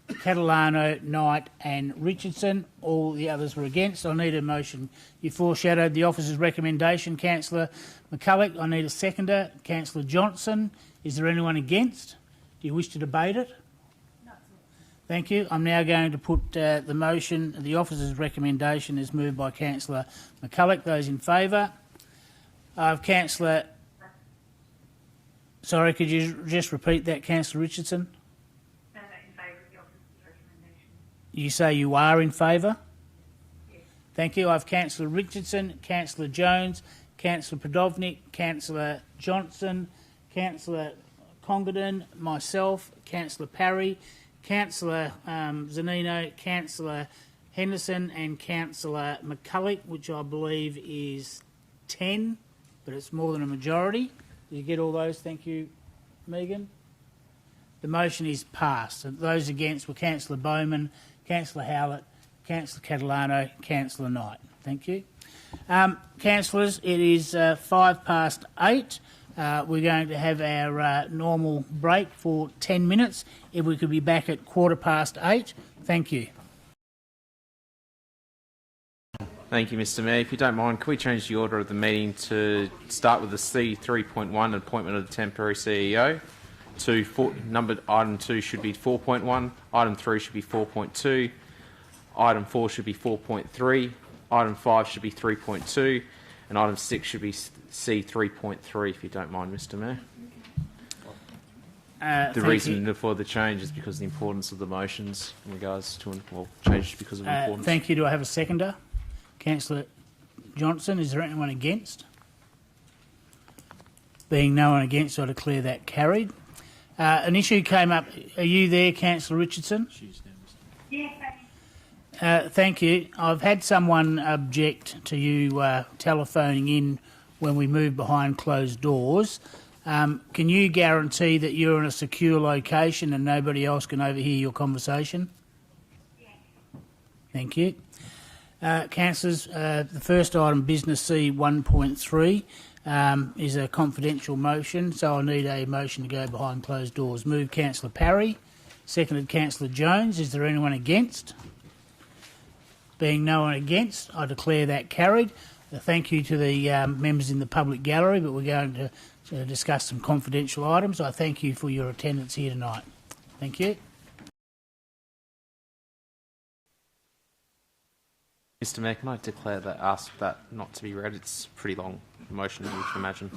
Catalano, Knight and Richardson. All the others were against. I need a motion. You foreshadowed the officer's recommendation. Councillor McCulloch, I need a seconder. Councillor Johnson, is there anyone against? Do you wish to debate it? No. Thank you. I'm now going to put the motion. The officer's recommendation is moved by Councillor McCulloch. Those in favour? Councillor... Sorry, could you just repeat that, Councillor Richardson? You say you are in favour? Yes. Thank you. I have Councillor Richardson, Councillor Jones, Councillor Podovnik, Councillor Johnson, Councillor Congdon, myself, Councillor Parry, Councillor Zanino, Councillor Henderson and Councillor McCulloch, which I believe is 10, but it's more than a majority. Did you get all those? Thank you, Megan. The motion is passed. Those against were Councillor Bowman, Councillor Howlett, Councillor Catalano, Councillor Knight. Thank you. Councillors, it is 8:05. We're going to have our normal break for 10 minutes. If we could be back at 8:15. Thank you. Thank you, Mr Mayor. If you don't mind, can we change the order of the meeting to start with the C3.1, appointment of the temporary CEO, item 2 should be 4.1, item 3 should be 4.2, item 4 should be 4.3, item 5 should be 3.2, and item 6 should be C3.3, if you don't mind, Mr Mayor. The reason for the change is because of the importance of the motions in regards to, change because of importance. Thank you. Do I have a seconder? Councillor Johnson, is there anyone against? Being no one against, I declare that carried. An issue came up. Are you there, Councillor Richardson? Yes. Thank you. I've had someone object to you telephoning in when we move behind closed doors. Can you guarantee that you're in a secure location and nobody else can overhear your conversation? Yes. Thank you. Councillors, the first item, business C 1.3, is a confidential motion, so I need a motion to go behind closed doors. Moved Councillor Parry, seconded Councillor Jones. Is there anyone against? Being no one against, I declare that carried. Thank you to the members in the public gallery, but we're going to discuss some confidential items. I thank you for your attendance here tonight. Thank you. Mr Mayor, can I declare that, ask that not to be read? It's a pretty long motion, as you can imagine.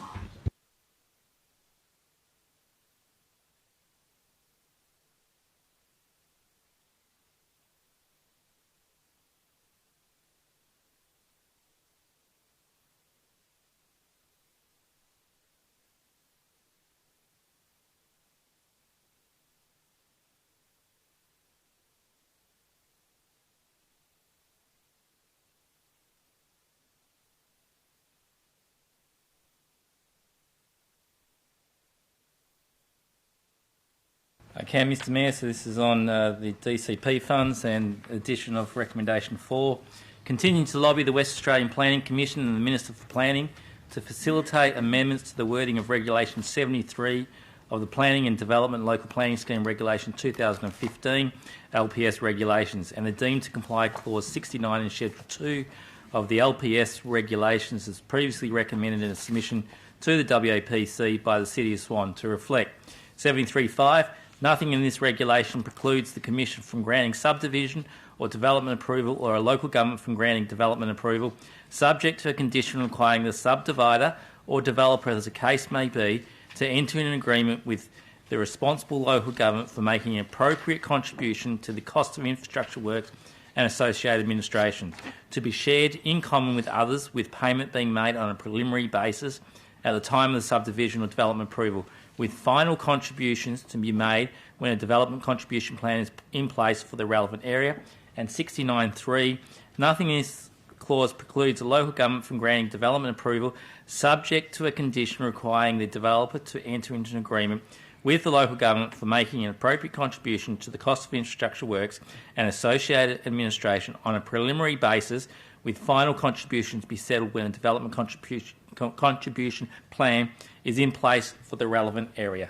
Okay, Mr Mayor, so this is on the DCP funds and addition of recommendation 4. Continuing to lobby the West Australian Planning Commission and the Minister for Planning to facilitate amendments to the wording of Regulation 73 of the Planning and Development Local Planning Scheme Regulation 2015 LPS regulations and are deemed to comply Clause 69 in Schedule 2 of the LPS regulations as previously recommended in a submission to the WAPC by the City of Swan to reflect 73.5. Nothing in this regulation precludes the Commission from granting subdivision or development approval or a local government from granting development approval, subject to a condition requiring the subdivider or developer, as the case may be, to enter in an agreement with the responsible local government for making an appropriate contribution to the cost of infrastructure works and associated administration, to be shared in common with others, with payment being made on a preliminary basis at the time of the subdivision or development approval, with final contributions to be made when a development contribution plan is in place for the relevant area. And 69.3, nothing in this clause precludes a local government from granting development approval subject to a condition requiring the developer to enter into an agreement with the local government for making an appropriate contribution to the cost of infrastructure works and associated administration on a preliminary basis, with final contributions to be settled when a development contribution plan is in place for the relevant area.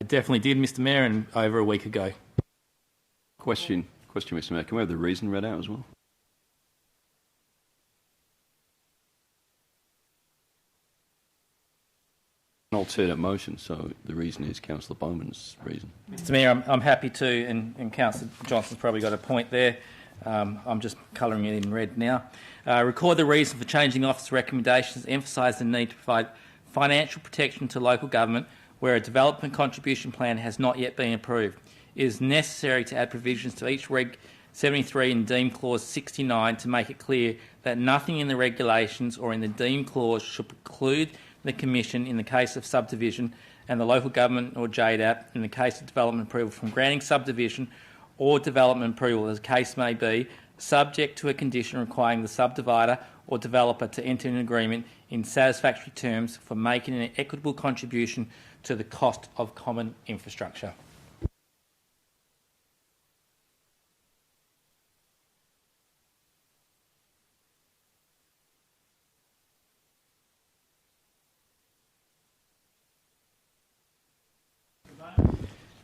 I definitely did, Mr Mayor, and over a week ago. Question, Mr Mayor. Can we have the reason read out as well? An alternate motion, so the reason is Councillor Bowman's reason. Mr Mayor, I'm happy to, and Councillor Johnson's probably got a point there. I'm just colouring it in red now. Record the reason for changing office recommendations, emphasise the need to provide financial protection to local government where a development contribution plan has not yet been approved. It is necessary to add provisions to each Reg 73 and deem clause 69 to make it clear that nothing in the regulations or in the deem clause should preclude the Commission in the case of subdivision and the local government or JDAP in the case of development approval from granting subdivision or development approval, as the case may be, subject to a condition requiring the subdivider or developer to enter an agreement in satisfactory terms for making an equitable contribution to the cost of common infrastructure.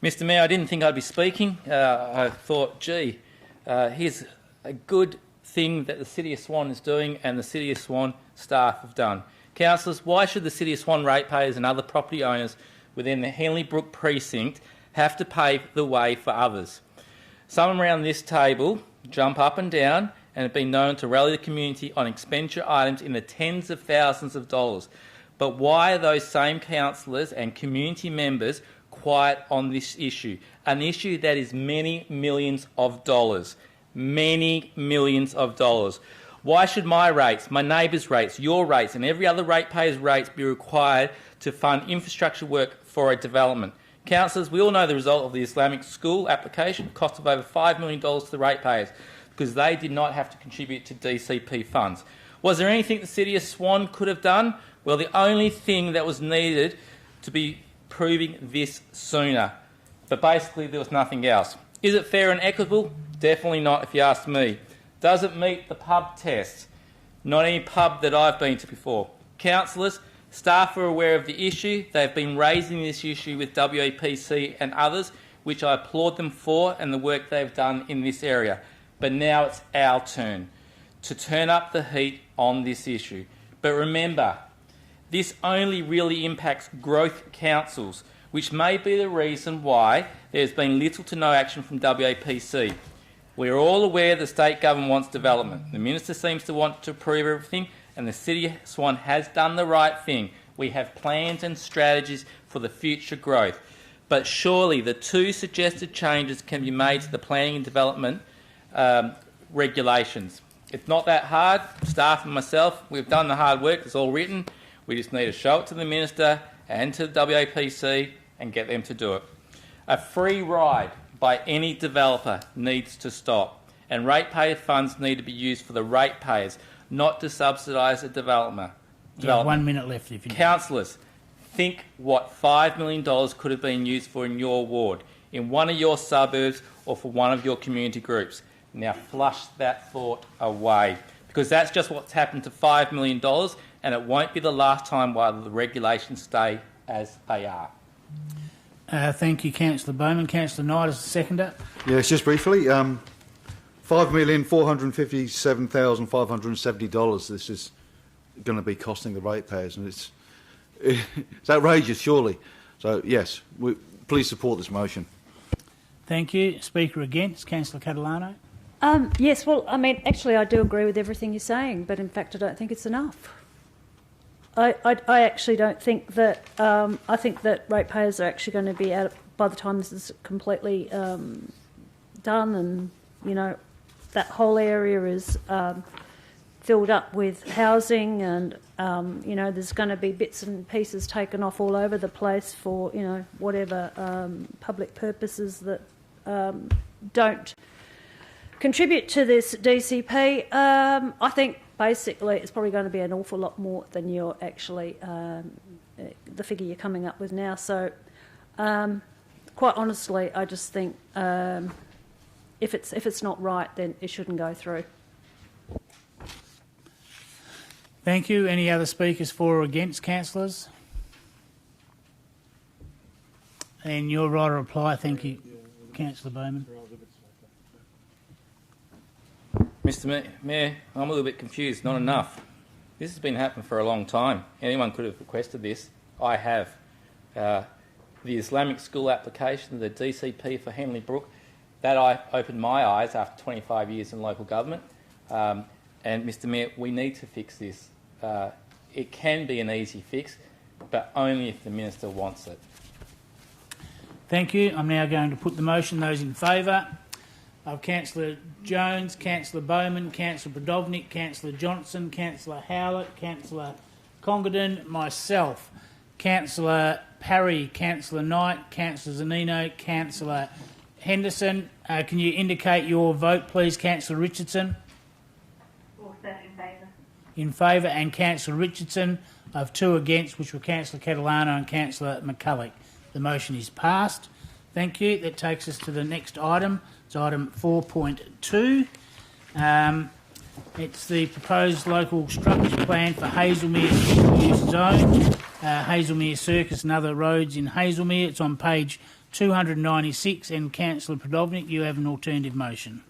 Mr Mayor, I didn't think I'd be speaking. I thought, gee, here's a good thing that the City of Swan is doing and the City of Swan staff have done. Councillors, why should the City of Swan ratepayers and other property owners within the Henley Brook precinct have to pave the way for others? Some around this table jump up and down and have been known to rally the community on expenditure items in the tens of thousands of dollars. But why are those same councillors and community members quiet on this issue? An issue that is many millions of dollars. Many millions of dollars. Why should my rates, my neighbours' rates, your rates and every other ratepayer's rates be required to fund infrastructure work for a development? Councillors, we all know the result of the Islamic school application, cost of over $5 million to the ratepayers because they did not have to contribute to DCP funds. Was there anything the City of Swan could have done? Well, the only thing that was needed to be proving this sooner. But basically there was nothing else. Is it fair and equitable? Definitely not, if you ask me. Does it meet the pub test? Not any pub that I've been to before. Councillors, staff are aware of the issue. They've been raising this issue with WAPC and others, which I applaud them for and the work they've done in this area. But now it's our turn to turn up the heat on this issue. But remember, this only really impacts growth councils, which may be the reason why there's been little to no action from WAPC. We're all aware the state government wants development. The minister seems to want to approve everything, and the City of Swan has done the right thing. We have plans and strategies for the future growth. But surely the two suggested changes can be made to the planning and development regulations. It's not that hard. Staff and myself, we've done the hard work. It's all written. We just need to show it to the minister and to the WAPC and get them to do it. A free ride by any developer needs to stop, and ratepayer funds need to be used for the ratepayers, not to subsidise a developer. You have 1 minute left. If you Councillors, think what $5 million could have been used for in your ward, in one of your suburbs or for one of your community groups. Now flush that thought away, because that's just what's happened to $5 million, and it won't be the last time while the regulations stay as they are. Thank you, Councillor Bowman. Councillor Knight is the seconder. Yes, just briefly. $5,457,570 this is going to be costing the ratepayers, and it's outrageous, surely. So, yes, please support this motion. Thank you. Speaker against, Councillor Catalano. Yes, well, I mean, actually I do agree with everything you're saying, but in fact I don't think it's enough. I actually don't think that, I think that ratepayers are actually going to be out by the time this is completely done, and, you know, that whole area is filled up with housing, and, you know, there's going to be bits and pieces taken off all over the place for, you know, whatever public purposes that don't contribute to this DCP. I think basically it's probably going to be an awful lot more than you're actually, the figure you're coming up with now. So quite honestly, I just think if it's not right, then it shouldn't go through. Thank you. Any other speakers for or against, councillors? And your right to reply. Thank you, Councillor Bowman. Mr Mayor, I'm a little bit confused. Not enough. This has been happening for a long time. Anyone could have requested this. I have. The Islamic school application, the DCP for Henley Brook, that I opened my eyes after 25 years in local government. And Mr Mayor, we need to fix this. It can be an easy fix, but only if the minister wants it. Thank you. I'm now going to put the motion. Those in favour of Councillor Jones, Councillor Bowman, Councillor Brodovnik, Councillor Johnson, Councillor Howlett, Councillor Congredon, myself, Councillor Parry, Councillor Knight, Councillor Zanino, Councillor Henderson, can you indicate your vote, please, Councillor Richardson? Also in favour. In favour, and Councillor Richardson. I have 2 against, which were Councillor Catalano and Councillor McCulloch. The motion is passed. Thank you. That takes us to the next item. It's item 4.2. It's the proposed local structure plan for Hazelmere use zone, Hazelmere Circus and other roads in Hazelmere. It's on page 296, and Councillor Podovnik, you have an alternative motion.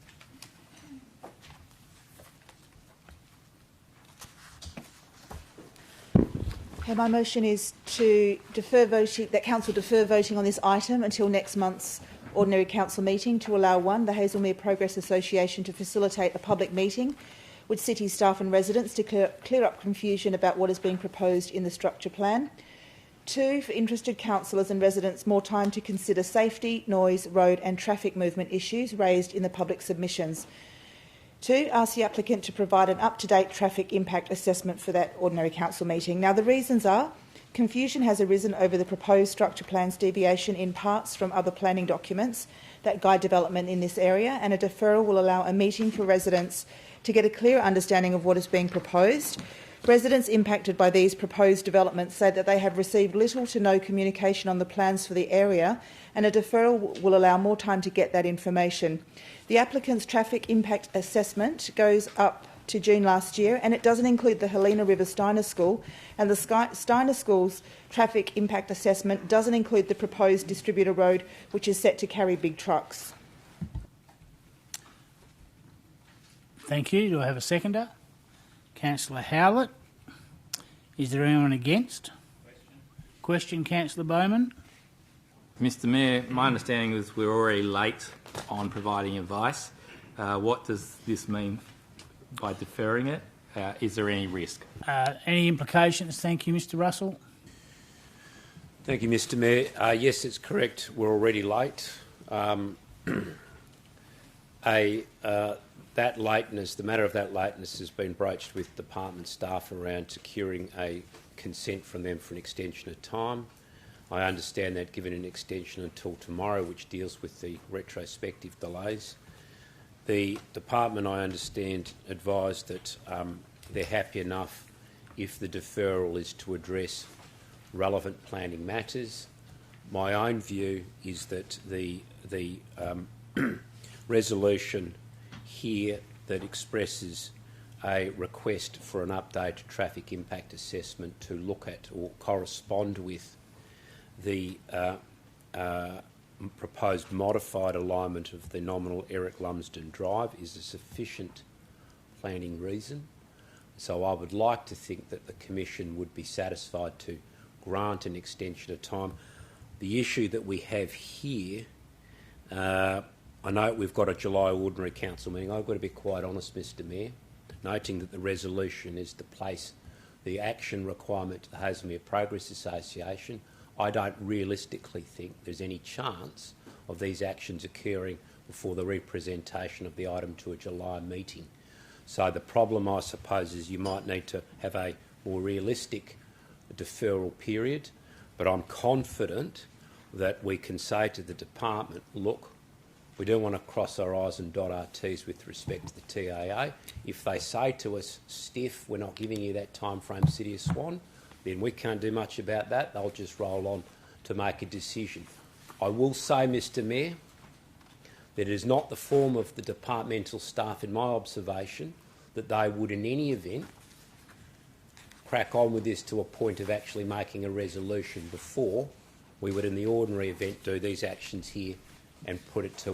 Okay, my motion is to defer voting, that Council defer voting on this item until next month's ordinary council meeting to allow 1, the Hazelmere Progress Association to facilitate a public meeting with city staff and residents to clear up confusion about what is being proposed in the structure plan. 2, for interested councillors and residents more time to consider safety, noise, road and traffic movement issues raised in the public submissions. 2, ask the applicant to provide an up-to-date traffic impact assessment for that ordinary council meeting. Now, the reasons are confusion has arisen over the proposed structure plan's deviation in parts from other planning documents that guide development in this area, and a deferral will allow a meeting for residents to get a clear understanding of what is being proposed. Residents impacted by these proposed developments say that they have received little to no communication on the plans for the area, and a deferral will allow more time to get that information. The applicant's traffic impact assessment goes up to June last year, and it doesn't include the Helena River Steiner School, and the Steiner School's traffic impact assessment doesn't include the proposed distributor road, which is set to carry big trucks. Thank you. Do I have a seconder? Councillor Howlett. Is there anyone against? Question, Councillor Bowman. Mr Mayor, my understanding is we're already late on providing advice. What does this mean by deferring it? Is there any risk? Any implications? Thank you, Mr Russell. Thank you, Mr Mayor. Yes, it's correct. We're already late. That lateness, the matter of that lateness has been broached with department staff around securing a consent from them for an extension of time. I understand that given an extension until tomorrow, which deals with the retrospective delays. The department, I understand, advised that they're happy enough if the deferral is to address relevant planning matters. My own view is that the resolution here that expresses a request for an updated traffic impact assessment to look at or correspond with the proposed modified alignment of the nominal Eric Lumsden Drive is a sufficient planning reason. So I would like to think that the Commission would be satisfied to grant an extension of time. The issue that we have here, I know we've got a July ordinary council meeting. I've got to be quite honest, Mr Mayor, noting that the resolution is to place the action requirement to the Hazelmere Progress Association. I don't realistically think there's any chance of these actions occurring before the representation of the item to a July meeting. So the problem, I suppose, is you might need to have a more realistic deferral period, but I'm confident that we can say to the department, look, we don't want to cross our I's and dot our T's with respect to the TAA. If they say to us, stiff, we're not giving you that time frame, City of Swan, then we can't do much about that. They'll just roll on to make a decision. I will say, Mr Mayor, that it is not the form of the departmental staff, in my observation, that they would in any event crack on with this to a point of actually making a resolution before we would in the ordinary event do these actions here and put it to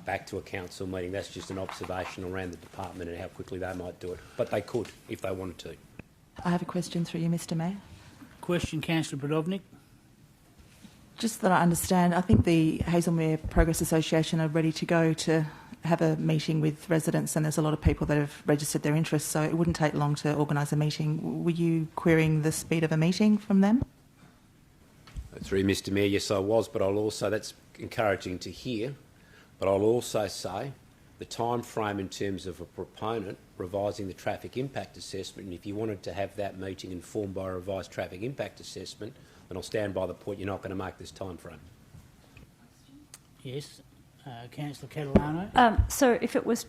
back to a council meeting. That's just an observation around the department and how quickly they might do it. But they could if they wanted to. I have a question through you, Mr Mayor. Question, Councillor Podovnik. Just that I understand, I think the Hazelmere Progress Association are ready to go to have a meeting with residents, and there's a lot of people that have registered their interest, so it wouldn't take long to organise a meeting. Were you querying the speed of a meeting from them? Through Mr Mayor, yes I was, but I'll also, that's encouraging to hear, but I'll also say the time frame in terms of a proponent revising the traffic impact assessment, and if you wanted to have that meeting informed by a revised traffic impact assessment, then I'll stand by the point you're not going to make this time frame. Yes. Councillor Catalano. So if it was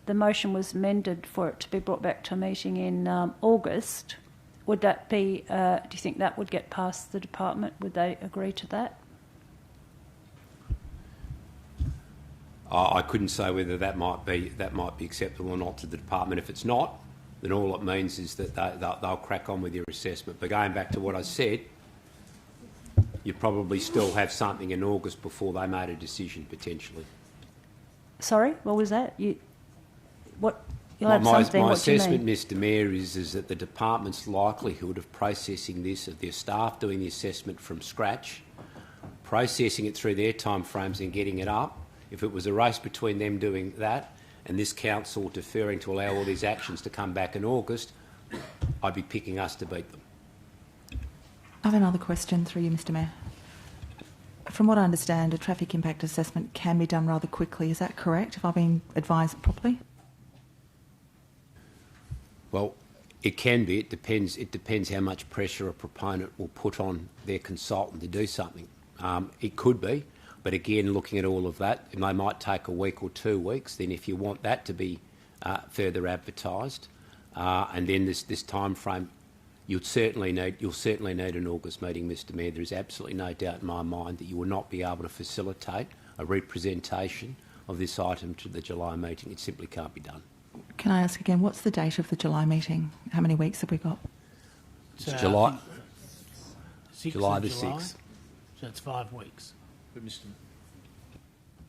the motion was amended for it to be brought back to a meeting in August, would that be? Do you think that would get past the department? Would they agree to that? I couldn't say whether that might be acceptable or not to the department. If it's not, then all it means is that they'll crack on with your assessment. But going back to what I said, you probably still have something in August before they made a decision potentially. Sorry, what was that? You'll have My something. What do you assessment, mean? Mr Mayor, is that the department's likelihood of processing this, of their staff doing the assessment from scratch, processing it through their timeframes and getting it up, if it was a race between them doing that and this council deferring to allow all these actions to come back in August, I'd be picking us to beat them. I have another question through you, Mr Mayor. From what I understand, a traffic impact assessment can be done rather quickly. Is that correct? Have I been advised properly? Well, it can be. It depends how much pressure a proponent will put on their consultant to do something. It could be, but again, looking at all of that, they might take a week or 2 weeks. Then, if you want that to be further advertised, and then this time frame, you'll certainly need an August meeting, Mr Mayor. There is absolutely no doubt in my mind that you will not be able to facilitate a representation of this item to the July meeting. It simply can't be done. Can I ask again, what's the date of the July meeting? How many weeks have we got? It's July. 6th July of the July. 6th. So it's 5 weeks. But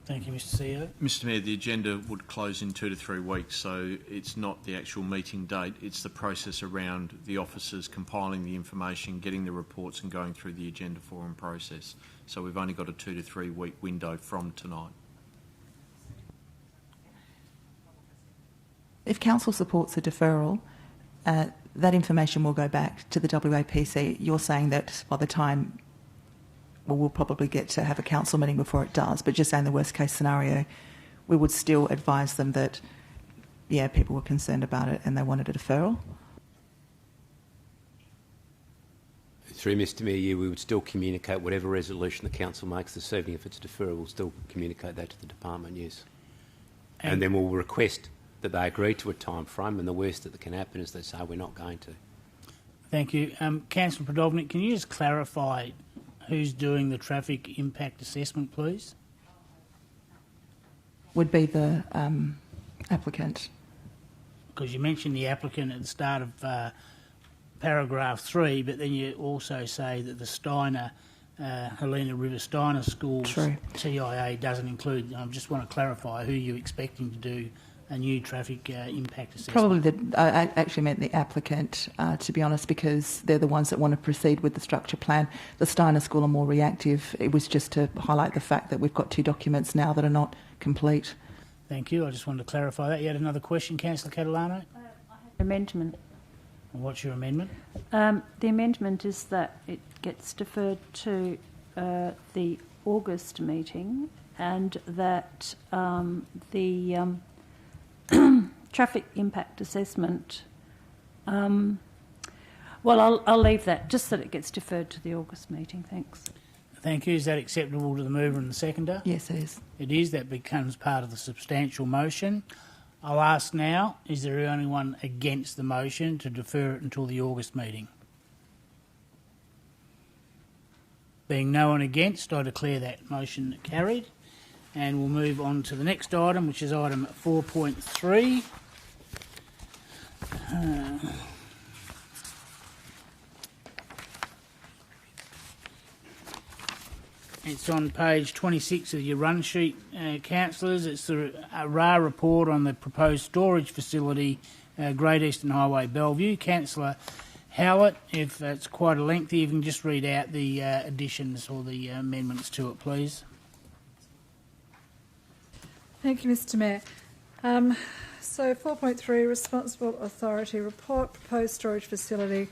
Thank you, Mr CEO. Mr Mayor, the agenda would close in 2 to 3 weeks, so it's not the actual meeting date, it's the process around the officers compiling the information, getting the reports and going through the agenda forum process. So we've only got a 2 to 3 week window from tonight. If council supports a deferral, that information will go back to the WAPC. You're saying that by the time, well, we'll probably get to have a council meeting before it does, but just saying the worst case scenario, we would still advise them that, yeah, people were concerned about it and they wanted a deferral? Through Mr Mayor, we would still communicate whatever resolution the council makes this evening. If it's a deferral, we'll still communicate that to the department, yes. And then we'll request that they agree to a time frame, and the worst that can happen is they say we're not going to. Thank you. Councillor Podolnik, can you just clarify who's doing the traffic impact assessment, please? Would be the applicant. Because you mentioned the applicant at the start of paragraph 3, but then you also say that the Steiner, Helena River Steiner Schools True. TIA doesn't include. I just want to clarify who you're expecting to do a new traffic impact assessment. Probably I actually meant the applicant, to be honest, because they're the ones that want to proceed with the structure plan. The Steiner School are more reactive. It was just to highlight the fact that we've got 2 documents now that are not complete. Thank you. I just wanted to clarify that. You had another question, Councillor Catalano? Amendment. And what's your amendment? The amendment is that it gets deferred to the August meeting, and that the traffic impact assessment, well, I'll leave that, just that it gets deferred to the August meeting. Thanks. Thank you. Is that acceptable to the mover and the seconder? Yes, it is. It is. That becomes part of the substantial motion. I'll ask now, is there anyone against the motion to defer it until the August meeting? Being no one against, I declare that motion carried. And we'll move on to the next item, which is item 4.3. It's on page 26 of your run sheet, councillors. It's a RAR report on the proposed storage facility, Great Eastern Highway, Bellevue. Councillor Howlett, if it's quite a lengthy, you can just read out the additions or the amendments to it, please. Thank you, Mr Mayor. So 4.3, Responsible Authority Report, Proposed Storage Facility,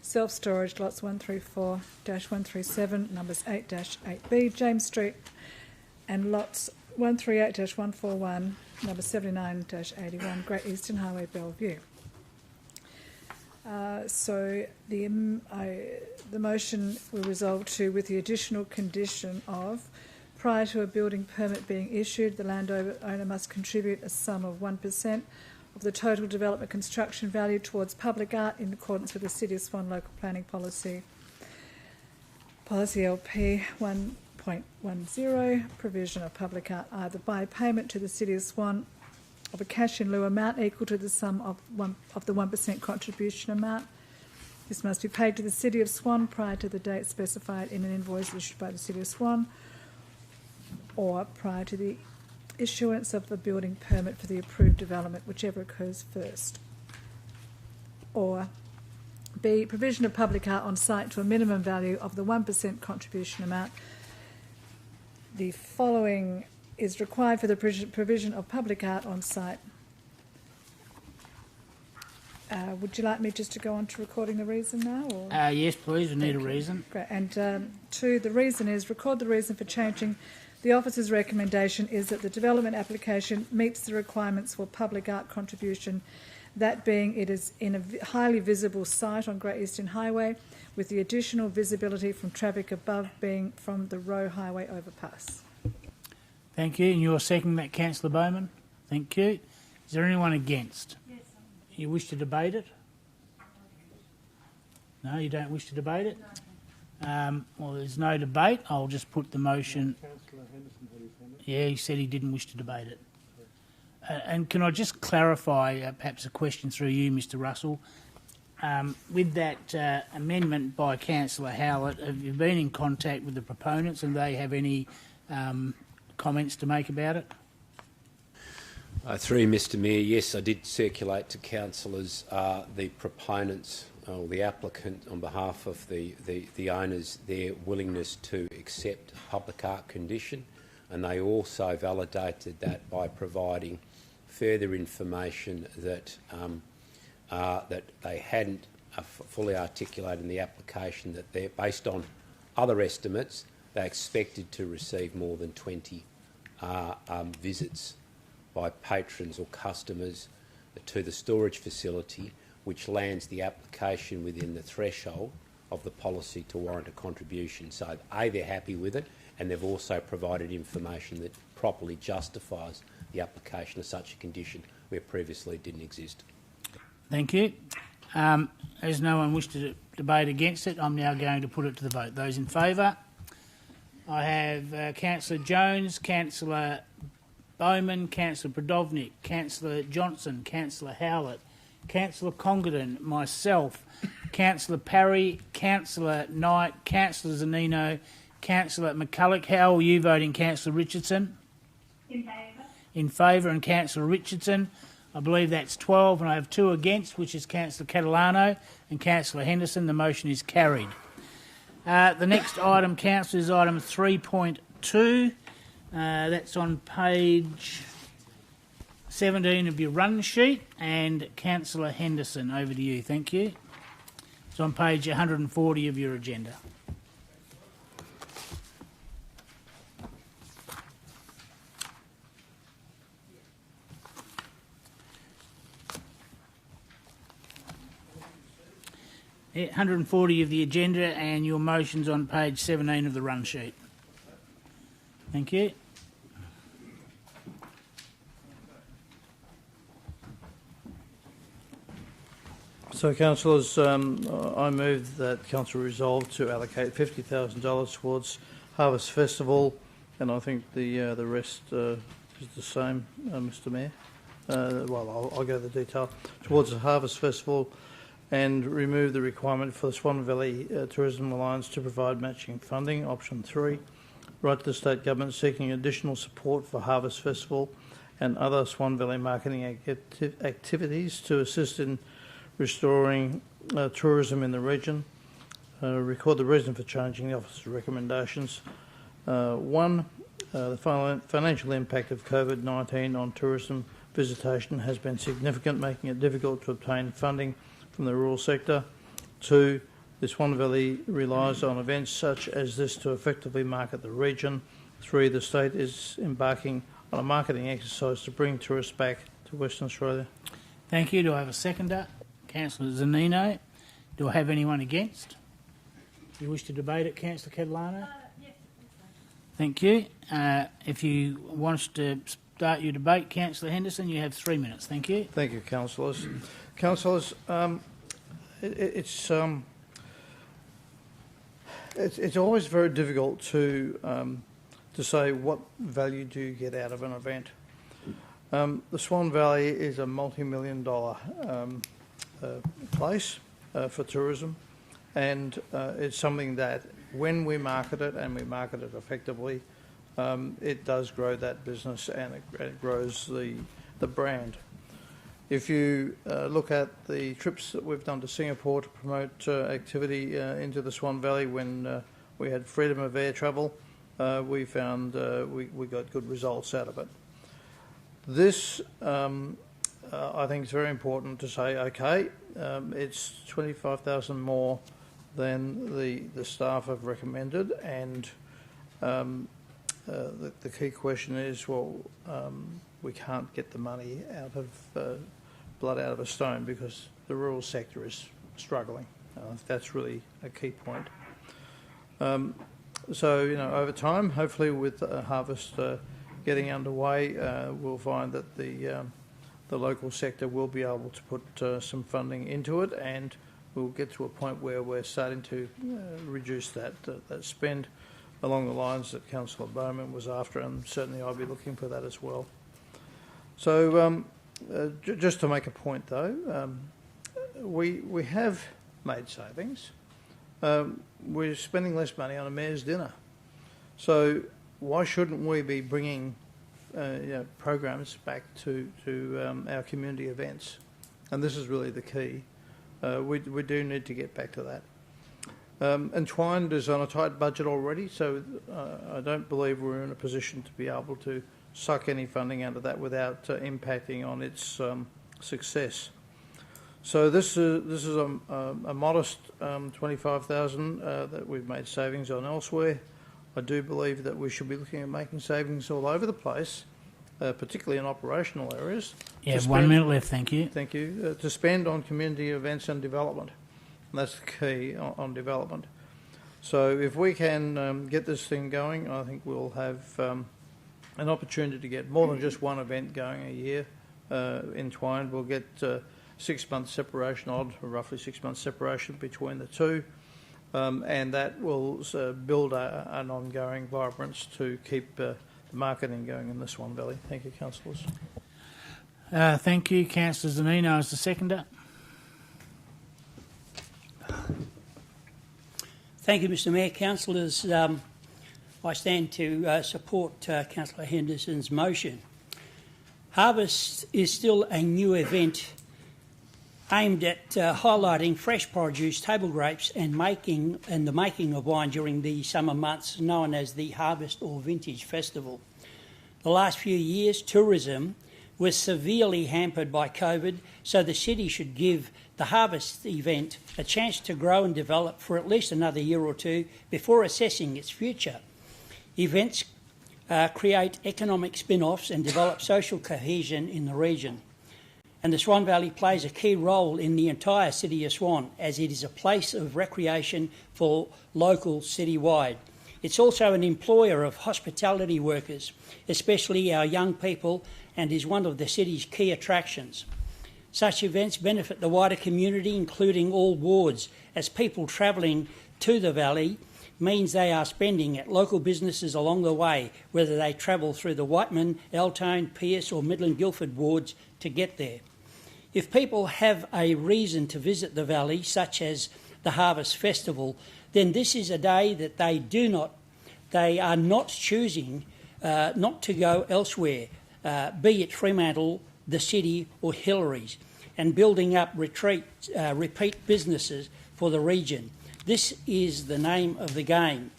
Self-Storage, lots 134-137, numbers 8-8B, James Street, and lots 138-141, number 79-81, Great Eastern Highway, Bellevue. So the motion will resolve to, with the additional condition of, prior to a building permit being issued, the landowner must contribute a sum of 1% of the total development construction value towards public art in accordance with the City of Swan local planning policy. Policy LP 1.10, provision of public art either by payment to the City of Swan of a cash in lieu amount equal to the sum of the 1% contribution amount. This must be paid to the City of Swan prior to the date specified in an invoice issued by the City of Swan, or prior to the issuance of the building permit for the approved development, whichever occurs first. Or B, provision of public art on site to a minimum value of the 1% contribution amount. The following is required for the provision of public art on site. Would you like me just to go on to recording the reason now? Or? Yes, please. We need a reason. Great. And two, the reason is, record the reason for changing. The officer's recommendation is that the development application meets the requirements for public art contribution, that being it is in a highly visible site on Great Eastern Highway, with the additional visibility from traffic above being from the Roe Highway overpass. Thank you. And you're seconding that, Councillor Bowman? Thank you. Is there anyone against? Yes. You wish to debate it? No, you don't wish to debate it? No. Well, there's no debate. I'll just put the motion. Councillor Henderson, how do you find it? Yeah, he said he didn't wish to debate it. And can I just clarify, perhaps a question through you, Mr Russell? With that amendment by Councillor Howlett, have you been in contact with the proponents and they have any comments to make about it? Through Mr Mayor, yes, I did circulate to councillors the proponents or the applicant on behalf of the owners their willingness to accept public art condition, and they also validated that by providing further information that that they hadn't fully articulated in the application, that they're based on other estimates, they expected to receive more than 20 visits by patrons or customers to the storage facility, which lands the application within the threshold of the policy to warrant a contribution. So A, they're happy with it, and they've also provided information that properly justifies the application of such a condition where previously it didn't exist. Thank you. As no one wished to debate against it, I'm now going to put it to the vote. Those in favour? I have Councillor Jones, Councillor Bowman, Councillor Brodovnik, Councillor Johnson, Councillor Howlett, Councillor Congdon, myself, Councillor Parry, Councillor Knight, Councillor Zanino, Councillor McCulloch. How are you voting, Councillor Richardson? In favour. In favour, and Councillor Richardson. I believe that's 12, and I have 2 against, which is Councillor Catalano and Councillor Henderson. The motion is carried. The next item, Councillor, is item 3.2. That's on page 17 of your run sheet. And Councillor Henderson, over to you. Thank you. It's on page 140 of your agenda. Yeah, 140 of the agenda, and your motion's on page 17 of the run sheet. Thank you. So, councillors, I move that council resolve to allocate $50,000 towards Harvest Festival, and I think the rest is the same, Mr Mayor. Well, I'll go to the detail. Towards the Harvest Festival, and remove the requirement for the Swan Valley Tourism Alliance to provide matching funding. Option 3, write to the state government seeking additional support for Harvest Festival and other Swan Valley marketing activities to assist in restoring tourism in the region. Record the reason for changing the officer's recommendations. 1, the financial impact of COVID-19 on tourism visitation has been significant, making it difficult to obtain funding from the rural sector. 2, the Swan Valley relies on events such as this to effectively market the region. 3, the state is embarking on a marketing exercise to bring tourists back to Western Australia. Thank you. Do I have a seconder? Councillor Zanino. Do I have anyone against? You wish to debate it, Councillor Catalano? Yes. Thank you. If you want to start your debate, Councillor Henderson, you have 3 minutes. Thank you. Thank you, councillors. Councillors, it's always very difficult to say what value do you get out of an event. The Swan Valley is a multi-million-dollar place for tourism, and it's something that when we market it, and we market it effectively, it does grow that business, and it grows the brand. If you look at the trips that we've done to Singapore to promote activity into the Swan Valley when we had freedom of air travel, we found we got good results out of it. This, I think, is very important to say, okay, it's 25,000 more than the staff have recommended, and the key question is, well, we can't get the money out of blood out of a stone because the rural sector is struggling. That's really a key point. So, over time, hopefully with harvest getting underway, we'll find that the local sector will be able to put some funding into it, and we'll get to a point where we're starting to reduce that spend along the lines that Councillor Bowman was after, and certainly I'll be looking for that as well. So just to make a point though, we have made savings. We're spending less money on a mayor's dinner. So why shouldn't we be bringing programs back to our community events? And this is really the key. We do need to get back to that. Entwined is on a tight budget already, so I don't believe we're in a position to be able to suck any funding out of that without impacting on its success. So this is a modest 25,000 that we've made savings on elsewhere. I do believe that we should be looking at making savings all over the place, particularly in operational areas. You have 1 minute left, thank you. Thank you. To spend on community events and development. And that's the key on development. So if we can get this thing going, I think we'll have an opportunity to get more than just one event going a year entwined. We'll get 6 months separation, roughly 6 months separation between the two. And that will build an ongoing vibrance to keep the marketing going in the Swan Valley. Thank you, councillors. Thank you, Councillor Zanino as the seconder. Thank you, Mr Mayor. Councillors, I stand to support Councillor Henderson's motion. Harvest is still a new event aimed at highlighting fresh produce, table grapes and the making of wine during the summer months, known as the Harvest or Vintage Festival. The last few years, tourism was severely hampered by COVID, so the city should give the Harvest event a chance to grow and develop for at least another year or two before assessing its future. Events create economic spin-offs and develop social cohesion in the region. And the Swan Valley plays a key role in the entire city of Swan, as it is a place of recreation for locals citywide. It's also an employer of hospitality workers, especially our young people, and is one of the city's key attractions. Such events benefit the wider community, including all wards, as people travelling to the valley means they are spending at local businesses along the way, whether they travel through the Whiteman, Altone, Pearce or Midland Guildford wards to get there. If people have a reason to visit the valley, such as the Harvest Festival, then this is a day that they are not choosing not to go elsewhere, be it Fremantle, the city or Hillary's, and building up repeat businesses for the region. This is the name of the game.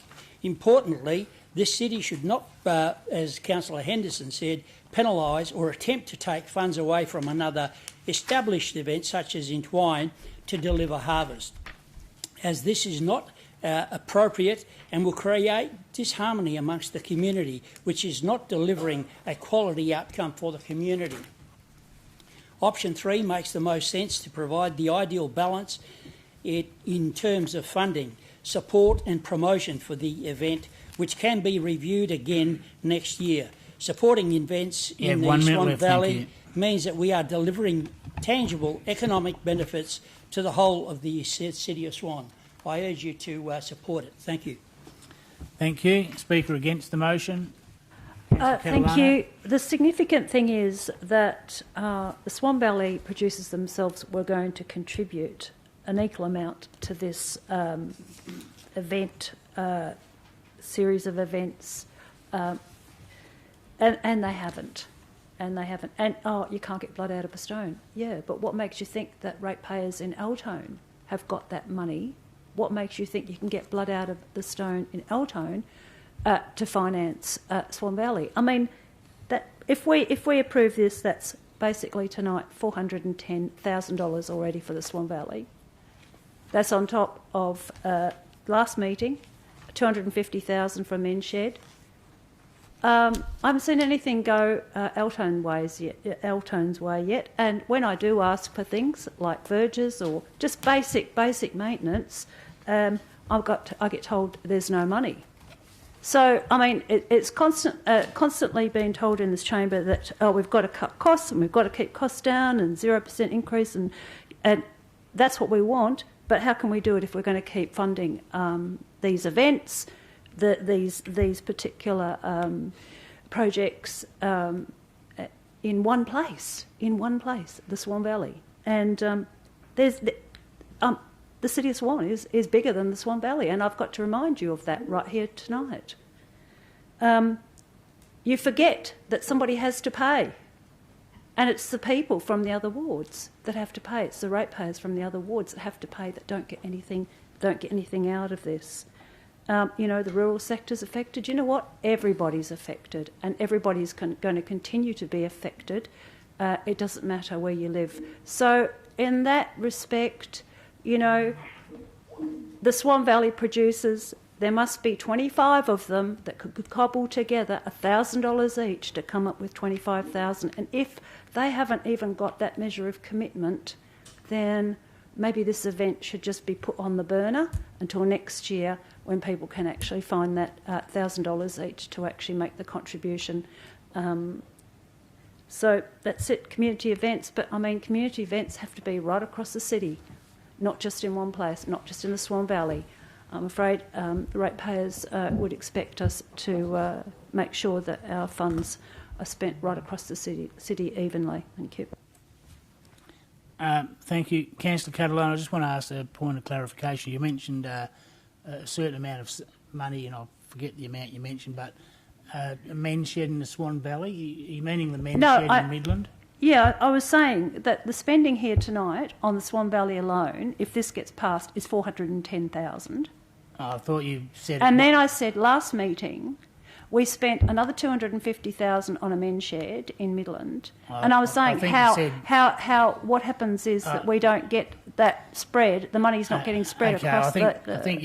Importantly, this city should not, as Councillor Henderson said, penalise or attempt to take funds away from another established event such as Entwine to deliver Harvest, as this is not appropriate and will create disharmony amongst the community, which is not delivering a quality outcome for the community. Option 3 makes the most sense to provide the ideal balance in terms of funding, support and promotion for the event, which can be reviewed again next year. Supporting events in the Swan Valley means that we are delivering tangible economic benefits to the whole of the City of Swan. I urge you to support it. Thank you. Thank you. Speaker against the motion. Thank you. The significant thing is that the Swan Valley producers themselves were going to contribute an equal amount to this event, series of events, and they haven't. And they haven't. And, you can't get blood out of a stone. Yeah, but what makes you think that ratepayers in Altone have got that money? What makes you think you can get blood out of the stone in Altone to finance Swan Valley? I mean, that if we approve this, that's basically tonight $410,000 already for the Swan Valley. That's on top of last meeting, $250,000 from Menshed. I haven't seen anything go Altone's way yet. And when I do ask for things like verges or just basic maintenance, I get told there's no money. So, I mean, it's constantly being told in this chamber that we've got to cut costs and we've got to keep costs down and 0% increase, and that's what we want. But how can we do it if we're going to keep funding these events, these particular projects in one place, the Swan Valley? And the City of Swan is bigger than the Swan Valley, and I've got to remind you of that right here tonight. You forget that somebody has to pay, and it's the people from the other wards that have to pay. It's the ratepayers from the other wards that have to pay that don't get anything out of this. The rural sector's affected. You know what? Everybody's affected, and everybody's going to continue to be affected. It doesn't matter where you live. So in that respect, the Swan Valley producers, there must be 25 of them that could cobble together $1,000 each to come up with $25,000. And if they haven't even got that measure of commitment, then maybe this event should just be put on the burner until next year, when people can actually find that $1,000 each to actually make the contribution. So that's it, community events. But, I mean, community events have to be right across the city, not just in one place, not just in the Swan Valley. I'm afraid the ratepayers would expect us to make sure that our funds are spent right across the city evenly. Thank you. Thank you. Councillor Catalano, I just want to ask a point of clarification. You mentioned a certain amount of money, and I forget the amount you mentioned, but a men's shed in the Swan Valley? Are you meaning the men's shed in Midland? Yeah, I was saying that the spending here tonight on the Swan Valley alone, if this gets passed, is $410,000. Oh, I thought you said... And then I said last meeting we spent another $250,000 on a men's shed in Midland, and I was saying what happens is that we don't get that spread. The money's not getting spread across the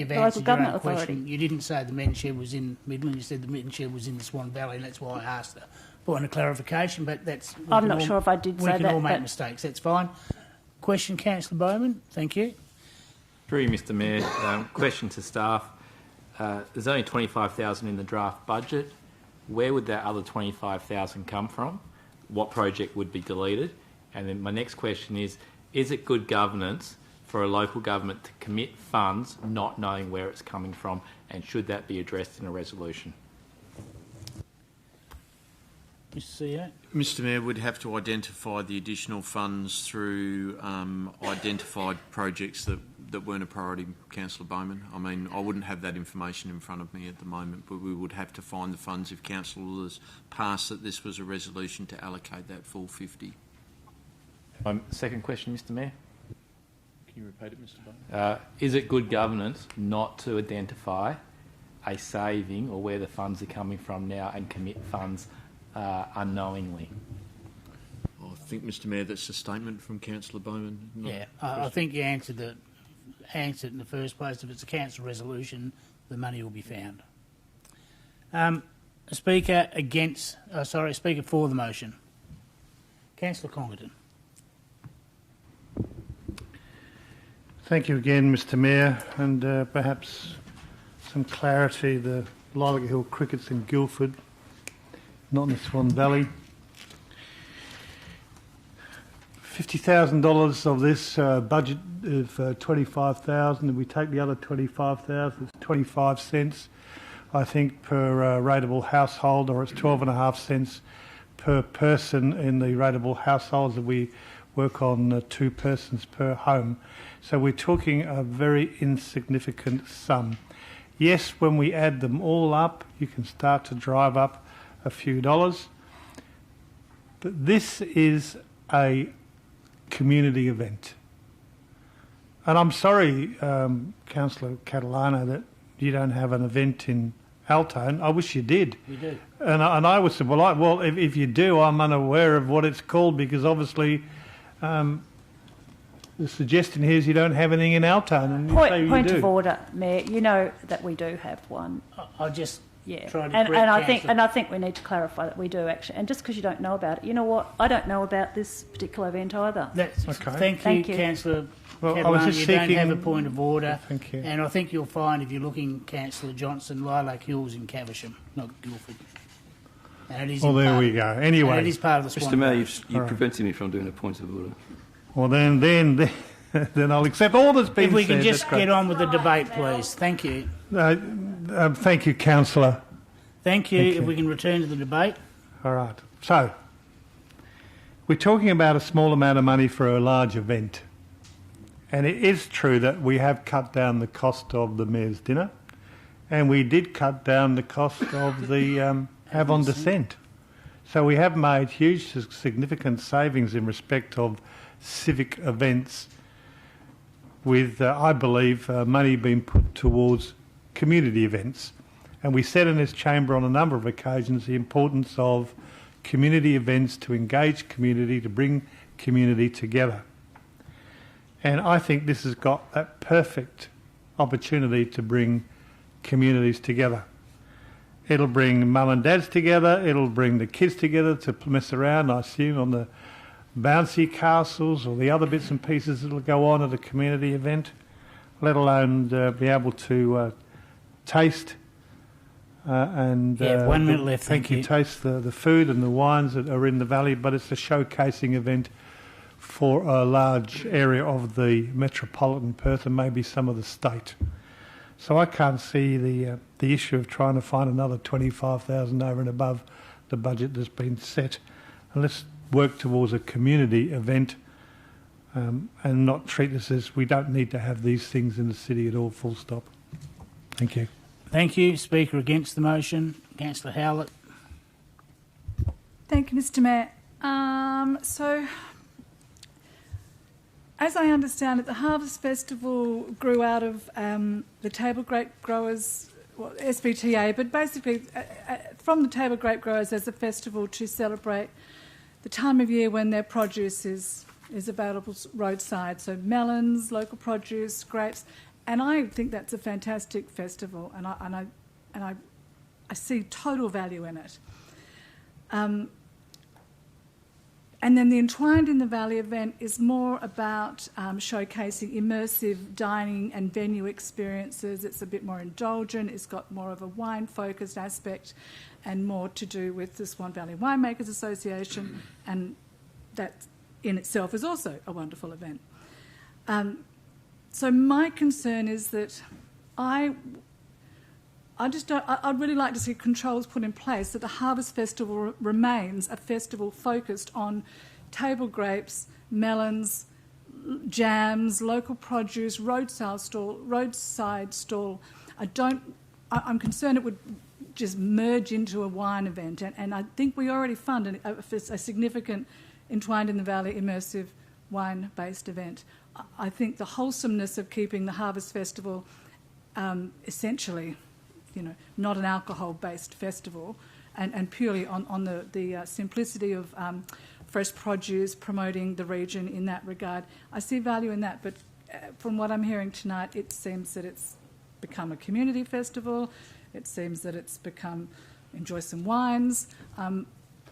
local government authority. You didn't say the men's shed was in Midland. You said the men's shed was in the Swan Valley, and that's why I asked a point of clarification. But that's I'm not sure if I did say that. We can all make mistakes. That's fine. Question, Councillor Bowman. Thank you. Through you, Mr Mayor. Question to staff. There's only $25,000 in the draft budget. Where would that other $25,000 come from? What project would be deleted? And then my next question is it good governance for a local government to commit funds not knowing where it's coming from, and should that be addressed in a resolution? Mr CEO. Mr Mayor, we'd have to identify the additional funds through identified projects that weren't a priority, Councillor Bowman. I mean, I wouldn't have that information in front of me at the moment, but we would have to find the funds if councillors passed that this was a resolution to allocate that full 50. Second question, Mr Mayor. Can you repeat it, Mr Bowman? Is it good governance not to identify a saving or where the funds are coming from now and commit funds unknowingly? I think, Mr Mayor, that's a statement from Councillor Bowman. Yeah, I think you answered it in the first place. If it's a council resolution, the money will be found. Speaker for the motion. Councillor Congleton. Thank you again, Mr Mayor, and perhaps some clarity. The Lilac Hill Cricket's in Guildford, not in the Swan Valley. $50,000 of this budget of $25,000, and we take the other $25,000, it's 25 cents, I think, per rateable household, or it's 12.5 cents per person in the rateable households that we work on 2 persons per home. So we're talking a very insignificant sum. Yes, when we add them all up, you can start to drive up a few dollars. But this is a community event. And I'm sorry, Councillor Catalano, that you don't have an event in Altone. I wish you did. We do. And I would say, well, if you do, I'm unaware of what it's called, because obviously the suggestion here is you don't have anything in Altone. And Point of order, Mayor. You know that we do have one. I'll just try to and I think we need to clarify that we do actually. And just because you don't know about it, you know what? I don't know about this particular event either. Okay. Thank you, Councillor. Well, Catalano, I was just you seeking... don't have a point of order. Thank you. And I think you'll find, if you're looking, Councillor Johnson, Lilac Hills in Caversham, not Guildford. And it is there we go. Anyway, it is part of the Swan Mr Mayor, Valley. you've prevented me from doing a point of order. Well, then I'll accept all that's been said. If we can just get on with the debate, please. Thank you. Thank you, Councillor. Thank you. If we can return to the debate. All right. So, we're talking about a small amount of money for a large event. And it is true that we have cut down the cost of the Mayor's dinner, and we did cut down the cost of the Avon Descent. So we have made huge, significant savings in respect of civic events with, I believe, money being put towards community events. And we said in this chamber on a number of occasions the importance of community events to engage community, to bring community together. And I think this has got that perfect opportunity to bring communities together. It'll bring mum and dads together, it'll bring the kids together to mess around, I assume, on the bouncy castles or the other bits and pieces that'll go on at a community event, let alone be able to taste and 1 minute left. Thank you. Taste the food and the wines that are in the valley, but it's a showcasing event for a large area of the metropolitan Perth and maybe some of the state. So I can't see the issue of trying to find another $25,000 over and above the budget that's been set. And let's work towards a community event and not treat this as we don't need to have these things in the city at all, full stop. Thank you. Thank you. Speaker against the motion, Councillor Howlett. Thank you, Mr Mayor. So, as I understand it, the Harvest Festival grew out of the table grape growers, well, SVTA, but basically from the table grape growers as a festival to celebrate the time of year when their produce is available roadside. So melons, local produce, grapes, and I think that's a fantastic festival, and I see total value in it. And then the Entwined in the Valley event is more about showcasing immersive dining and venue experiences. It's a bit more indulgent. It's got more of a wine-focused aspect and more to do with the Swan Valley Winemakers Association, and that in itself is also a wonderful event. So my concern is that I'd really like to see controls put in place that the Harvest Festival remains a festival focused on table grapes, melons, jams, local produce, roadside stall. I'm concerned it would just merge into a wine event, and I think we already fund a significant Entwined in the Valley immersive wine-based event. I think the wholesomeness of keeping the Harvest Festival essentially, not an alcohol-based festival, and purely on the simplicity of fresh produce, promoting the region in that regard. I see value in that, but from what I'm hearing tonight, it seems that it's become a community festival. It seems that it's become enjoy some wines.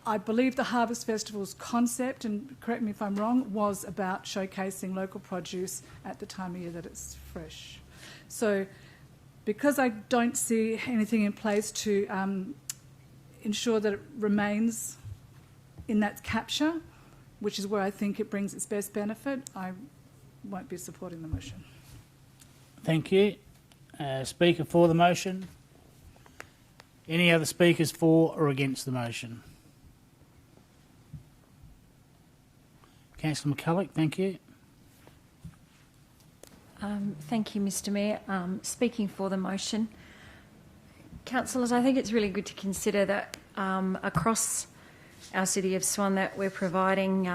I believe the Harvest Festival's concept, and correct me if I'm wrong, was about showcasing local produce at the time of year that it's fresh. So because I don't see anything in place to ensure that it remains in that capture, which is where I think it brings its best benefit, I won't be supporting the motion. Thank you. Speaker for the motion. Any other speakers for or against the motion? Councillor McCulloch, thank you. Thank you, Mr Mayor. Speaking for the motion, councillors, I think it's really good to consider that across our City of Swan that we're providing,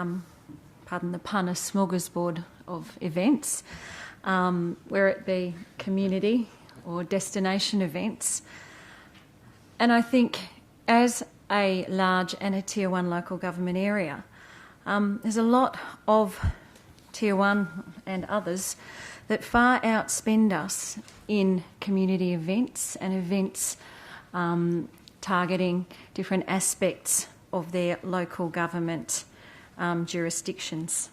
pardon the pun, a smorgasbord of events, where it be community or destination events. And I think as a large and a Tier 1 local government area, there's a lot of Tier 1 and others that far outspend us in community events and events targeting different aspects of their local government jurisdictions.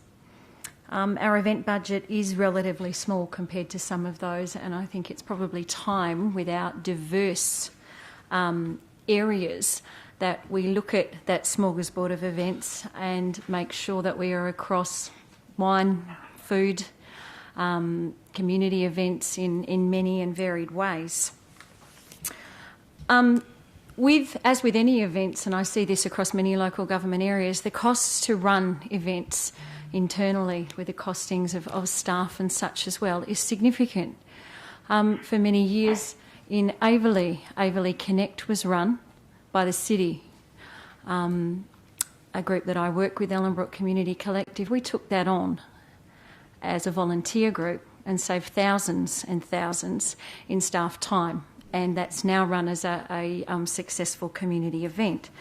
Our event budget is relatively small compared to some of those, and I think it's probably time with our diverse areas that we look at that smorgasbord of events and make sure that we are across wine, food, community events in many and varied ways. As with any events, and I see this across many local government areas, the costs to run events internally with the costings of staff and such as well is significant. For many years in Averley Connect was run by the city. A group that I work with, Ellenbrook Community Collective, we took that on as a volunteer group and saved thousands and thousands in staff time, and that's now run as a successful community event.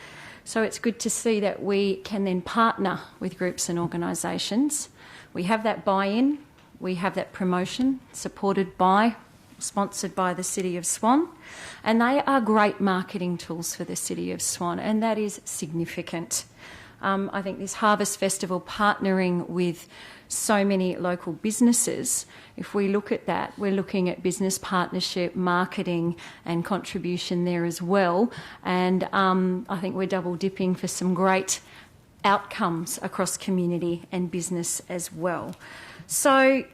So it's good to see that we can then partner with groups and organisations. We have that buy-in, we have that promotion sponsored by the City of Swan, and they are great marketing tools for the City of Swan, and that is significant. I think this Harvest Festival partnering with so many local businesses, if we look at that, we're looking at business partnership, marketing and contribution there as well, and I think we're double dipping for some great outcomes across community and business as well. So,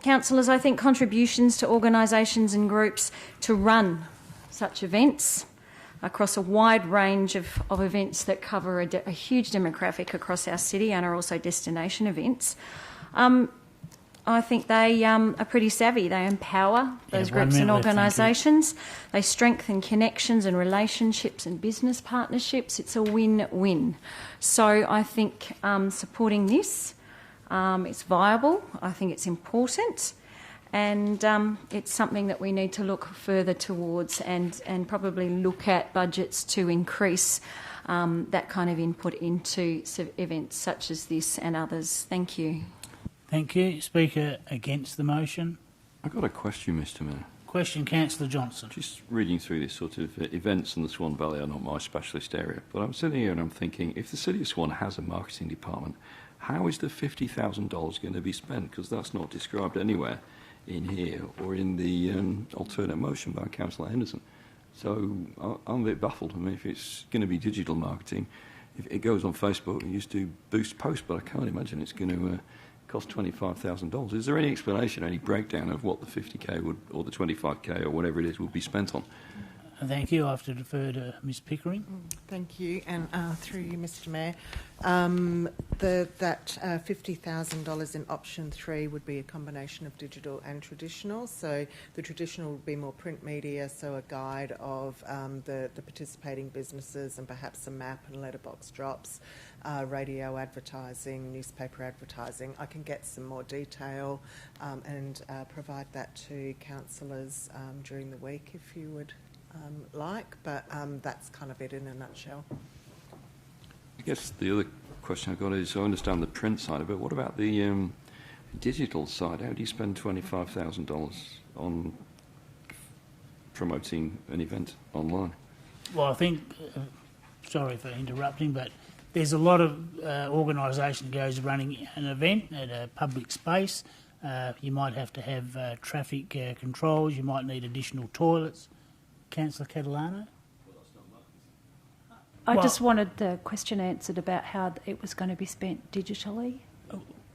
councillors, I think contributions to organisations and groups to run such events across a wide range of events that cover a huge demographic across our city and are also destination events, I think they are pretty savvy. They empower those groups and organisations. They strengthen connections and relationships and business partnerships. It's a win-win. So I think supporting this, it's viable. I think it's important. And it's something that we need to look further towards and probably look at budgets to increase that kind of input into events such as this and others. Thank you. Thank you. Speaker against the motion. I've got a question, Mr Mayor. Question, Councillor Johnson. Just reading through this sort of events in the Swan Valley are not my specialist area, but I'm sitting here and I'm thinking, if the City of Swan has a marketing department, how is the $50,000 going to be spent? Because that's not described anywhere in here or in the alternate motion by Councillor Henderson. So I'm a bit baffled. I mean, if it's going to be digital marketing, if it goes on Facebook, it used to boost posts, but I can't imagine it's going to cost $25,000. Is there any explanation, any breakdown of what the 50k would, or the 25k or whatever it is, would be spent on? Thank you. I have to defer to Ms Pickering. Thank you, and through you, Mr Mayor. That $50,000 in option 3 would be a combination of digital and traditional. So the traditional would be more print media, so a guide of the participating businesses and perhaps a map and letterbox drops, radio advertising, newspaper advertising. I can get some more detail and provide that to councillors during the week if you would like, but that's kind of it in a nutshell. I guess the other question I've got is, I understand the print side of it, what about the digital side? How do you spend $25,000 on promoting an event online? Well, I think sorry for interrupting, but there's a lot of organisation goes running an event at a public space. You might have to have traffic controls. You might need additional toilets. Councillor Catalano? I just wanted the question answered about how it was going to be spent digitally.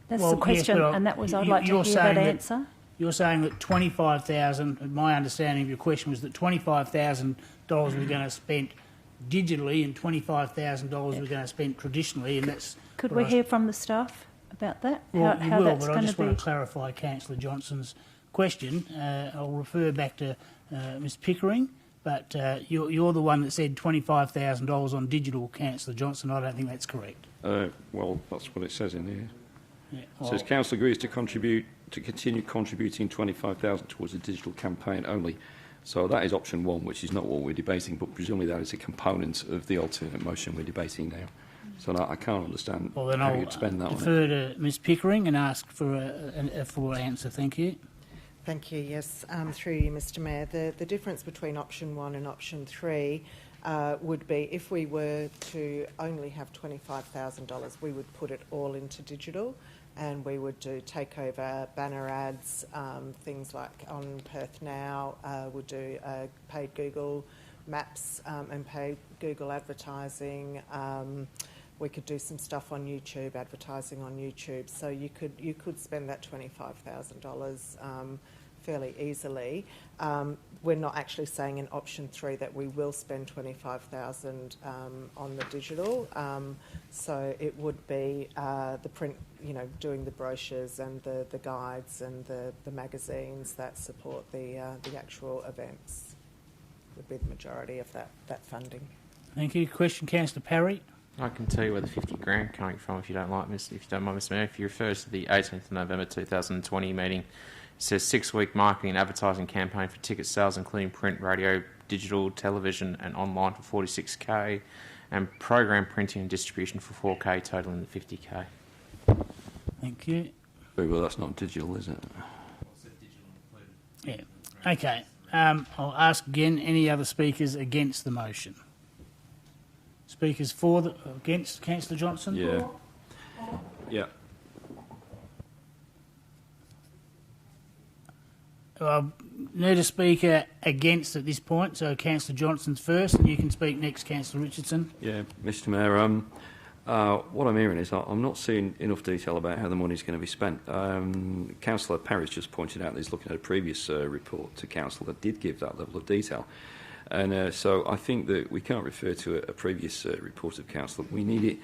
That's the question, yes, and that was I'd like to hear that answer. You're saying that $25,000. My understanding of your question was that $25,000 was going to spent digitally, and $25,000 was going to spend traditionally, and that's. Could we hear from the staff about that? Well, how you will, that's but I going just to be? want to clarify Councillor Johnson's question. I'll refer back to Ms Pickering, but you're the one that said $25,000 on digital, Councillor Johnson. I don't think that's correct. Well, that's what it says in here. Yeah, It says council agrees to continue contributing $25,000 towards the digital campaign only. So that is option one, which is not what we're debating, but presumably that is a component of the alternate motion we're debating now. So I can't understand how you'd spend that on it. Defer to Ms Pickering and ask for a full answer. Thank you. Thank you. Yes, through you, Mr Mayor. The difference between option 1 and option 3 would be if we were to only have $25,000, we would put it all into digital, and we would do takeover banner ads, things like on Perth Now, would do paid Google Maps and paid Google advertising. We could do some stuff on YouTube, advertising on YouTube. So you could spend that $25,000 fairly easily. We're not actually saying in option 3 that we will spend $25,000 on the digital. So it would be the print, doing the brochures and the guides and the magazines that support the actual events would be the majority of that funding. Thank you. Question, Councillor Parry. I can tell you where the $50,000 coming from if you don't mind, Mr Mayor. If you refer to the 18th of November 2020 meeting, it says 6-week marketing and advertising campaign for ticket sales, including print, radio, digital, television and online for $46,000, and program printing and distribution for $4,000, totaling the $50,000. Thank you. Very well, that's not digital, is it? Yeah. Okay. I'll ask again, any other speakers against the motion? Speakers against, Councillor Johnson? Yeah. Yeah. I need a speaker against at this point, so Councillor Johnson's first, and you can speak next, Councillor Richardson. Yeah, Mr Mayor, what I'm hearing is I'm not seeing enough detail about how the money is going to be spent. Councillor Parrish just pointed out that he's looking at a previous report to Council that did give that level of detail. And so I think that we can't refer to a previous report of Council. We need it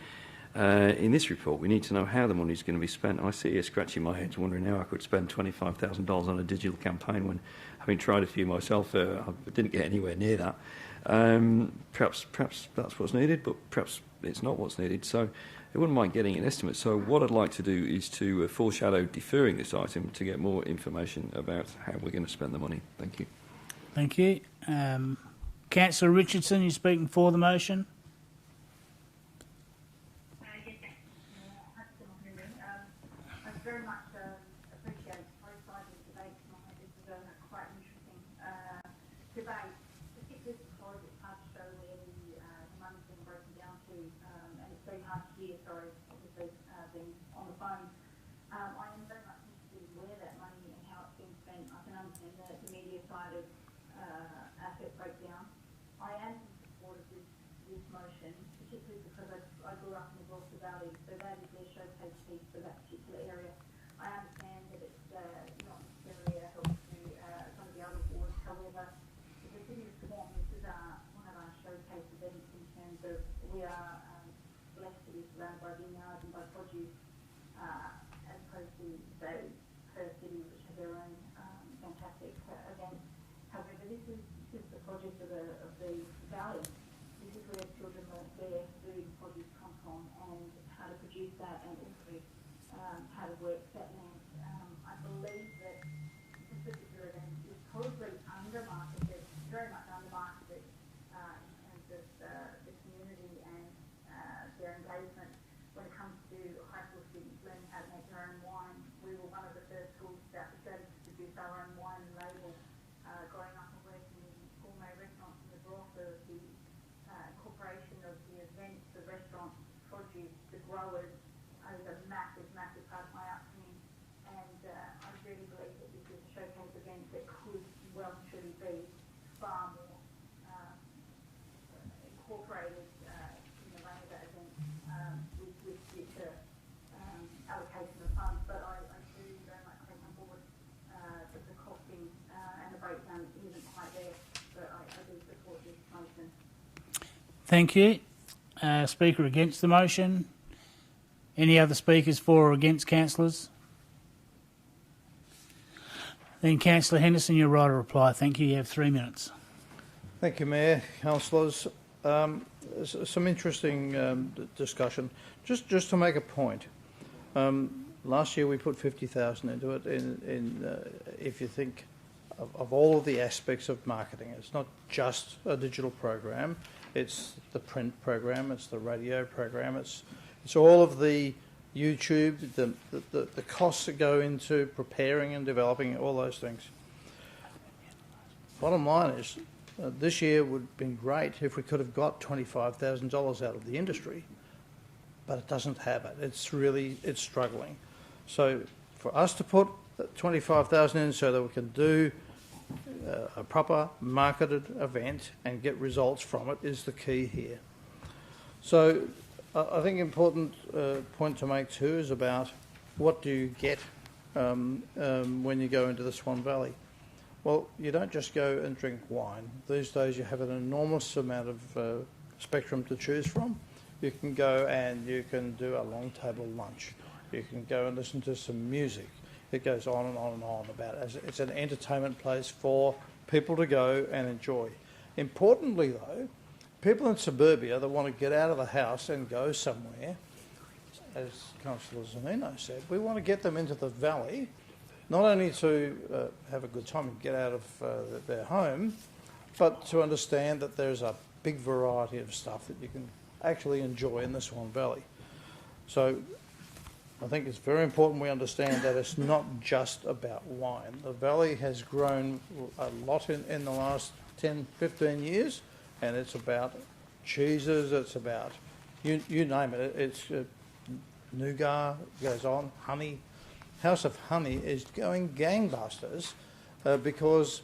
in this report. We need to know how the money is going to be spent. I sit here scratching my head wondering how I could spend $25,000 on a digital campaign when, having tried a few myself, I didn't get anywhere near that. Perhaps that's what's needed, but perhaps it's not what's needed. So I wouldn't mind getting an estimate. So what I'd like to do is to foreshadow deferring this item to get more information about how we're going to spend the money. Thank you. Thank you. Councillor Richardson, you're speaking for the motion. I very much appreciate both sides of the debate tonight. This is a quite interesting debate, particularly because it's hard to show where the money's been broken down to, and it's very hard to hear, obviously being on the phone. I am very much interested in where that money and how it's been spent. I can understand the media side of asset breakdown. I am in support of this motion, particularly because I grew up in the Barossa Valley, so that is their showcase piece for that particular area. I understand that it's not necessarily a help to some of the other wards. However, the City of Swan, this is one of our showcase events in terms of we are blessed to be surrounded by vineyards and by produce, as opposed to, say, Perth City, which have their own fantastic events. However, this is the project of the valley. This is where children learn where food and produce come from and how to produce that, and also how to work that land. I believe that this particular event is probably under-marketed, very much under-marketed in terms of the community and their engagement when it comes to high school students learning how to make their own wine. We were one of the first schools that started to produce our own wine and label. Growing up and working in gourmet restaurants in the Barossa, the incorporation of the growers is a massive, massive part of my upbringing, and I really believe that this is a showcase event that could well and truly be far more incorporated in the way of that event with future allocation of funds. But I do very much take on board that the costing and the breakdown isn't quite there, but I do support this motion. Thank you. Speaker against the motion. Any other speakers for or against, councillors? Then Councillor Henderson, you're right to reply. Thank you. You have 3 minutes. Thank you, Mayor, councillors. Some interesting discussion. Just to make a point, last year we put 50,000 into it. If you think of all of the aspects of marketing, it's not just a digital program. It's the print program. It's the radio program. It's all of the YouTube, the costs that go into preparing and developing all those things. Bottom line is, this year would have been great if we could have got $25,000 out of the industry, but it doesn't have it. It's struggling. So for us to put $25,000 in so that we can do a proper marketed event and get results from it is the key here. So I think an important point to make too is about what do you get when you go into the Swan Valley. Well, you don't just go and drink wine. These days you have an enormous amount of spectrum to choose from. You can go and you can do a long table lunch. You can go and listen to some music. It goes on and on and on about it. It's an entertainment place for people to go and enjoy. Importantly though, people in suburbia that want to get out of the house and go somewhere, as Councillor Zanino said, we want to get them into the valley, not only to have a good time and get out of their home, but to understand that there's a big variety of stuff that you can actually enjoy in the Swan Valley. So I think it's very important we understand that it's not just about wine. The valley has grown a lot in the last 10, 15 years, and it's about cheeses, it's about, you name it. It's nougat, goes on, honey. House of Honey is going gangbusters because,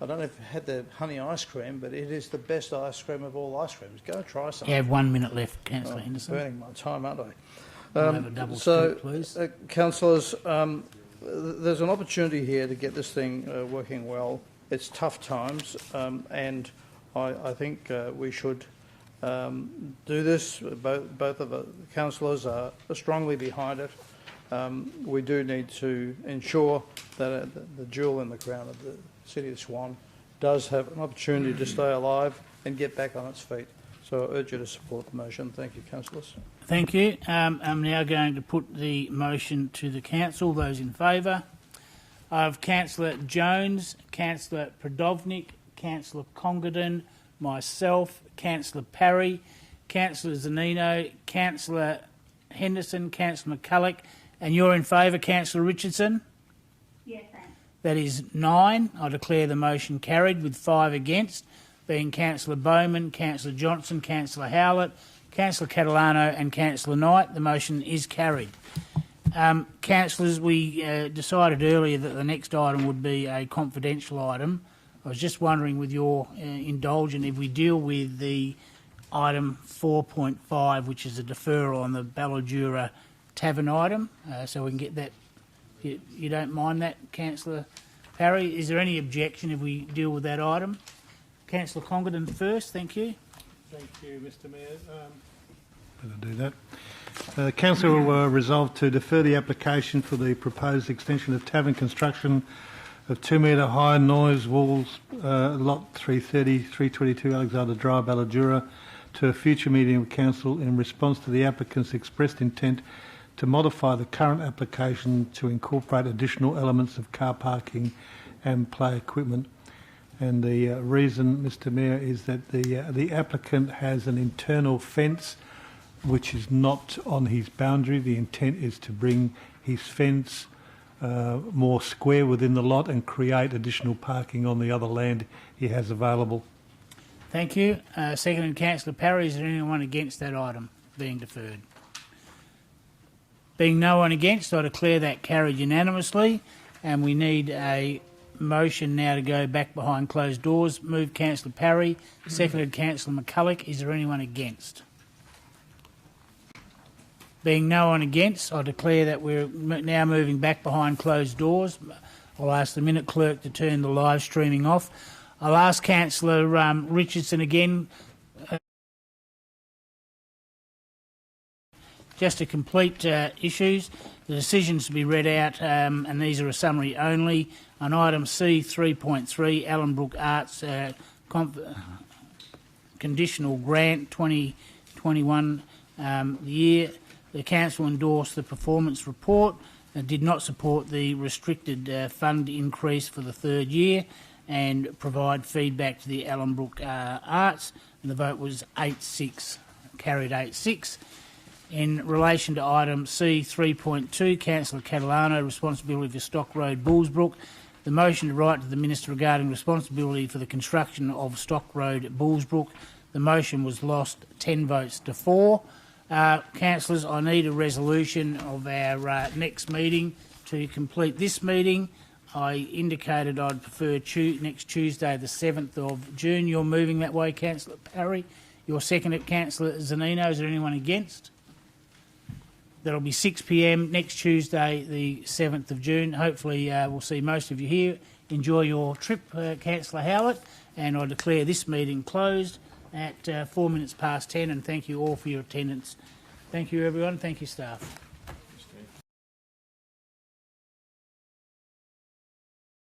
I don't know if you've had the honey ice cream, but it is the best ice cream of all ice creams. Go try some. You have 1 minute left, Councillor Henderson. Burning my time, aren't I? We'll have a double scoop, please. Councillors, there's an opportunity here to get this thing working well. It's tough times, and I think we should do this. Both of the councillors are strongly behind it. We do need to ensure that the jewel in the crown of the City of Swan does have an opportunity to stay alive and get back on its feet. So I urge you to support the motion. Thank you, councillors. Thank you. I'm now going to put the motion to the council. Those in favour? I have Councillor Jones, Councillor Prodovnik, Councillor Congdon, myself, Councillor Parry, Councillor Zanino, Councillor Henderson, Councillor McCulloch, and you're in favour, Councillor Richardson? Yes, thanks. That is 9. I declare the motion carried with 5 against, being Councillor Bowman, Councillor Johnson, Councillor Howlett, Councillor Catalano and Councillor Knight. The motion is carried. Councillors, we decided earlier that the next item would be a confidential item. I was just wondering, with your indulgence, if we deal with the item 4.5, which is a deferral on the Ballajura Tavern item, so we can get that. You don't mind that, Councillor Parry? Is there any objection if we deal with that item? Councillor Congdon first, thank you. Thank you, Mr Mayor. Better do that. The Council will resolve to defer the application for the proposed extension of tavern construction of 2 metre high noise walls, lot 330, 322 Alexander Drive, Ballajura, to a future meeting of Council in response to the applicant's expressed intent to modify the current application to incorporate additional elements of car parking and play equipment. And the reason, Mr Mayor, is that the applicant has an internal fence which is not on his boundary. The intent is to bring his fence more square within the lot and create additional parking on the other land he has available. Thank you. Second, Councillor Parry, is there anyone against that item being deferred? Being no one against, I declare that carried unanimously, and we need a motion now to go back behind closed doors. Moved Councillor Parry, seconded Councillor McCulloch. Is there anyone against? Being no one against, I declare that we're now moving back behind closed doors. I'll ask the minute clerk to turn the live streaming off. I'll ask Councillor Richardson again just to complete issues. The decisions to be read out, and these are a summary only. On item C 3.3, Allenbrook Arts conditional grant 2021 year. The council endorsed the performance report and did not support the restricted fund increase for the third year and provide feedback to the Allenbrook Arts. And the vote was 8-6, carried 8-6. In relation to item C 3.2, Councillor Catalano, responsibility for Stock Road, Bullsbrook. The motion to write to the Minister regarding responsibility for the construction of Stock Road, Bullsbrook. The motion was lost 10 votes to 4. Councillors, I need a resolution of our next meeting to complete this meeting. I indicated I'd prefer next Tuesday, the 7th of June. You're moving that way, Councillor Parry. You're seconded, Councillor Zanino. Is there anyone against? That'll be 6 p.m. next Tuesday, the 7th of June. Hopefully we'll see most of you here. Enjoy your trip, Councillor Howlett, and I declare this meeting closed at 4 minutes past 10, and thank you all for your attendance. Thank you, everyone. Thank you, staff.